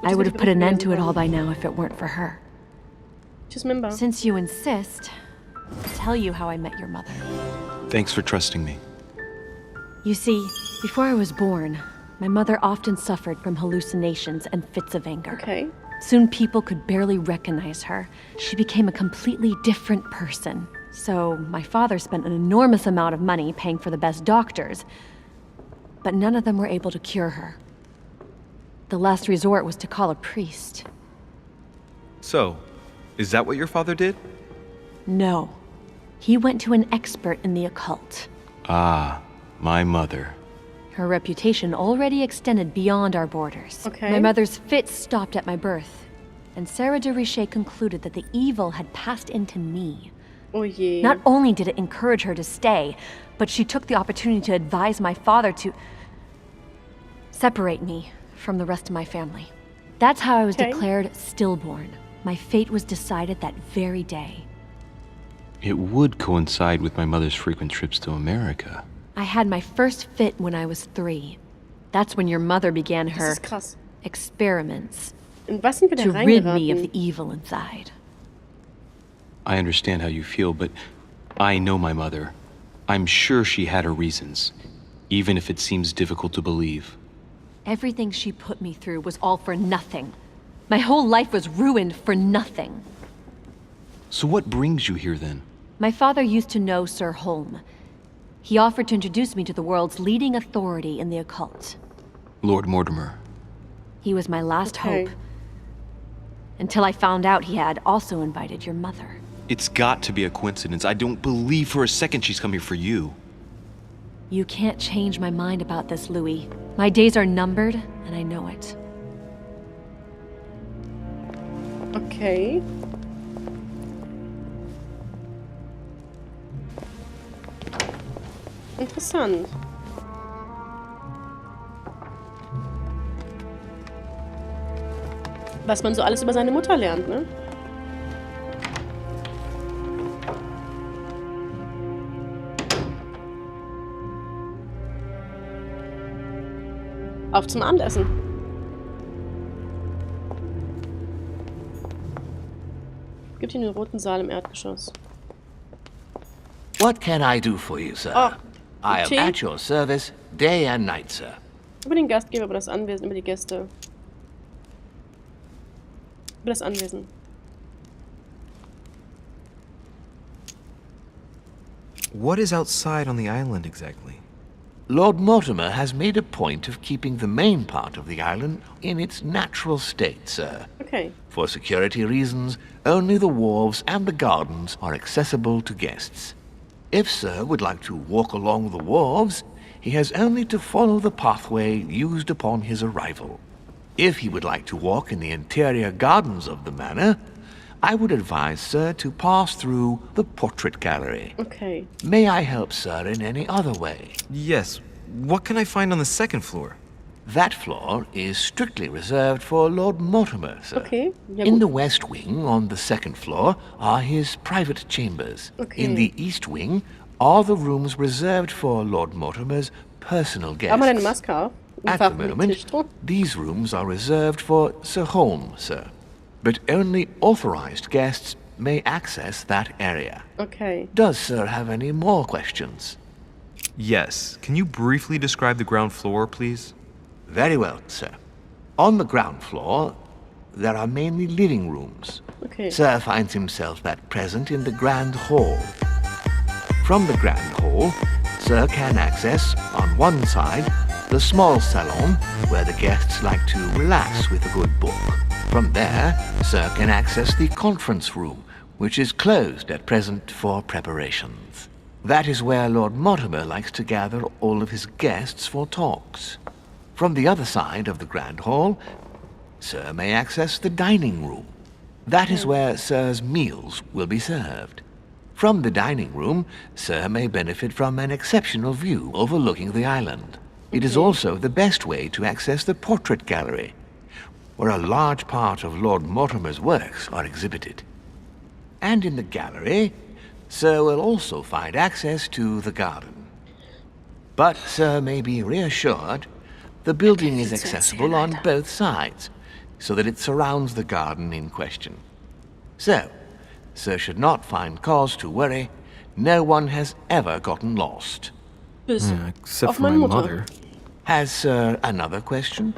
I would have put an end to it all by now if it weren't for her. Tschüss, Mimba. Since you insist, I'll tell you how I met your mother. Thanks for trusting me. You see, before I was born, my mother often suffered from hallucinations and fits of anger. Okay. Soon people could barely recognize her. She became a completely different person. So my father spent an enormous amount of money paying for the best doctors, but none of them were able to cure her. The last resort was to call a priest. So, is that what your father did? No. He went to an expert in the occult. Ah, my mother. Her reputation already extended beyond our borders. Okay. My mother's fits stopped at my birth, and Sarah de Richet concluded that the evil had passed into me. Oh je. Not only did it encourage her to stay, but she took the opportunity to advise my father to separate me from the rest of my family. That's how I was declared stillborn. My fate was decided that very day. It would coincide with my mother's frequent trips to America. I had my first fit when I was 3. That's when your mother began her Das ist krass. experiments In was sind wir to denn rid me of reingeraten? the evil inside. I understand how you feel, but I know my mother. I'm sure she had her reasons, even if it seems difficult to believe. Everything she put me through was all for nothing. My whole life was ruined for nothing. So what brings you here then? My father used to know Sir Holm. He offered to introduce me to the world's leading authority in the occult. Lord Mortimer. He was my last hope. Until I found out he had also invited your mother. It's got to be a coincidence. I don't believe for a second she's coming for you. You can't change my mind about this, Louis. My days are numbered, and I know it. Okay. Interessant. Was man so alles über seine Mutter lernt, ne? Auf zum Abendessen. Gibt hier den roten Saal im Erdgeschoss. What can I do for you, sir? Oh, I am Tee? at your service day and night, sir. Über den Gastgeber, über das Anwesen, über die Gäste. Über das Anwesen. What is outside on the island exactly? Lord Mortimer has made a point of keeping the main part of the island in its natural state, sir. Okay. For security reasons, only the wharves and the gardens are accessible to guests. If Sir would like to walk along the wharves, he has only to follow the pathway used upon his arrival. If he would like to walk in the interior gardens of the manor, I would advise Sir to pass through the portrait gallery. Okay. May I help Sir in any other way? Yes. What can I find on the second floor? That floor is strictly reserved for Lord Mortimer, sir. Okay. Ja, In gut. the west wing, on the second floor, are his private chambers. Okay. In the east wing are the rooms reserved for Lord Mortimer's personal guests. Mach mal deine Maske auf. At the moment, these rooms are reserved for Sir Holm, sir. But only authorized guests may access that area. Okay. Does Sir have any more questions? Yes. Can you briefly describe the ground floor, please? Very well, sir. On the ground floor, there are mainly living rooms. Okay. Sir finds himself at present in the Grand Hall. From the Grand Hall, Sir can access, on one side, the small salon, where the guests like to relax with a good book. From there, Sir can access the conference room, which is closed at present for preparations. That is where Lord Mortimer likes to gather all of his guests for talks. From the other side of the Grand Hall, Sir may access the dining room. That is where Sir's meals will be served. From the dining room, Sir may benefit from an exceptional view overlooking the island. It is also the best way to access the portrait gallery, where a large part of Lord Mortimer's works are exhibited. And in the gallery, Sir will also find access to the garden. But Sir may be reassured the building is accessible on both sides, so that it surrounds the garden in question. So, Sir should not find cause to worry. No one has ever gotten lost. Except for my mother. Has Sir another question?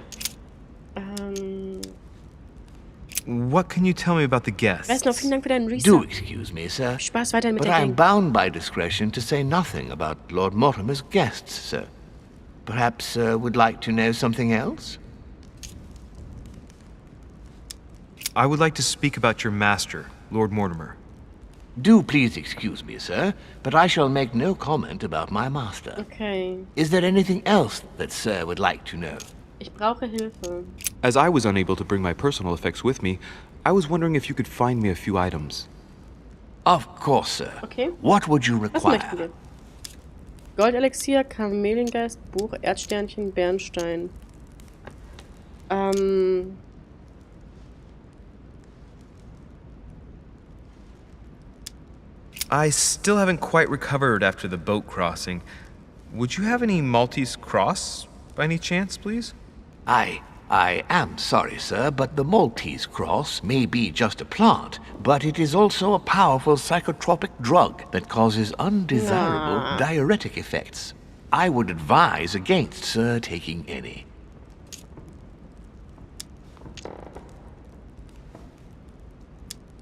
What can you tell me about the guests? Weißt noch, vielen Dank für deinen Reset. Do excuse me, sir. Spaß weiter mit But der I am Gang. bound by discretion to say nothing about Lord Mortimer's guests, sir. Perhaps Sir would like to know something else? I would like to speak about your master, Lord Mortimer. Do please excuse me, sir, but I shall make no comment about my master. Okay. Is there anything else that Sir would like to know? Ich brauche Hilfe. As I was unable to bring my personal effects with me, I was wondering if you could find me a few items. Of course, sir. Okay. What would you Was require? möchten wir? Goldelixier, Kameliengeist, Buch, Erdsternchen, Bernstein. I still haven't quite recovered after the boat crossing. Would you have any Maltese cross, by any chance, please? I am sorry, sir, but the Maltese cross may be just a plant, but it is also a powerful psychotropic drug that causes undesirable diuretic effects. I would advise against Sir taking any.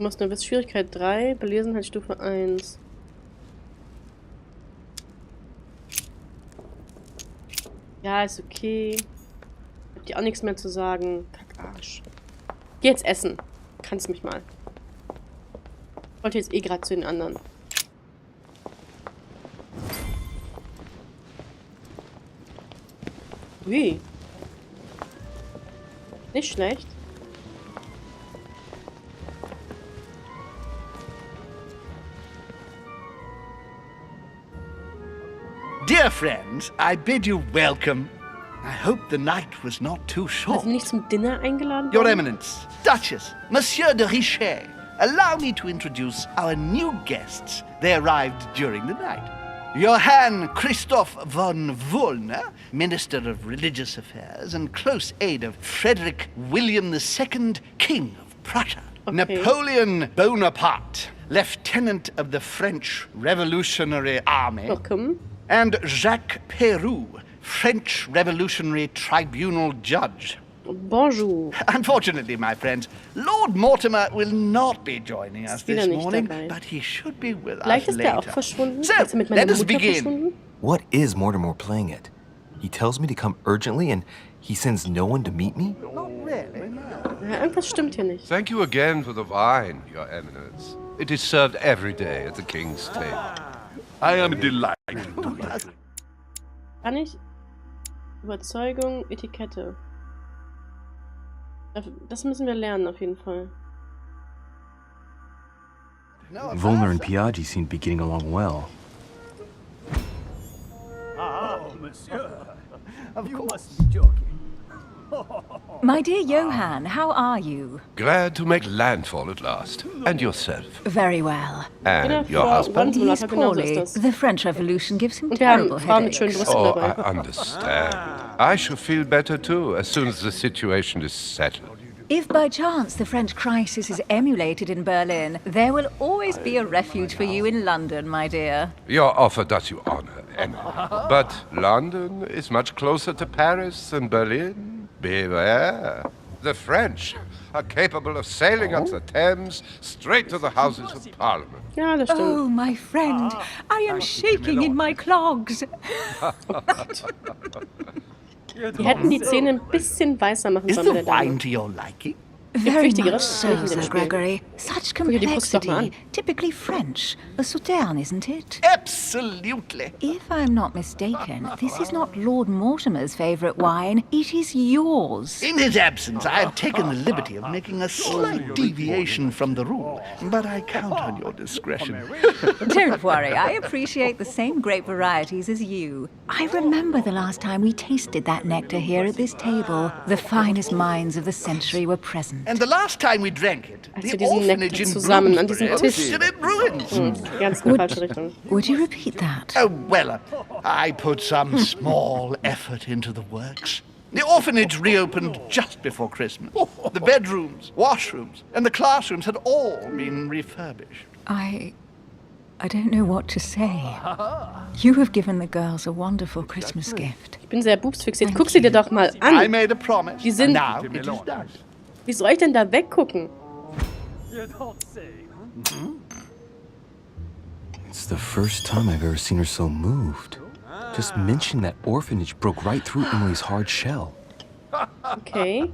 Du machst nur bis Schwierigkeit 3, Belesenheit Stufe 1. Ja, ist okay. Hab dir auch nichts mehr zu sagen. Kackarsch. Geh jetzt essen. Kannst mich mal. Ich wollte jetzt eh gerade zu den anderen. Ui. Nicht schlecht. Dear friends, I bid you welcome. I hope the night was not too short. Also nicht zum Dinner eingeladen Your worden? Eminence, Duchess, Monsieur de Richet, allow me to introduce our new guests. They arrived during the night. Johann Christoph von Wollner, Minister of Religious Affairs and close aide of Frederick William II, King of Prussia. Okay. Napoleon Bonaparte, Lieutenant of the French Revolutionary Army. Welcome. And Jacques Peroux, French Revolutionary Tribunal Judge. Bonjour. Unfortunately, my friends, Lord Mortimer will not be joining us this morning, dabei. but he should be with Vielleicht us ist er auch later. verschwunden. So, Ist er mit meiner let us Mutter begin. verschwunden? What is Mortimer playing at? He tells me to come urgently and he sends no one to meet me? Ja, irgendwas stimmt hier nicht. Thank you again for the wine, Your Eminence. It is served every day at the king's table. I am delighted to hear. Kann ich? Überzeugung, Etikette. Das müssen wir lernen, auf jeden Fall. Volner and Piaggi seem to be getting along well. Oh, monsieur. You must be joking. My dear Johann, how are you? Glad to make landfall at last. And yourself. Very well. And your husband? He's poorly. The French Revolution gives him Und wir haben terrible Frauen mit schönen headaches. Brüsten Oh, I dabei. understand. I shall feel better too as soon as the situation is settled. If by chance the French crisis is emulated in Berlin, there will always be a refuge for you in London, my dear. Your offer does you honor, Emily. But London is much closer to Paris than Berlin. Beware. The French are capable of sailing up the Thames straight to the Houses of Parliament. Ja, das stimmt. Oh, my friend, I am shaking in my clogs. Die hätten die Zähne ein bisschen weißer machen Is sollen the mit der wine Dame. to your liking? Very wichtigere much so, Sachen Sir im Spiel. Gregory. Such Guck dir die Brust doch mal complexity. an. Typically French. A Sauterne, isn't it? Absolutely. If I'm not mistaken, this is not Lord Mortimer's favourite wine. It is yours. In his absence, I have taken the liberty of making a slight deviation from the rule, but I count on your discretion. Don't worry, I appreciate the same grape varieties as you. I remember the last time we tasted that nectar here at this table. The finest minds of the century were present. And the last time we drank it, Als the wir diesen orphanage Nektar in zusammen an diesem Bloomsbury Tisch. stood in ruins. Ganz in die falsche Richtung. Would you repeat that? Oh, well, I put some small effort into the works. The orphanage reopened just before Christmas. The bedrooms, washrooms, and the classrooms had all been refurbished. I don't know what to say. You have given the girls a wonderful Christmas gift. Ich bin sehr boobsfixiert. Guck sie dir doch mal I an. made a promise, Die sind... and now it is done. Wie soll ich denn da weggucken? You don't say. It's the first time I've ever seen her so moved. Just mentioning that orphanage broke right through Emily's hard shell. Okay.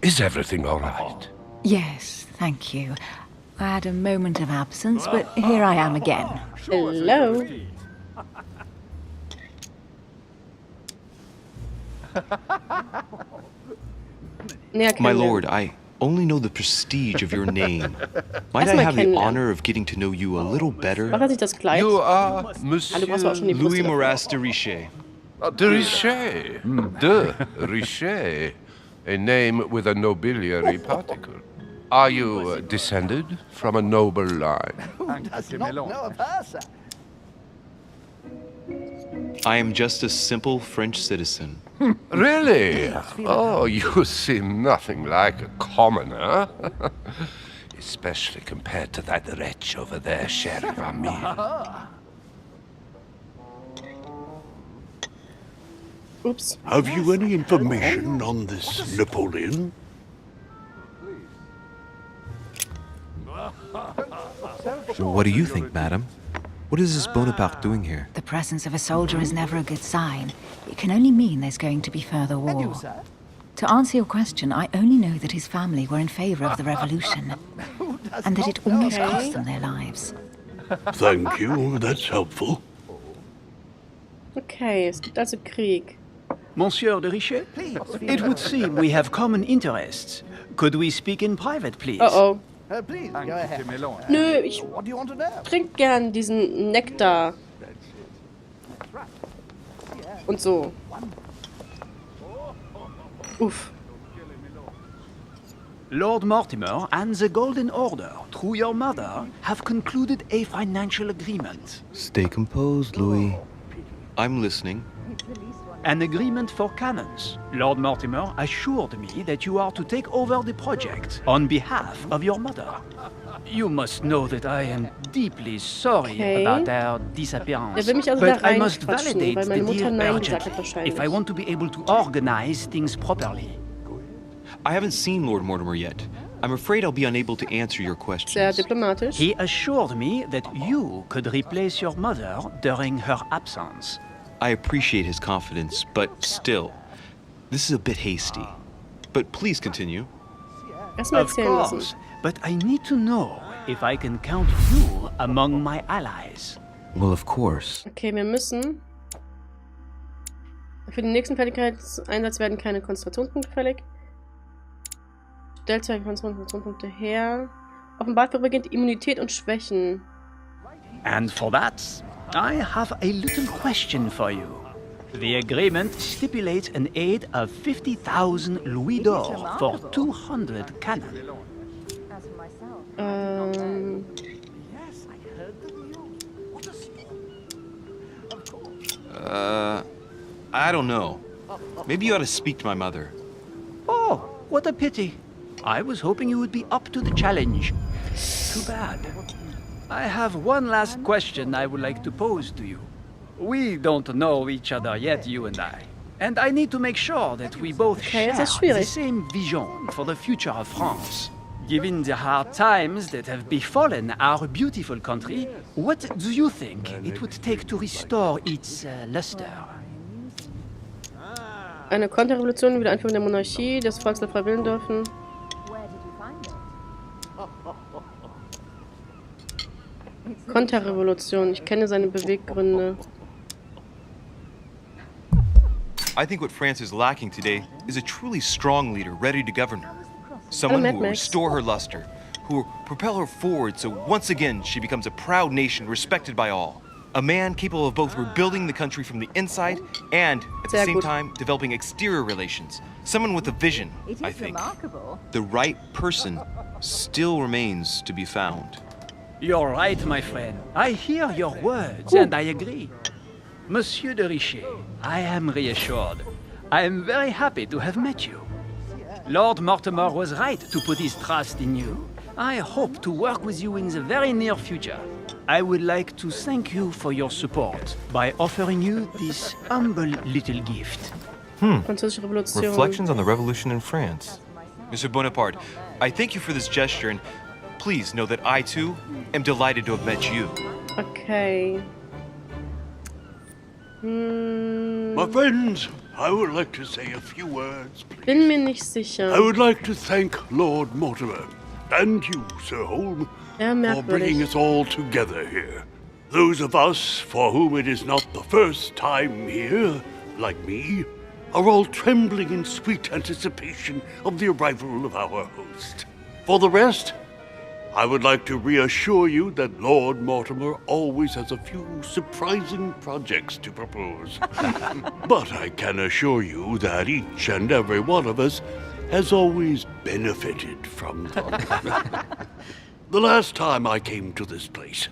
Is everything all right? Yes, thank you. I had a moment of absence, but here I am again. Hello. Näher My kennenlernen. lord, I only know the prestige of your name. Might I Erstmal have the kennenlernen. honor of getting to know you a little better? Macht er sich das Kleid? You are Ah, Monsieur du brauchst aber auch schon die Louis Brüste davor. Moras de Richet. de Richet. De Richet. A name with a nobiliary particle. Are you descended from a noble line? Who does not know of her, sir? I am just a simple French citizen. Really? Oh, you seem nothing like a commoner. Especially compared to that wretch over there sharing our meal. Oops. Have you any information on this Napoleon? What do you think, madam? What is this Bonaparte doing here? The presence of a soldier is never a good sign. It can only mean there's going to be further war. To answer your question, I only know that his family were in favor of the revolution, and that it almost cost them their lives. Thank you, that's helpful. Okay, es gibt also Krieg. Monsieur de Richet? It would seem we have common interests. Could we speak in private, please? Oh. Please, go ahead. Nö, ich What do you want to know? trink gern diesen Nektar. Und so. Uff. Lord Mortimer and the Golden Order, through your mother, have concluded a financial agreement. Stay composed, Louis. I'm listening. An agreement for cannons. Lord Mortimer assured me that you are to take over the project on behalf of your mother. You must know that I am deeply sorry about her disappearance. Will mich also but da I must reinquatschen, validate weil the meine Mutter deal Nein gesagt hat urgently wahrscheinlich. if I want to be able to organize things properly. I haven't seen Lord Mortimer yet. I'm afraid I'll be unable to answer your questions. Sehr diplomatisch. He assured me that you could replace your mother during her absence. I appreciate his confidence, but still, this is a bit hasty. But please continue. Erstmal Of erzählen lassen. course, but I need to know if I can count you among my allies. Well, of course. Okay, wir müssen... Für den nächsten Fertigkeitseinsatz werden keine Konzentrationspunkte fällig. Stellt 2 Konzentrationspunkte her. Offenbart vorübergehend Immunität und Schwächen. And for that, I have a little question for you. The agreement stipulates an aid of 50,000 louis d'or for 200 cannon. I don't know. Maybe you ought to speak to my mother. Oh, what a pity. I was hoping you would be up to the challenge. Too bad. I have one last question I would like to pose to you. We don't know each other yet, you and I. And I need to make sure that we both share the same vision for the future of France. Given the hard times that have befallen our beautiful country, what do you think it would take to restore its luster? Eine Konterrevolution, Wiedereinführung der Monarchie, das Volk soll frei wählen dürfen. Konterrevolution, ich kenne seine Beweggründe. I think what France is lacking today is a truly strong leader ready to govern her. Someone who will restore her luster, who will propel her forward so once again she becomes a proud nation respected by all. A man capable of both rebuilding the country from the inside and, at the same time, developing exterior relations. Someone with a vision, I think. The right person still remains to be found. You're right, my friend. I hear your words, and I agree. Monsieur de Richet, I am reassured. I am very happy to have met you. Lord Mortimer was right to put his trust in you. I hope to work with you in the very near future. I would like to thank you for your support by offering you this humble little gift. Französische Revolution. Reflections on the revolution in France. Mr. Bonaparte, I thank you for this gesture, and please know that I, too, am delighted to have met you. Okay. My friends, I would like to say a few words, please. Bin mir nicht sicher. I would like to thank Lord Mortimer and you, Sir Holm, for bringing us all together here. Those of us for whom it is not the first time here, like me, are all trembling in sweet anticipation of the arrival of our host. For the rest, I would like to reassure you that Lord Mortimer always has a few surprising projects to propose. But I can assure you that each and every one of us has always benefited from them. The last time I came to this place,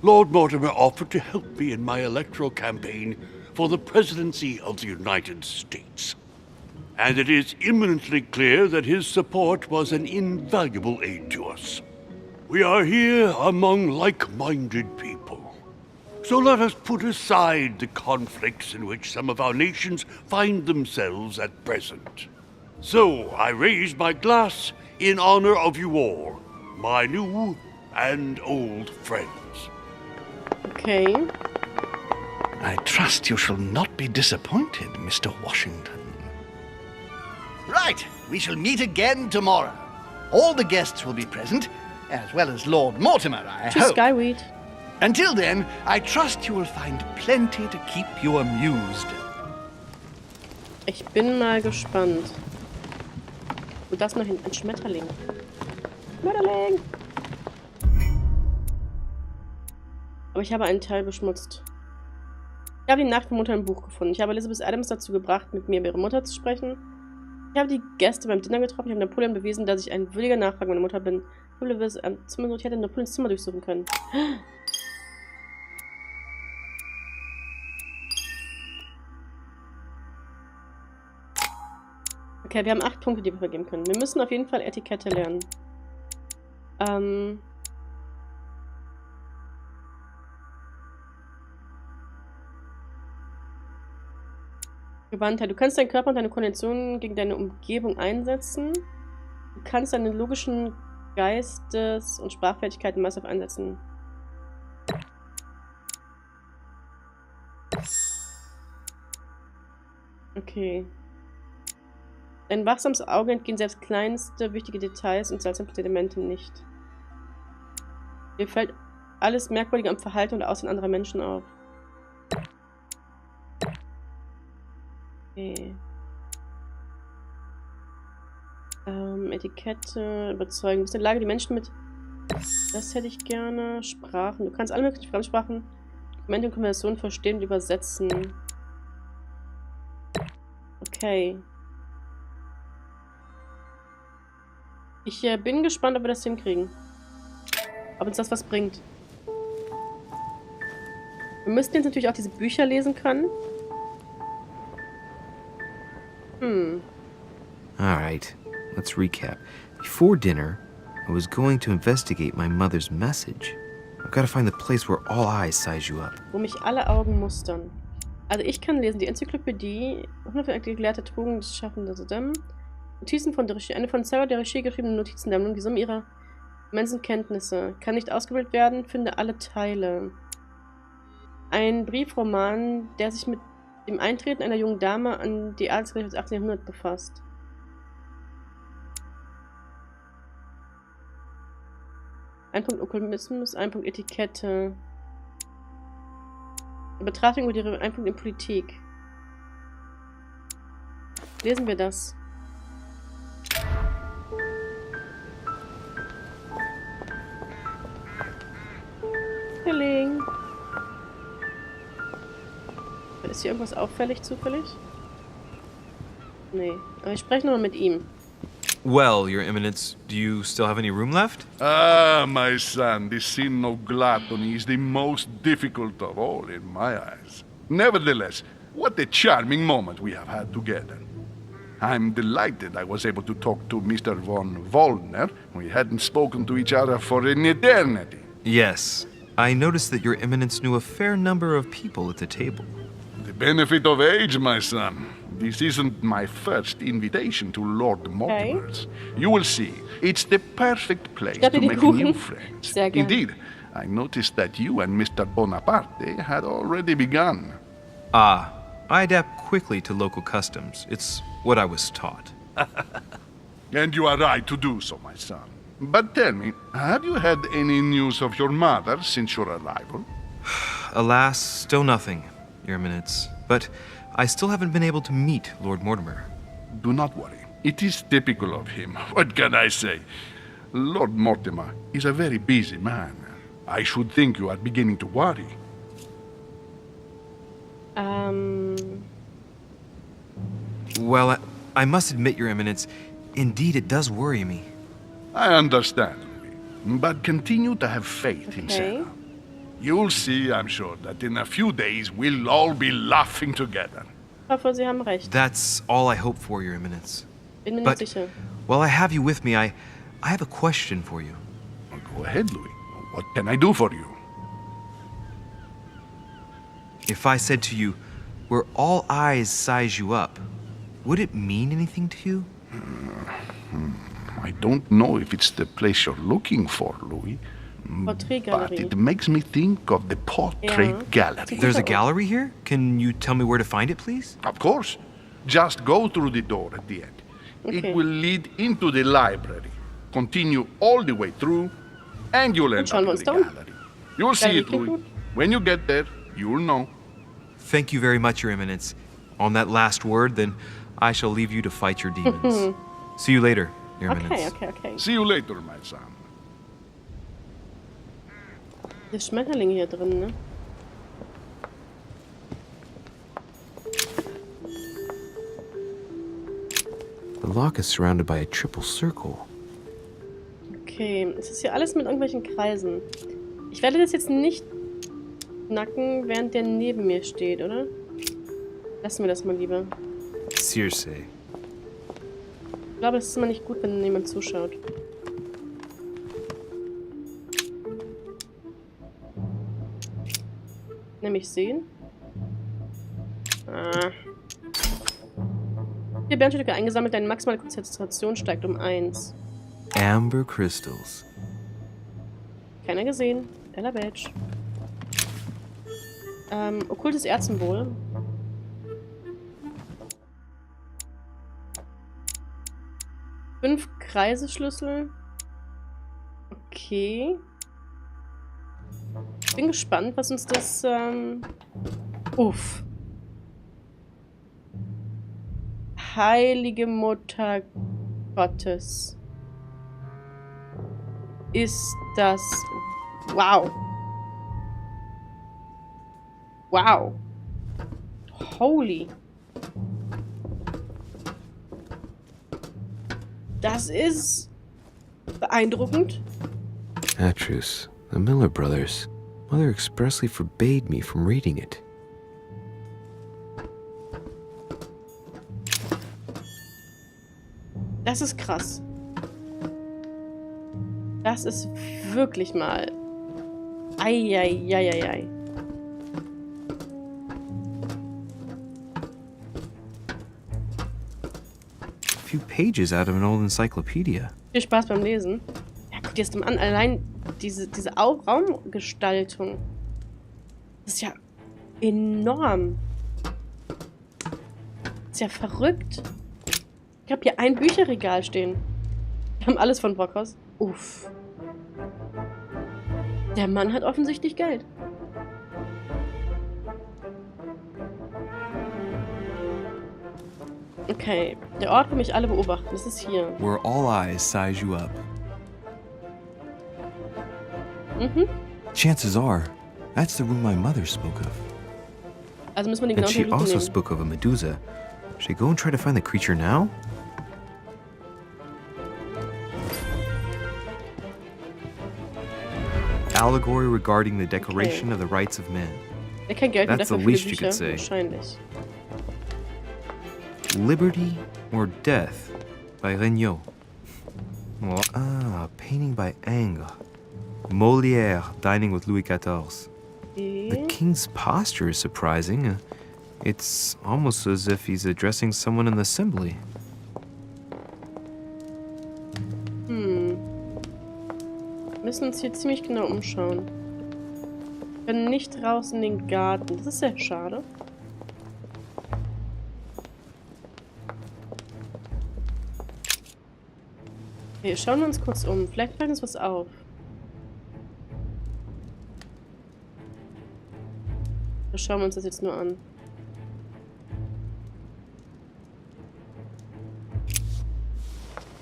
Lord Mortimer offered to help me in my electoral campaign for the presidency of the United States. And it is eminently clear that his support was an invaluable aid to us. We are here among like-minded people. So let us put aside the conflicts in which some of our nations find themselves at present. So I raise my glass in honor of you all, my new and old friends. Okay. I trust you shall not be disappointed, Mr. Washington. Right, we shall meet again tomorrow. All the guests will be present, as well as Lord Mortimer, I hope. Skyweed. Until then, I trust you will find plenty to keep you amused. Ich bin mal gespannt. Wo das noch hin? Ein Schmetterling. Schmetterling! Aber ich habe einen Teil beschmutzt. Ich habe die Nacht von Mutter im Buch gefunden. Ich habe Elizabeth Adams dazu gebracht, mit mir über ihre Mutter zu sprechen. Ich habe die Gäste beim Dinner getroffen. Ich habe Napoleon bewiesen, dass ich ein würdiger Nachfrage meiner Mutter bin. Ich hätte Napoleons Zimmer durchsuchen können. Okay, wir haben 8 Punkte, die wir vergeben können. Wir müssen auf jeden Fall Etikette lernen. Gewandtheit. Du kannst deinen Körper und deine Konditionen gegen deine Umgebung einsetzen. Du kannst deine logischen Geistes- und Sprachfertigkeiten massiv einsetzen. Okay. Dein wachsames Auge entgehen selbst kleinste wichtige Details und seltsamste Elemente nicht. Dir fällt alles Merkwürdige am Verhalten und Aussehen anderer Menschen auf. Okay. Etikette, überzeugen. Du bist in der Lage, die Menschen mit... Das hätte ich gerne. Sprachen. Du kannst alle möglichen Fremdsprachen, Dokumente und Konversationen verstehen und übersetzen. Okay. Ich bin gespannt, ob wir das hinkriegen. Ob uns das was bringt. Wir müssten jetzt natürlich auch diese Bücher lesen können. Alright, let's recap. Before dinner, I was going to investigate my mother's message. I've got to find the place where all eyes size you up. Wo mich alle Augen mustern. Also ich kann lesen die Enzyklopädie, 100 gelehrte Trugen des Schaffenden, Notizen von der Regie, eine von Sarah der Regie geschriebene Notizensammlung, die Summe ihrer immensen Kenntnisse. Kann nicht ausgebildet werden, finde alle Teile. Ein Briefroman, der sich mit dem Eintreten einer jungen Dame an die Adelsgerichte des 18. Jahrhunderts befasst. Ein Punkt Okkultismus, ein Punkt Etikette. Betrachtung über die ein Punkt in Politik. Lesen wir das. Helling. Ist hier irgendwas auffällig, zufällig? Nee. Aber ich spreche nur mit ihm. Well, Your Eminence, do you still have any room left? Ah, my son, this sin of gluttony is the most difficult of all in my eyes. Nevertheless, what a charming moment we have had together. I'm delighted I was able to talk to Mr. von Wollner. We hadn't spoken to each other for an eternity. Yes. I noticed that Your Eminence knew a fair number of people at the table. The benefit of age, my son. This isn't my first invitation to Lord Mortimer's. You will see. It's the perfect place to make new friends. Indeed, I noticed that you and Mr. Bonaparte had already begun. Ah, I adapt quickly to local customs. It's what I was taught. And you are right to do so, my son. But tell me, have you had any news of your mother since your arrival? Alas, still nothing, Your Eminence. But I still haven't been able to meet Lord Mortimer. Do not worry. It is typical of him. What can I say? Lord Mortimer is a very busy man. I should think you are beginning to worry. Well, I must admit, Your Eminence, indeed it does worry me. I understand, Louis. But continue to have faith in Sarah. You'll see, I'm sure, that in a few days we'll all be laughing together. Ich hoffe, Sie haben recht. That's all I hope for, Your Eminence. Bin mir But nicht sicher. while I have you with me, I have a question for you. Go ahead, Louis. What can I do for you? If I said to you, where all eyes size you up, would it mean anything to you? I don't know if it's the place you're looking for, Louis. But it makes me think of the portrait gallery. There's a gallery here? Can you tell me where to find it, please? Of course. Just go through the door at the end. Okay. It will lead into the library. Continue all the way through, and you'll end up in the gallery. You'll see it, Louis. When you get there, you'll know. Thank you very much, Your Eminence. On that last word, then I shall leave you to fight your demons. See you later, Your Eminence. Okay. See you later, my son. Der Schmetterling hier drin, ne? The lock is surrounded by a triple circle. Okay, es ist hier alles mit irgendwelchen Kreisen. Ich werde das jetzt nicht knacken, während der neben mir steht, oder? Lassen wir das mal lieber. Circe. Ich glaube, es ist immer nicht gut, wenn jemand zuschaut. Nämlich sehen. Ah. 4 Bernstücke eingesammelt, deine maximale Konzentration steigt um 1. Amber crystals. Keiner gesehen. Ella Badge. Okkultes Erzsymbol. Fünf Kreiseschlüssel. Okay. Bin gespannt, was uns das, Uff. Heilige Mutter Gottes. Ist das... Wow. Wow. Holy. Das ist beeindruckend. Atrus, the Miller brothers. Mother expressly forbade me from reading it. Das ist krass. Das ist wirklich mal... Eieieiei. A few pages out of an old encyclopedia. Viel Spaß beim Lesen. Ja, guck dir das mal an. Allein diese Raumgestaltung. Das ist ja enorm. Das ist ja verrückt. Ich habe hier ein Bücherregal stehen. Wir haben alles von Brockhaus. Uff. Der Mann hat offensichtlich Geld. Okay, der Ort, wo mich alle beobachten, das ist hier. Where all eyes size you up. Mhm. Chances are, that's the room my mother spoke of. Also müssen wir den And genau she untersuchen. also spoke of a Medusa. Should I go and try to find the creature now? Allegory regarding the decoration of the rights of men. Der kein Geld mehr That's the dafür für least you Bücher, could say. wahrscheinlich. Liberty or Death by Regnault. A painting by Ingres. Molière dining with Louis XIV. The king's posture is surprising. It's almost as if he's addressing someone in the assembly. Wir müssen uns hier ziemlich genau umschauen. Wir können nicht raus in den Garten. Das ist sehr schade. Okay, schauen wir uns kurz um. Vielleicht fällt uns was auf. Oder schauen wir uns das jetzt nur an.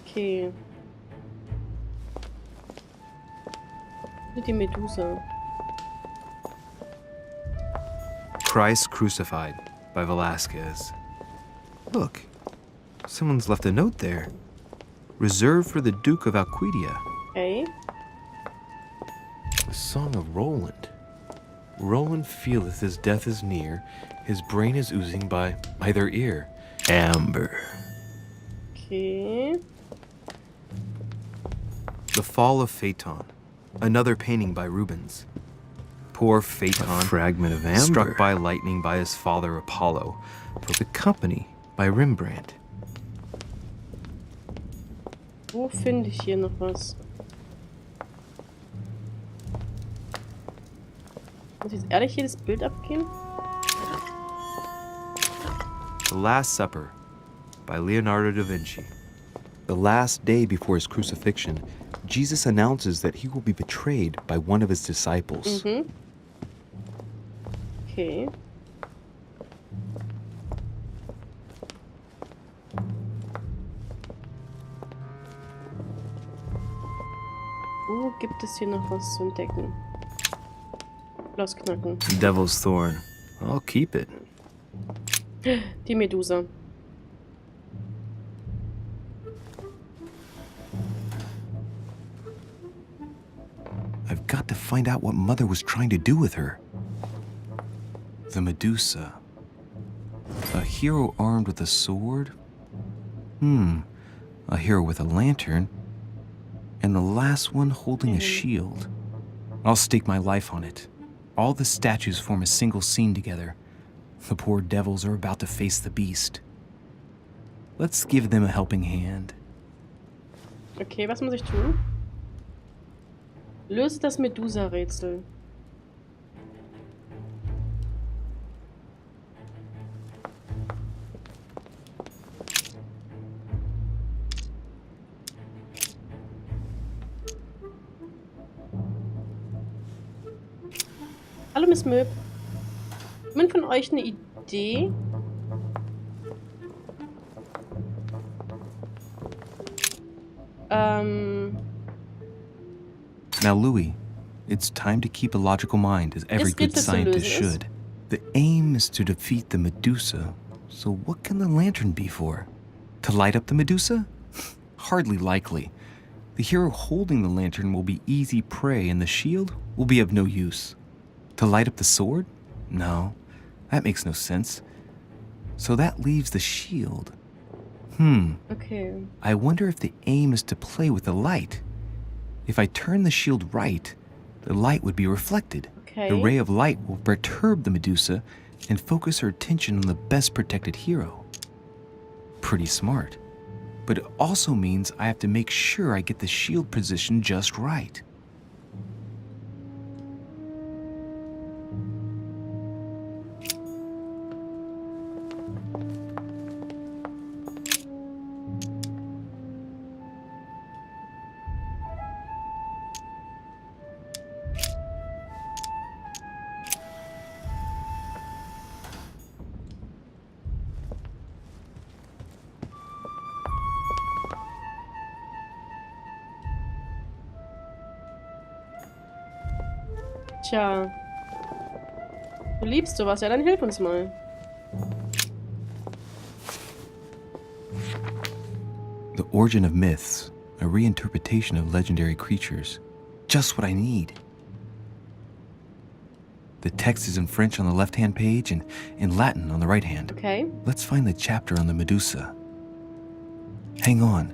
Okay. Die Medusa. Christ Crucified by Velázquez. Look, someone's left a note there. Reserved for the Duke of Alcudia. Okay. A song of Roland. Roland feeleth his death is near, his brain is oozing by either ear. Amber. Okay. The Fall of Phaeton. Another painting by Rubens. Poor Phaeton, a fragment of amber, struck by lightning by his father Apollo, for the company by Rembrandt. Wo finde ich hier noch was? Muss ich jetzt ehrlich jedes Bild abgehen? The Last Supper by Leonardo da Vinci. The last day before his crucifixion, Jesus announces that he will be betrayed by one of his disciples. Mhm. Okay. Gibt es hier noch was zu entdecken? Losknacken. Devil's Thorn. I'll keep it. Die Medusa. I've got to find out what Mother was trying to do with her. The Medusa. A hero armed with a sword? A hero with a lantern. And the last one holding a shield. I'll stake my life on it. All the statues form a single scene together. The poor devils are about to face the beast. Let's give them a helping hand. Okay, was muss ich tun? Löse das Medusa-Rätsel. Hallo Miss Möb. Jemand von euch eine Idee? Now, Louis, it's time to keep a logical mind, as every good scientist should. The aim is to defeat the Medusa, so what can the lantern be for? To light up the Medusa? Hardly likely. The hero holding the lantern will be easy prey, and the shield will be of no use. To light up the sword? No, that makes no sense. So that leaves the shield. Okay. I wonder if the aim is to play with the light. If I turn the shield right, the light would be reflected. Okay. The ray of light will perturb the Medusa and focus her attention on the best protected hero. Pretty smart. But it also means I have to make sure I get the shield position just right. Tja. Du liebst sowas, ja, dann hilf uns mal. The Origin of Myths, a reinterpretation of legendary creatures. Just what I need. The text is in French on the left-hand page and in Latin on the right hand. Okay. Let's find the chapter on the Medusa. Hang on.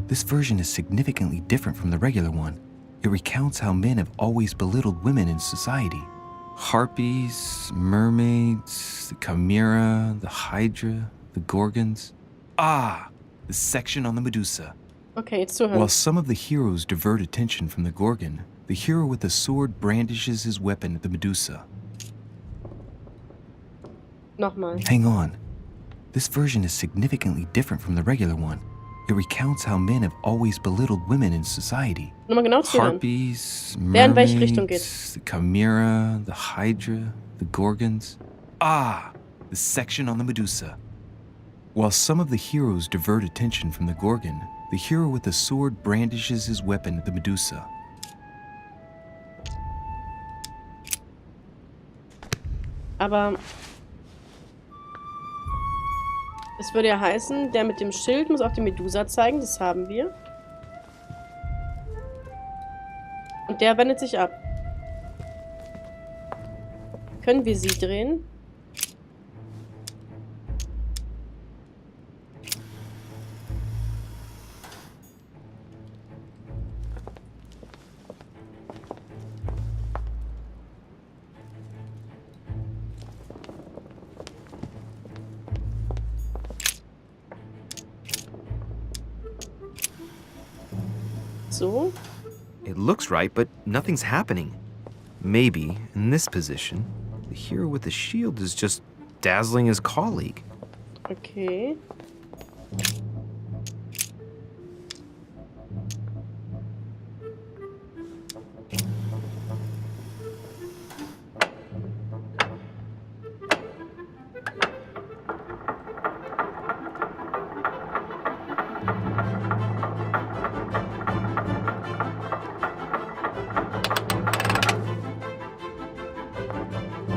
This version is significantly different from the regular one. It recounts how men have always belittled women in society. Harpies, mermaids, the Chimera, the Hydra, the Gorgons. Ah, the section on the Medusa. Okay, jetzt zuhören. While some of the heroes divert attention from the Gorgon, the hero with the sword brandishes his weapon at the Medusa. Nochmal. Hang on. This version is significantly different from the regular one. It recounts how men have always belittled women in society. Nochmal genau zuhören. Harpies, Wer in welche Richtung geht. mermaids, the Chimera, the Hydra, the Gorgons. Ah, the section on the Medusa. While some of the heroes divert attention from the Gorgon, the hero with the sword brandishes his weapon at the Medusa. Aber es würde ja heißen, der mit dem Schild muss auf die Medusa zeigen, das haben wir. Und der wendet sich ab. Können wir sie drehen? So. It looks right, but nothing's happening. Maybe, in this position, the hero with the shield is just dazzling his colleague. Okay.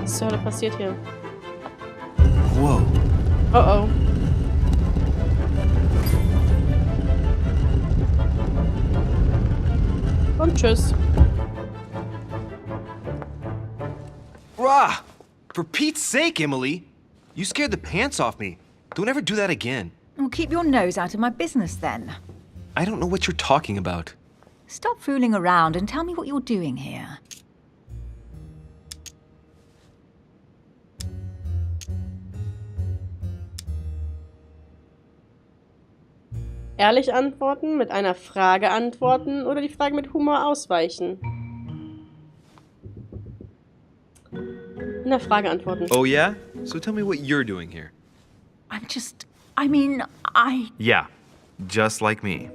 Was zur Hölle passiert hier? Whoa. Oh oh. Und tschüss. Rah! For Pete's sake, Emily! You scared the pants off me. Don't ever do that again. Well, keep your nose out of my business then. I don't know what you're talking about. Stop fooling around and tell me what you're doing here. Ehrlich antworten, mit einer Frage antworten oder die Frage mit Humor ausweichen? In der Frage antworten. Oh yeah? So tell me what you're doing here. Yeah, just like me.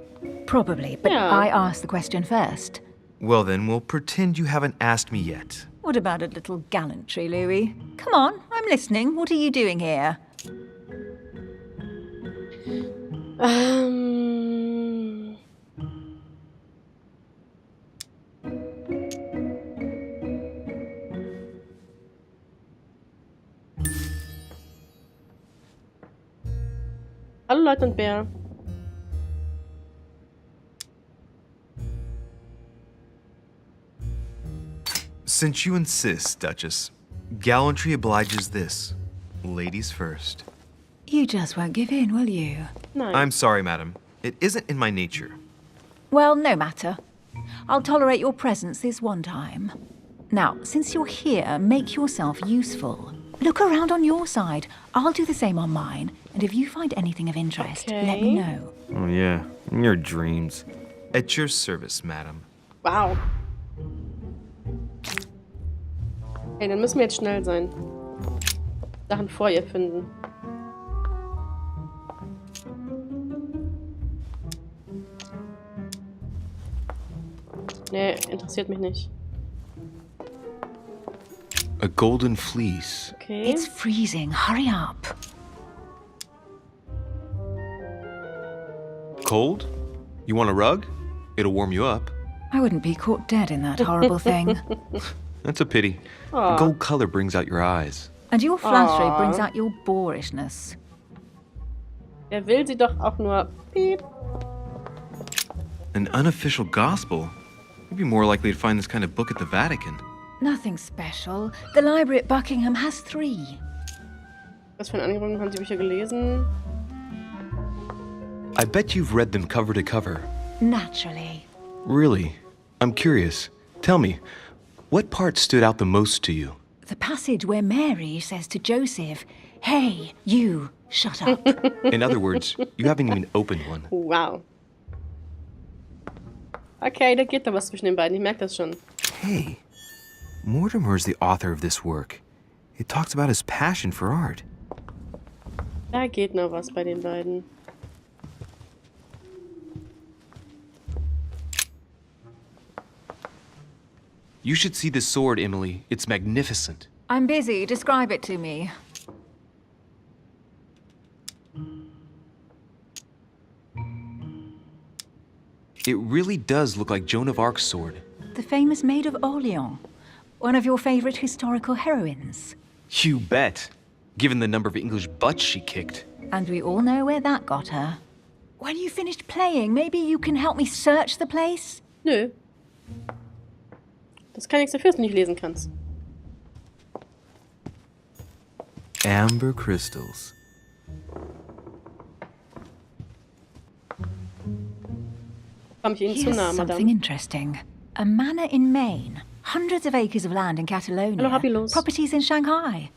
Probably, but Yeah. I asked the question first. Well then, we'll pretend you haven't asked me yet. What about a little gallantry, Louis? Come on, I'm listening. What are you doing here? Hallo Leutnant Bär. Since you insist, Duchess, gallantry obliges this. Ladies first. You just won't give in, will you? No. I'm sorry, madam. It isn't in my nature. Well, no matter. I'll tolerate your presence this one time. Now, since you're here, make yourself useful. Look around on your side. I'll do the same on mine. And if you find anything of interest, let me know. Oh yeah, in your dreams. At your service, madam. Wow. Hey, dann müssen wir jetzt schnell sein. Sachen vor ihr finden. Nee, interessiert mich nicht. A golden fleece. Okay. It's freezing. Hurry up. Cold? You want a rug? It'll warm you up. I wouldn't be caught dead in that horrible thing. That's a pity. Aw. The gold color brings out your eyes. And your flattery Aw. brings out your boorishness. Er will sie doch auch nur piep. An unofficial gospel? You'd be more likely to find this kind of book at the Vatican. Nothing special. The library at Buckingham has 3. Was für ein Angebot haben Sie Bücher gelesen? I bet you've read them cover to cover. Naturally. Really? I'm curious. Tell me, what part stood out the most to you? The passage where Mary says to Joseph, "Hey, you, shut up." In other words, you haven't even opened one. Wow. Okay, da geht doch was zwischen den beiden. Ich merke das schon. Hey, Mortimer's the author of this work. It talks about his passion for art. Da geht noch was bei den beiden. You should see this sword, Emily. It's magnificent. I'm busy. Describe it to me. It really does look like Joan of Arc's sword. The famous Maid of Orleans. One of your favorite historical heroines. You bet. Given the number of English butts she kicked. And we all know where that got her. When you finished playing, maybe you can help me search the place? Nö. Das kann nichts dafür, dass du nicht lesen kannst. Amber crystals. Komm ich Ihnen zu Here's nah, something Madame. interesting. A manor in Maine. Hundreds of acres of land in Catalonia. Hallo, Habilos. Properties in Shanghai.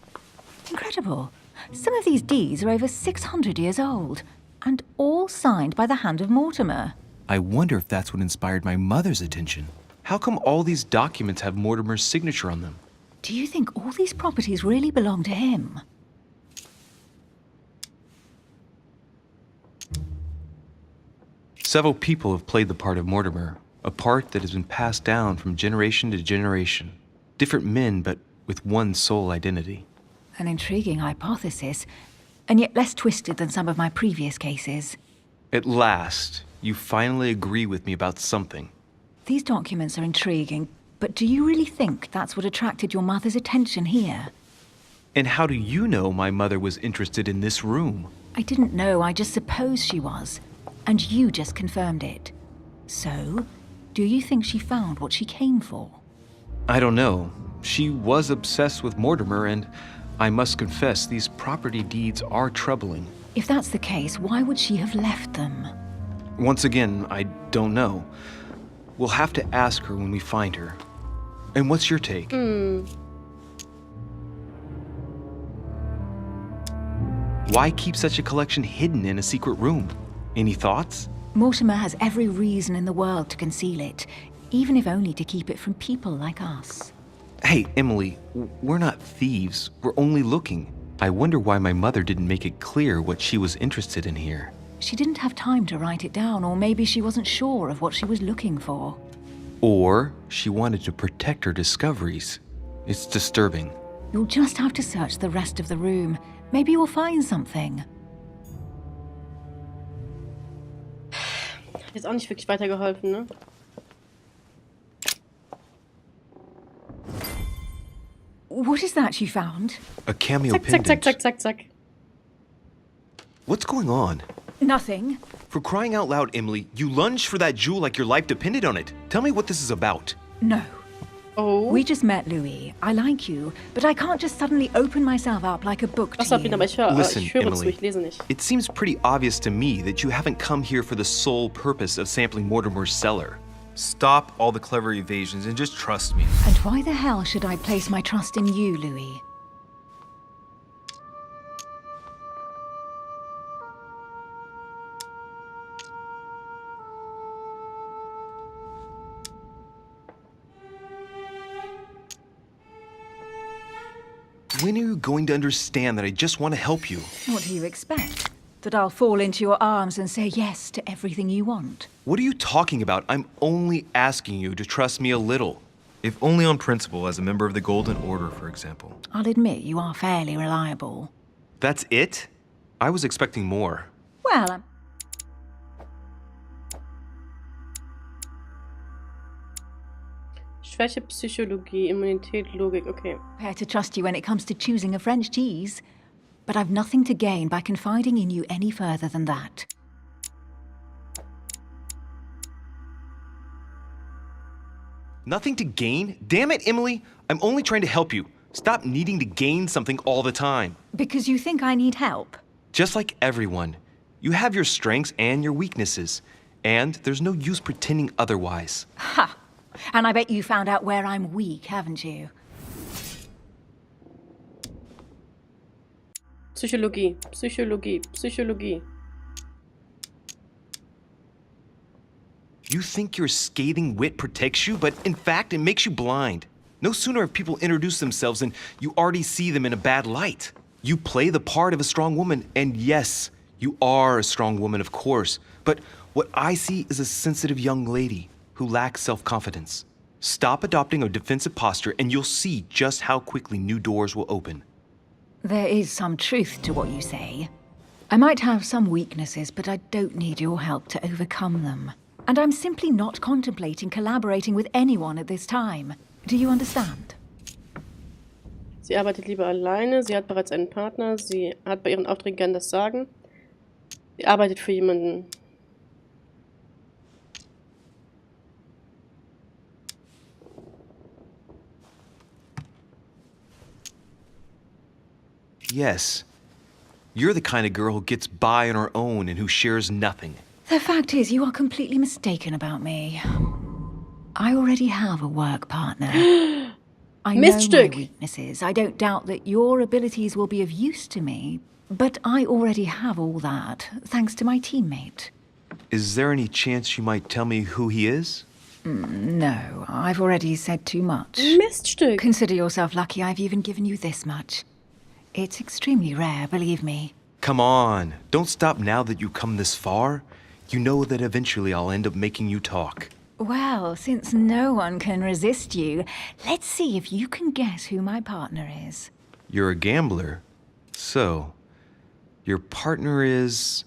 Incredible. Some of these deeds are over 600 years old. And all signed by the hand of Mortimer. I wonder if that's what inspired my mother's attention. How come all these documents have Mortimer's signature on them? Do you think all these properties really belong to him? Several people have played the part of Mortimer, a part that has been passed down from generation to generation. Different men, but with one sole identity. An intriguing hypothesis, and yet less twisted than some of my previous cases. At last, you finally agree with me about something. These documents are intriguing, but do you really think that's what attracted your mother's attention here? And how do you know my mother was interested in this room? I didn't know, I just supposed she was. And you just confirmed it. So, do you think she found what she came for? I don't know. She was obsessed with Mortimer, and I must confess these property deeds are troubling. If that's the case, why would she have left them? Once again, I don't know. We'll have to ask her when we find her. And what's your take? Why keep such a collection hidden in a secret room? Any thoughts? Mortimer has every reason in the world to conceal it, even if only to keep it from people like us. Hey, Emily, we're not thieves. We're only looking. I wonder why my mother didn't make it clear what she was interested in here. She didn't have time to write it down, or maybe she wasn't sure of what she was looking for. Or she wanted to protect her discoveries. It's disturbing. You'll just have to search the rest of the room. Maybe you'll find something. Hat jetzt auch nicht wirklich weitergeholfen, ne? What is that you found? A cameo Zack, zack, zack, zack, zack, zack. What's going on? Nothing. For crying out loud, Emily, you lunged for that jewel like your life depended on it. Tell me what this is about. No. Oh. We just met, Louis. I like you, but I can't just suddenly open myself up like a book to you. Listen, ich höre zu, Emily, ich lese nicht. it seems pretty obvious to me that you haven't come here for the sole purpose of sampling Mortimer's cellar. Stop all the clever evasions and just trust me. And why the hell should I place my trust in you, Louis? When are you going to understand that I just want to help you? What do you expect? That I'll fall into your arms and say yes to everything you want? What are you talking about? I'm only asking you to trust me a little. If only on principle, as a member of the Golden Order, for example. I'll admit you are fairly reliable. That's it? I was expecting more. Well, Schwäche, Psychologie, Immunität, Logik, okay. Prepare to trust you when it comes to choosing a French cheese. But I've nothing to gain by confiding in you any further than that. Nothing to gain? Damn it, Emily! I'm only trying to help you. Stop needing to gain something all the time. Because you think I need help? Just like everyone. You have your strengths and your weaknesses. And there's no use pretending otherwise. Ha! And I bet you found out where I'm weak, haven't you? Psychologie, Psychologie, Psychologie. You think your scathing wit protects you, but in fact, it makes you blind. No sooner have people introduced themselves than you already see them in a bad light. You play the part of a strong woman, and yes, you are a strong woman, of course. But what I see is a sensitive young lady who lacks self-confidence. Stop adopting a defensive posture, and you'll see just how quickly new doors will open. There is some truth to what you say. I might have some weaknesses, but I don't need your help to overcome them. And I'm simply not contemplating collaborating with anyone at this time. Do you understand? Sie arbeitet lieber alleine, sie hat bereits einen Partner, sie hat bei ihren Aufträgen gern das Sagen. Sie arbeitet für jemanden. Yes, you're the kind of girl who gets by on her own and who shares nothing. The fact is, you are completely mistaken about me. I already have a work partner. I know my weaknesses. I don't doubt that your abilities will be of use to me, but I already have all that, thanks to my teammate. Is there any chance you might tell me who he is? No, I've already said too much. Miststück. Consider yourself lucky I've even given you this much. It's extremely rare, believe me. Come on, don't stop now that you've come this far. You know that eventually I'll end up making you talk. Well, since no one can resist you, let's see if you can guess who my partner is. You're a gambler. So, your partner is...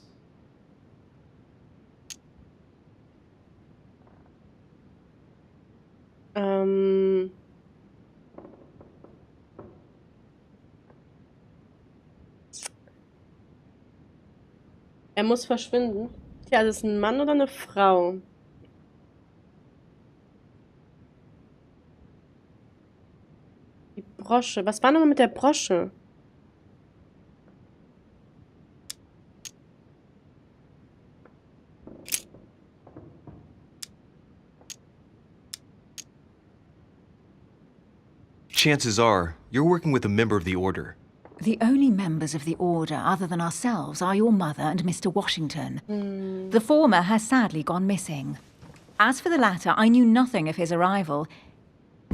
Er muss verschwinden. Tja, das ist ein Mann oder eine Frau? Die Brosche. Was war nochmal mit der Brosche? Chances are, you're working with a member of the Order. The only members of the Order other than ourselves are your mother and Mr. Washington. The former has sadly gone missing. As for the latter, I knew nothing of his arrival.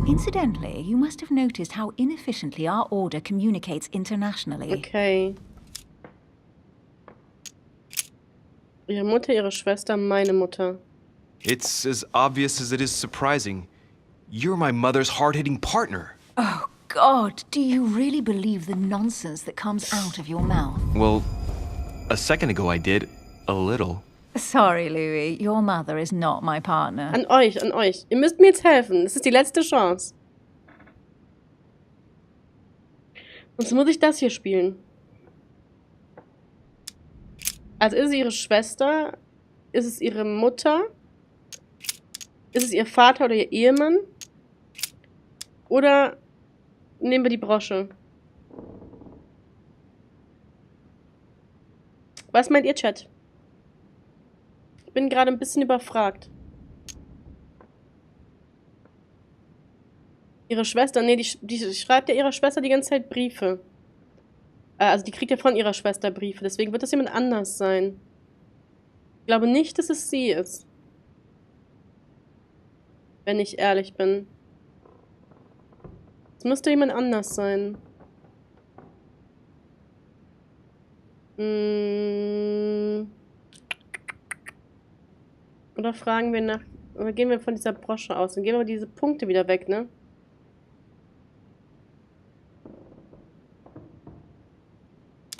Incidentally, you must have noticed how inefficiently our Order communicates internationally. Okay. Ihre Mutter, ihre Schwester, meine Mutter. It's as obvious as it is surprising. You're my mother's hard-hitting partner. Oh, God, do you really believe the nonsense that comes out of your mouth? Well, a second ago I did. A little. Sorry, Louis, your mother is not my partner. An euch. Ihr müsst mir jetzt helfen. Das ist die letzte Chance. Sonst muss ich das hier spielen. Also ist es ihre Schwester? Ist es ihre Mutter? Ist es ihr Vater oder ihr Ehemann? Oder nehmen wir die Brosche? Was meint ihr, Chat? Ich bin gerade ein bisschen überfragt. Ihre Schwester, nee, die schreibt ja ihrer Schwester die ganze Zeit Briefe. Also die kriegt ja von ihrer Schwester Briefe, deswegen wird das jemand anders sein. Ich glaube nicht, dass es sie ist. Wenn ich ehrlich bin. Es müsste jemand anders sein. Oder fragen wir nach... Oder gehen wir von dieser Brosche aus? Dann gehen wir diese Punkte wieder weg, ne?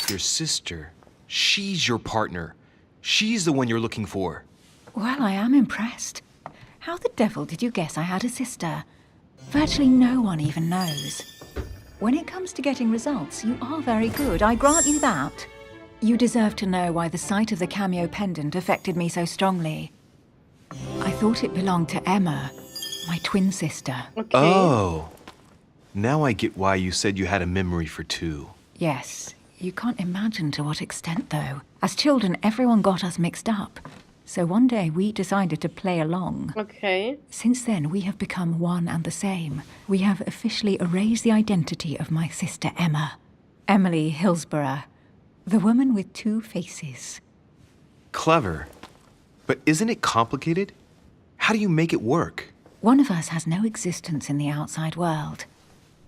Your sister. She's your partner. She's the one you're looking for. Well, I am impressed. How the devil did you guess I had a sister? Virtually no one even knows. When it comes to getting results, you are very good, I grant you that. You deserve to know why the sight of the cameo pendant affected me so strongly. I thought it belonged to Emma, my twin sister. Okay. Oh. Now I get why you said you had a memory for two. Yes. You can't imagine to what extent, though. As children, everyone got us mixed up. So one day we decided to play along. Okay. Since then, we have become one and the same. We have officially erased the identity of my sister Emma. Emily Hillsborough. The woman with two faces. Clever. But isn't it complicated? How do you make it work? One of us has no existence in the outside world.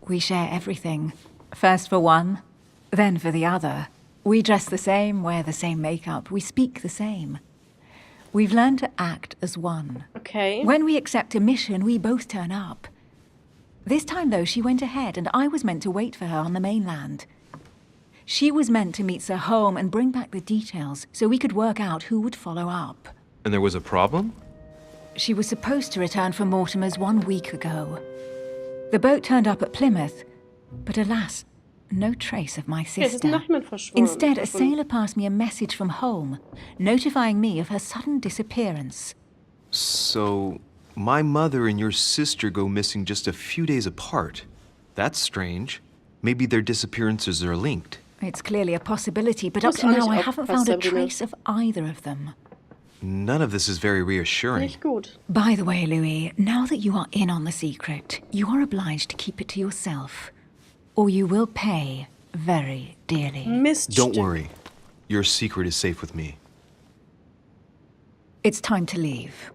We share everything. First for one, then for the other. We dress the same, wear the same makeup, we speak the same. We've learned to act as one. Okay. When we accept a mission, we both turn up. This time, though, she went ahead and I was meant to wait for her on the mainland. She was meant to meet Sir Home and bring back the details so we could work out who would follow up. And there was a problem? She was supposed to return from Mortimer's 1 week ago. The boat turned up at Plymouth, but alas, no trace of my sister. Instead, a sailor passed me a message from home, notifying me of her sudden disappearance. So, my mother and your sister go missing just a few days apart. That's strange. Maybe their disappearances are linked. It's clearly a possibility, but up to now I haven't found a trace of either of them. None of this is very reassuring. Nicht gut. By the way, Louis, now that you are in on the secret, you are obliged to keep it to yourself. Or you will pay very dearly. Don't worry. Your secret is safe with me. It's time to leave.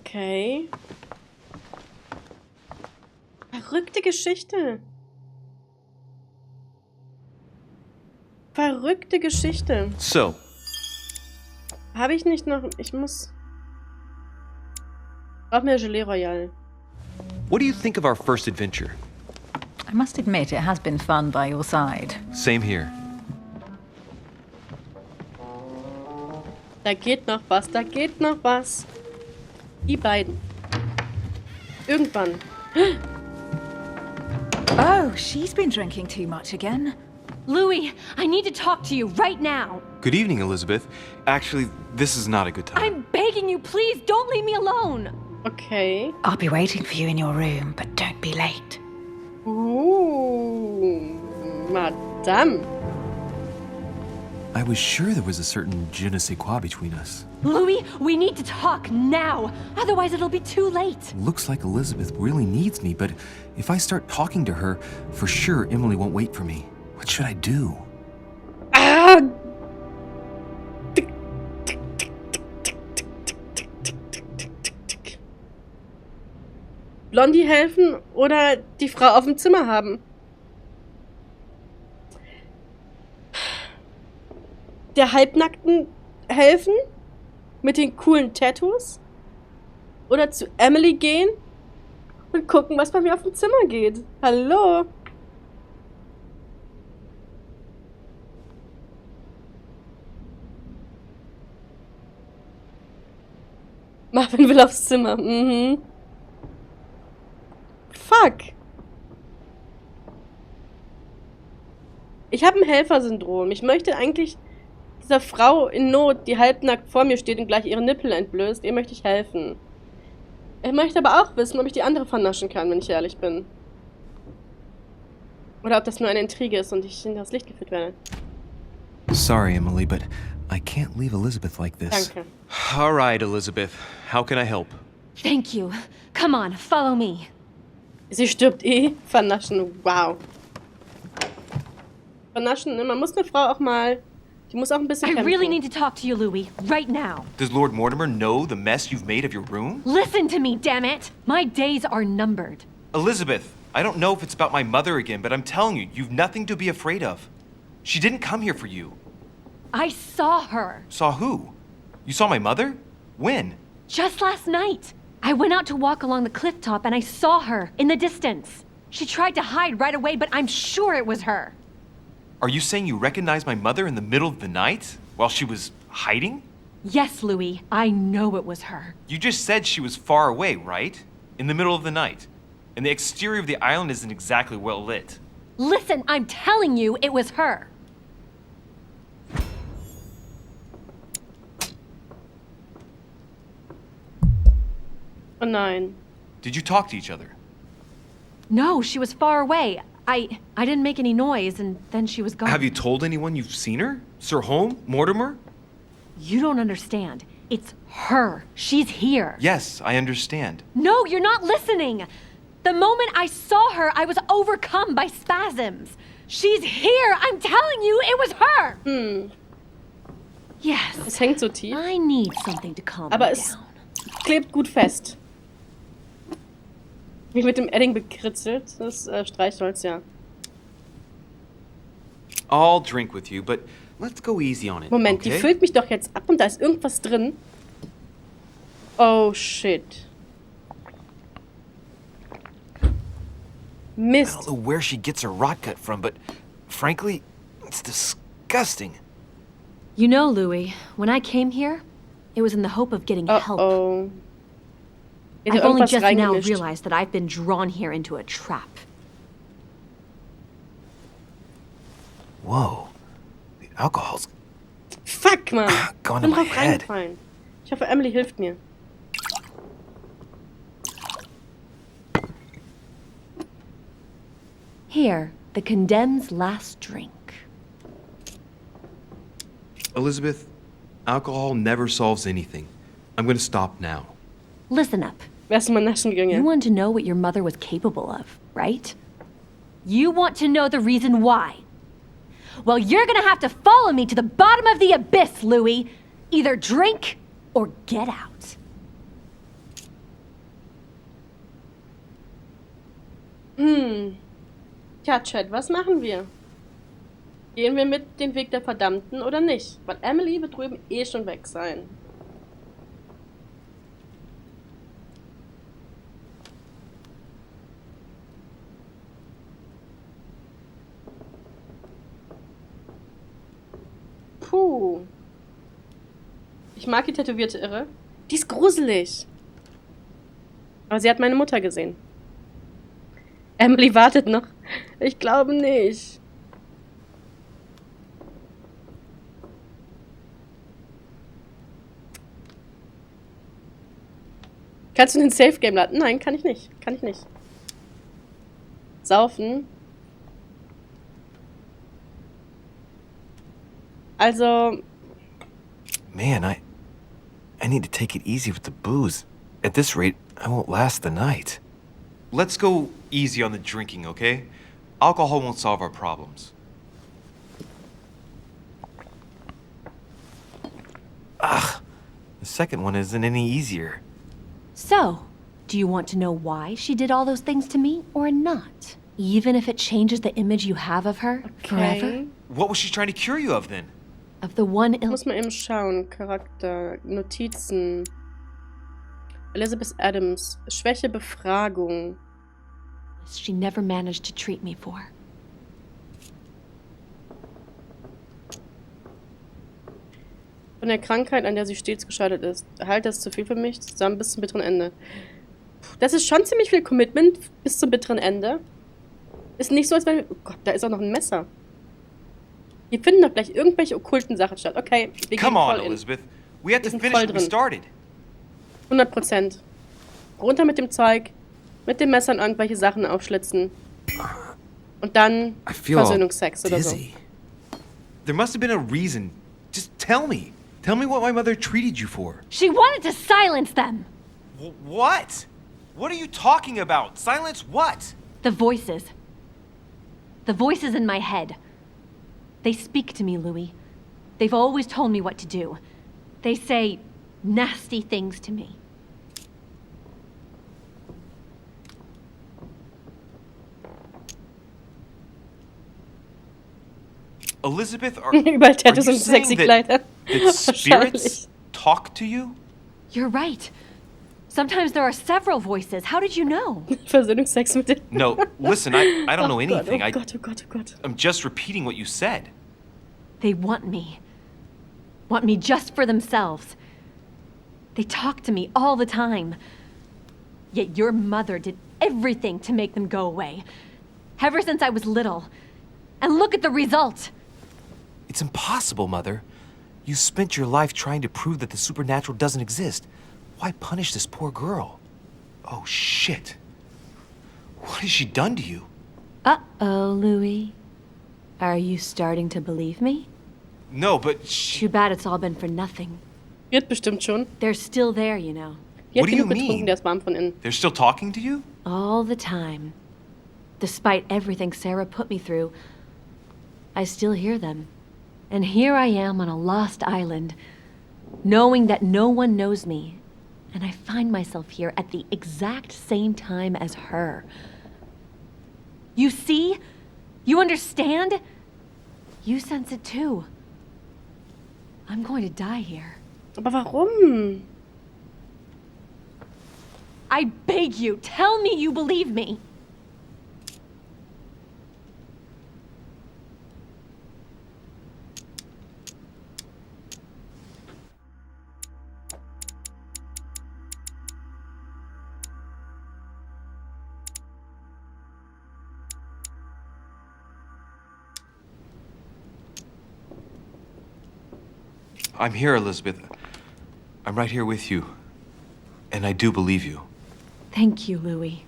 Okay. Verrückte Geschichte. Verrückte Geschichte. So. Habe ich nicht noch... Ich muss... Brauch mehr Gelee Royal. What do you think of our first adventure? I must admit, it has been fun by your side. Same here. Da geht noch was, da geht noch was. Die beiden. Irgendwann. Oh, she's been drinking too much again. Louis, I need to talk to you right now. Good evening, Elizabeth. Actually, this is not a good time. I'm begging you, please don't leave me alone. Okay. I'll be waiting for you in your room, but don't be late. Ooh, Madame. I was sure there was a certain je ne sais quoi between us. Louis, we need to talk now. Otherwise, it'll be too late. Looks like Elizabeth really needs me, but if I start talking to her, for sure Emily won't wait for me. What should I do? Ah! Blondie helfen oder die Frau auf dem Zimmer haben? Der Halbnackten helfen? Mit den coolen Tattoos? Oder zu Emily gehen? Und gucken, was bei mir auf dem Zimmer geht? Hallo? Marvin will aufs Zimmer. Mhm. Fuck. Ich habe ein Helfersyndrom. Ich möchte eigentlich dieser Frau in Not, die halbnackt vor mir steht und gleich ihre Nippel entblößt, ihr möchte ich helfen. Ich möchte aber auch wissen, ob ich die andere vernaschen kann, wenn ich ehrlich bin. Oder ob das nur eine Intrige ist und ich in das Licht geführt werde. Sorry, Emily, but I can't leave Elizabeth like this. Danke. All right, Elizabeth. How can I help? Thank you. Come on, follow me. Sie stirbt eh. Vernaschen. Wow. Vernaschen, ne? Man muss eine Frau auch mal... Die muss auch ein bisschen I kämpfen. really need to talk to you, Louis, right now. Does Lord Mortimer know the mess you've made of your room? Listen to me, damn it! My days are numbered. Elizabeth, I don't know if it's about my mother again, but I'm telling you, you've nothing to be afraid of. She didn't come here for you. I saw her. Saw who? You saw my mother? When? Just last night. I went out to walk along the cliff top and I saw her in the distance. She tried to hide right away, but I'm sure it was her. Are you saying you recognized my mother in the middle of the night? While she was hiding? Yes, Louis, I know it was her. You just said she was far away, right? In the middle of the night. And the exterior of the island isn't exactly well lit. Listen, I'm telling you it was her. Oh nein. Did you talk to each other? No, she was far away. I didn't make any noise, and then she was gone. Have you told anyone you've seen her? Sir Holm? Mortimer? You don't understand. It's her. She's here. Yes, I understand. No, you're not listening. The moment I saw her, I was overcome by spasms. She's here. I'm telling you, it was her. Yes. Es hängt so tief. I need something to calm Aber me es down. klebt gut fest. Wie mit dem Edding bekritzelt. Das Streichholz, ja. I'll drink with you, but let's go easy on it. Moment, okay? die füllt mich doch jetzt ab und da ist irgendwas drin. Oh, shit. I Mist. don't know where she gets her rot gut from, but frankly, it's disgusting. You know, Louis, when I came here, it was in the hope of getting help. Oh. I've only just now realized that I've been drawn here into a trap. Whoa. The alcohol's Fuck, Mann. gone Bin to my drauf head. reingefallen. Ich hoffe, Emily hilft mir. Here, the condemned's last drink. Elizabeth, alcohol never solves anything. I'm gonna stop now. Listen up. Wärst du mal naschen gegangen? You want to know what your mother was capable of, right? You want to know the reason why. Well, you're gonna have to follow me to the bottom of the abyss, Louis. Either drink or get out. Tja, Chat, was machen wir? Gehen wir mit den Weg der Verdammten oder nicht? Weil Emily wird drüben eh schon weg sein. Puh. Ich mag die tätowierte Irre. Die ist gruselig. Aber sie hat meine Mutter gesehen. Emily wartet noch. Ich glaube nicht. Kannst du den Safe Game laden? Nein, kann ich nicht. Kann ich nicht. Saufen. Also. Man, I need to take it easy with the booze. At this rate, I won't last the night. Let's go easy on the drinking, okay? Alcohol won't solve our problems. Ugh, the second one isn't any easier. So, do you want to know why she did all those things to me or not? Even if it changes the image you have of her forever? What was she trying to cure you of then? Of the one Muss man eben schauen. Charakter, Notizen. Elizabeth Adams. Schwäche, Befragung. She never managed to treat me for. Von der Krankheit, an der sie stets gescheitert ist. Halt, das ist zu viel für mich. Zusammen bis zum bitteren Ende. Das ist schon ziemlich viel Commitment bis zum bitteren Ende. Ist nicht so, als wenn... Oh Gott, da ist auch noch ein Messer. Hier finden doch gleich irgendwelche okkulten Sachen statt. Okay, wir gehen voll in. Elizabeth. We have to finish what we started. 100%. Runter mit dem Zeug. Mit dem Messer und irgendwelche Sachen aufschlitzen. Und dann Versöhnungsex oder so. There must have been a reason. Just tell me. Tell me what my mother treated you for. She wanted to silence them! What? What are you talking about? Silence what? The voices. The voices in my head. They speak to me, Louis. They've always told me what to do. They say nasty things to me. Elizabeth, are Überall you Tattoos und sexy saying Kleider. that spirits talk to you? You're right. Sometimes there are several voices. How did you know? Versöhnungsex mit den... No, listen, I don't know anything. Oh Gott, oh Gott, oh Gott. I'm just repeating what you said. They want me. Want me just for themselves. They talk to me all the time. Yet your mother did everything to make them go away. Ever since I was little. And look at the result. It's impossible, Mother. You spent your life trying to prove that the supernatural doesn't exist. Why punish this poor girl? Oh, shit. What has she done to you? Uh-oh, Louis. Are you starting to believe me? No, but Too bad it's all been for nothing. Wird bestimmt schon. They're still there, you know. What do you mean? Der ist warm von innen. They're still talking to you? All the time. Despite everything Sarah put me through, I still hear them. And here I am on a lost island, knowing that no one knows me. And I find myself here at the exact same time as her. You see? You understand? You sense it too. I'm going to die here. Aber warum? I beg you, tell me you believe me. I'm here, Elizabeth. I'm right here with you. And I do believe you. Thank you, Louis.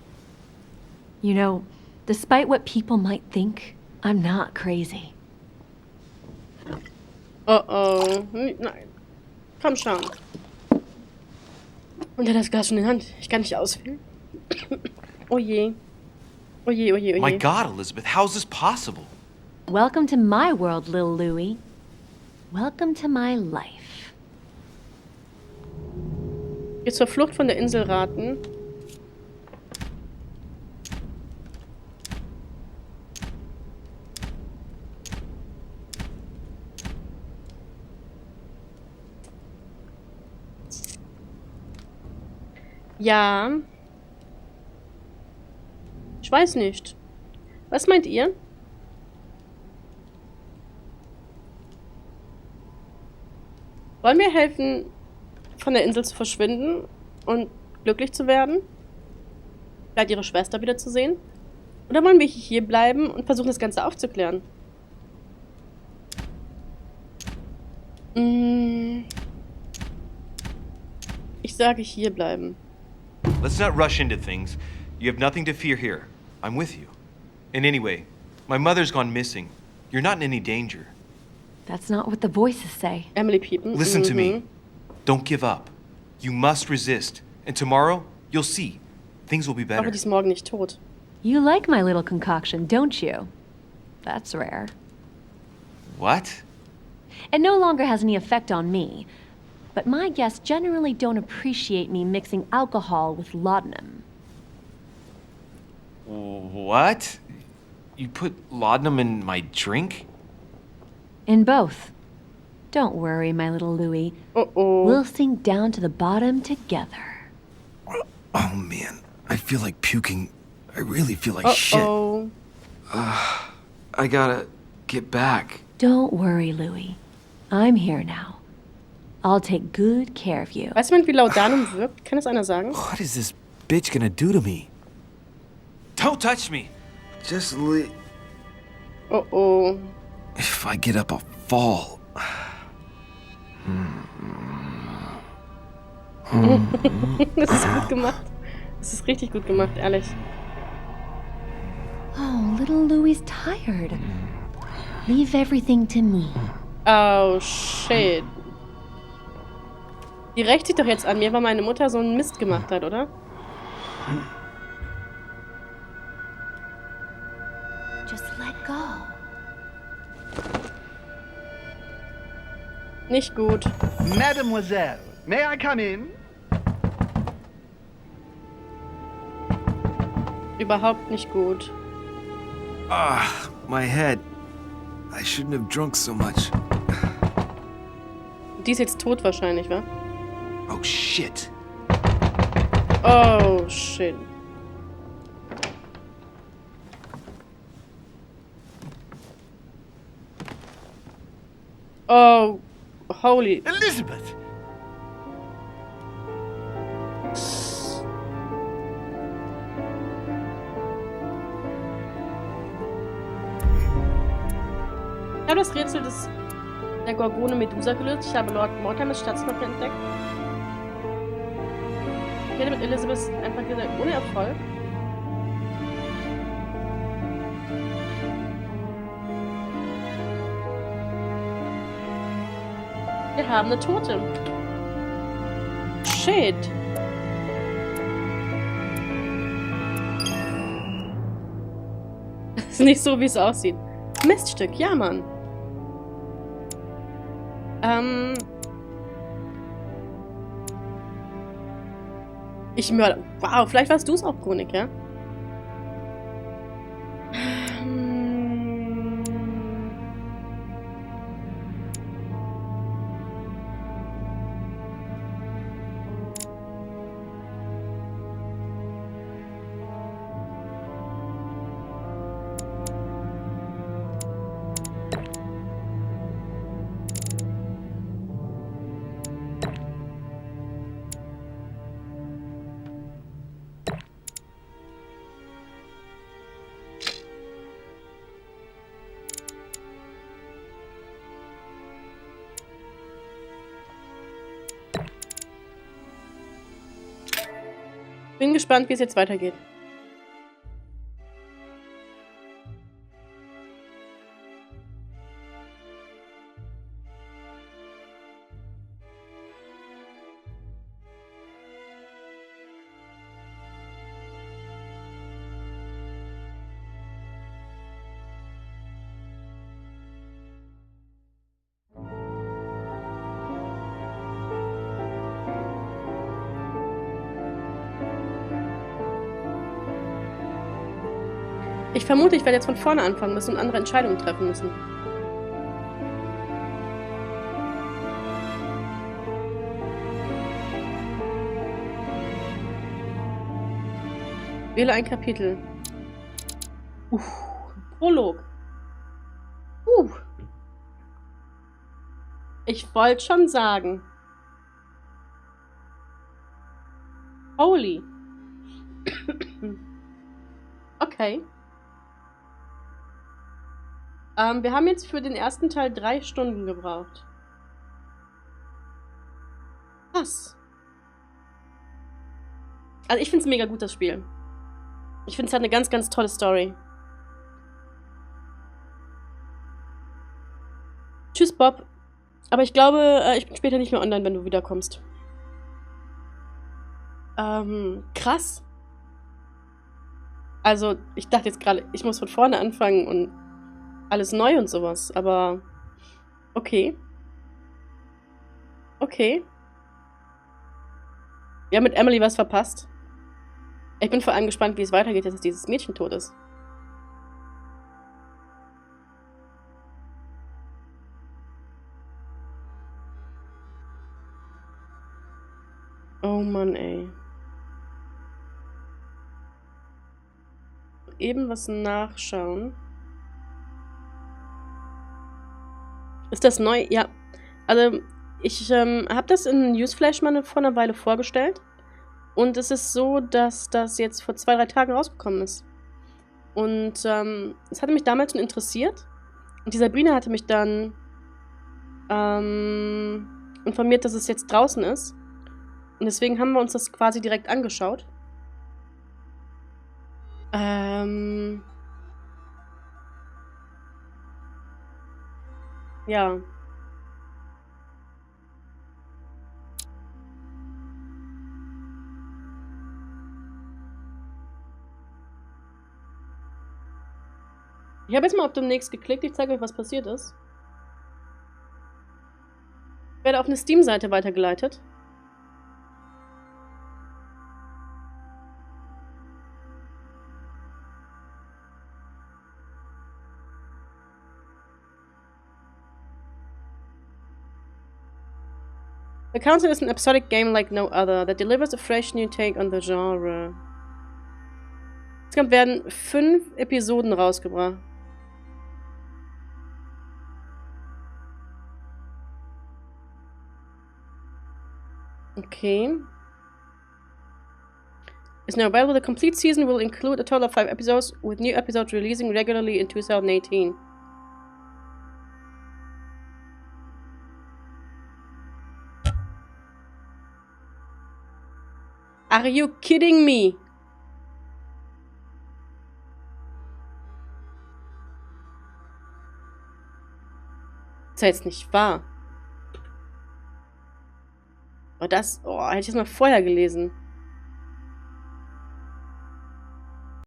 You know, despite what people might think, I'm not crazy. Oh. Nein. Komm schon. Und er hat das Glas schon in der Hand. Ich kann nicht auswählen. Oh je. Oh je, oh je, oh je. My God, Elizabeth, how is this possible? Welcome to my world, little Louis. Welcome to my life. Jetzt zur Flucht von der Insel raten. Ja. Ich weiß nicht. Was meint ihr? Wollen wir helfen, von der Insel zu verschwinden und glücklich zu werden? Vielleicht ihre Schwester wiederzusehen? Oder wollen wir hier bleiben und versuchen, das Ganze aufzuklären? Ich sage hier bleiben. Let's not rush into things. You have nothing to fear here. I'm with you. And anyway, my mother's gone missing. You're not in any danger. That's not what the voices say. Emily Piepen. Listen to me. Don't give up. You must resist. And tomorrow, you'll see. Things will be better. Aber die ist morgen nicht tot. You like my little concoction, don't you? That's rare. What? It no longer has any effect on me. But my guests generally don't appreciate me mixing alcohol with laudanum. What? You put laudanum in my drink? In both. Don't worry, my little Louie. We'll sink down to the bottom together. Oh man, I feel like puking. I really feel like shit. I gotta get back. Don't worry, Louie. I'm here now. I'll take good care of you. Weiß jemand, wie Laudanum wirkt? Kann es einer sagen? What is this bitch gonna do to me? Don't touch me. Just leave. Oh. If I get up, I'll fall. Das ist gut gemacht. Das ist richtig gut gemacht, ehrlich. Oh, little Louie's tired. Leave everything to me. Oh, shit. Die rächt sich doch jetzt an mir, weil meine Mutter so einen Mist gemacht hat, oder? Just let go. Nicht gut. Mademoiselle, may I come in? Überhaupt nicht gut. Ah, my head. I shouldn't have drunk so much. Die ist jetzt tot wahrscheinlich, wa? Oh shit. Oh shit. Oh, holy. Elizabeth! Ich habe das Rätsel der Gorgone Medusa gelöst. Ich habe Lord Mortimers Schatzknopf entdeckt. Ich rede mit Elizabeth einfach gesagt ohne Erfolg. Wir haben eine Tote. Shit. Das ist nicht so, wie es aussieht. Miststück, ja, Mann. Ich mörder. Wow, vielleicht warst du es auch, Chronik, ja? Bin gespannt, wie es jetzt weitergeht. Ich vermute, ich werde jetzt von vorne anfangen müssen und andere Entscheidungen treffen müssen. Wähle ein Kapitel. Prolog. Ich wollte schon sagen. Holy. Okay. Wir haben jetzt für den ersten Teil 3 Stunden gebraucht. Krass. Also ich finde es mega gut, das Spiel. Ich finde es hat eine ganz, ganz tolle Story. Tschüss, Bob. Aber ich glaube, ich bin später nicht mehr online, wenn du wiederkommst. Krass. Also, ich dachte jetzt gerade, ich muss von vorne anfangen und alles neu und sowas, aber okay. Okay. Wir haben mit Emily was verpasst. Ich bin vor allem gespannt, wie es weitergeht, dass dieses Mädchen tot ist. Oh Mann, ey. Eben was nachschauen. Ist das neu? Ja. Also, ich habe das in Newsflash mal vor einer Weile vorgestellt. Und es ist so, dass das jetzt vor 2, 3 Tagen rausgekommen ist. Und es hatte mich damals schon interessiert. Und die Sabrina hatte mich dann informiert, dass es jetzt draußen ist. Und deswegen haben wir uns das quasi direkt angeschaut. Ja. Ich habe jetzt mal auf demnächst geklickt. Ich zeige euch, was passiert ist. Ich werde auf eine Steam-Seite weitergeleitet. The Council is an episodic game like no other that delivers a fresh new take on the genre. Insgesamt werden 5 Episoden rausgebracht. Okay. Is now available. The complete season will include a total of 5 episodes, with new episodes releasing regularly in 2018. Are you kidding me? Ist ja jetzt nicht wahr. Oh, hätte ich das mal vorher gelesen.